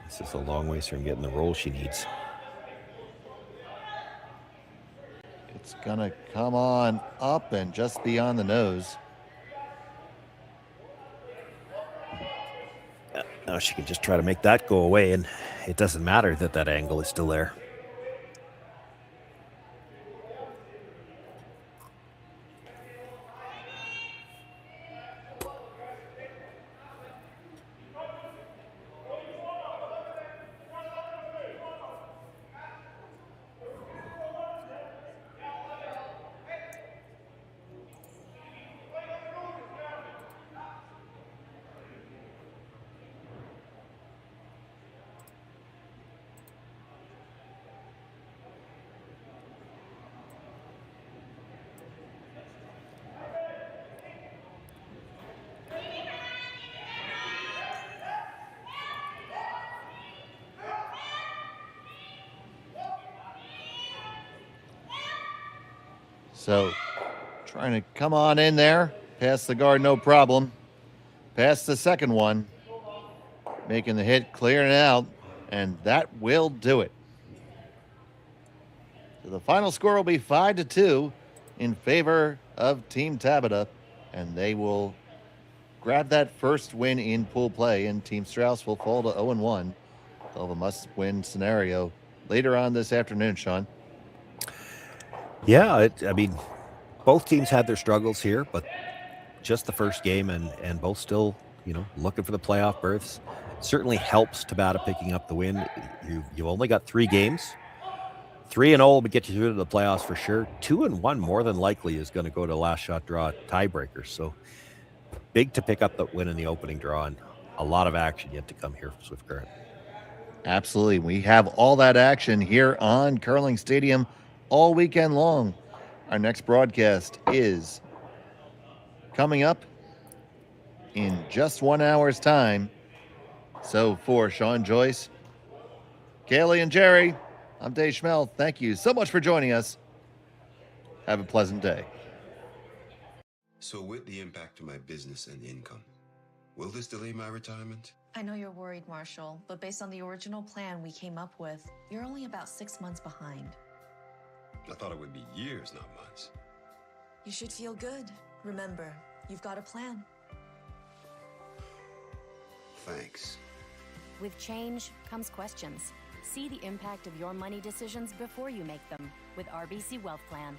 This is a long ways from getting the roll she needs. It's gonna come on up and just beyond the nose. Now she can just try to make that go away, and it doesn't matter that that angle is still there. So trying to come on in there, past the guard, no problem. Past the second one, making the hit, clearing it out, and that will do it. So the final score will be 5-2 in favor of Team Tabata, and they will grab that first win in pool play, and Team Strouse will fall to 0-1. They'll have a must-win scenario later on this afternoon, Sean. Yeah, I mean, both teams had their struggles here, but just the first game and both still, looking for the playoff berths. Certainly helps Tabata picking up the win. You've only got 3 games. 3-0 will get you through to the playoffs for sure. 2-1 more than likely is going to go to last shot draw tiebreaker. So big to pick up the win in the opening draw, and a lot of action yet to come here from Swift Current. Absolutely. We have all that action here on Curling Stadium all weekend long. Our next broadcast is coming up in just 1 hour's time. So for Sean Joyce, Kaylee, and Jerry, I'm Dave Schmel. Thank you so much for joining us. Have a pleasant day. So with the impact to my business and income, will this delay my retirement? I know you're worried, Marshall, but based on the original plan we came up with, you're only about 6 months behind. I thought it would be years, not months. You should feel good. Remember, you've got a plan. Thanks. With change comes questions. See the impact of your money decisions before you make them with RBC Wealth Plan.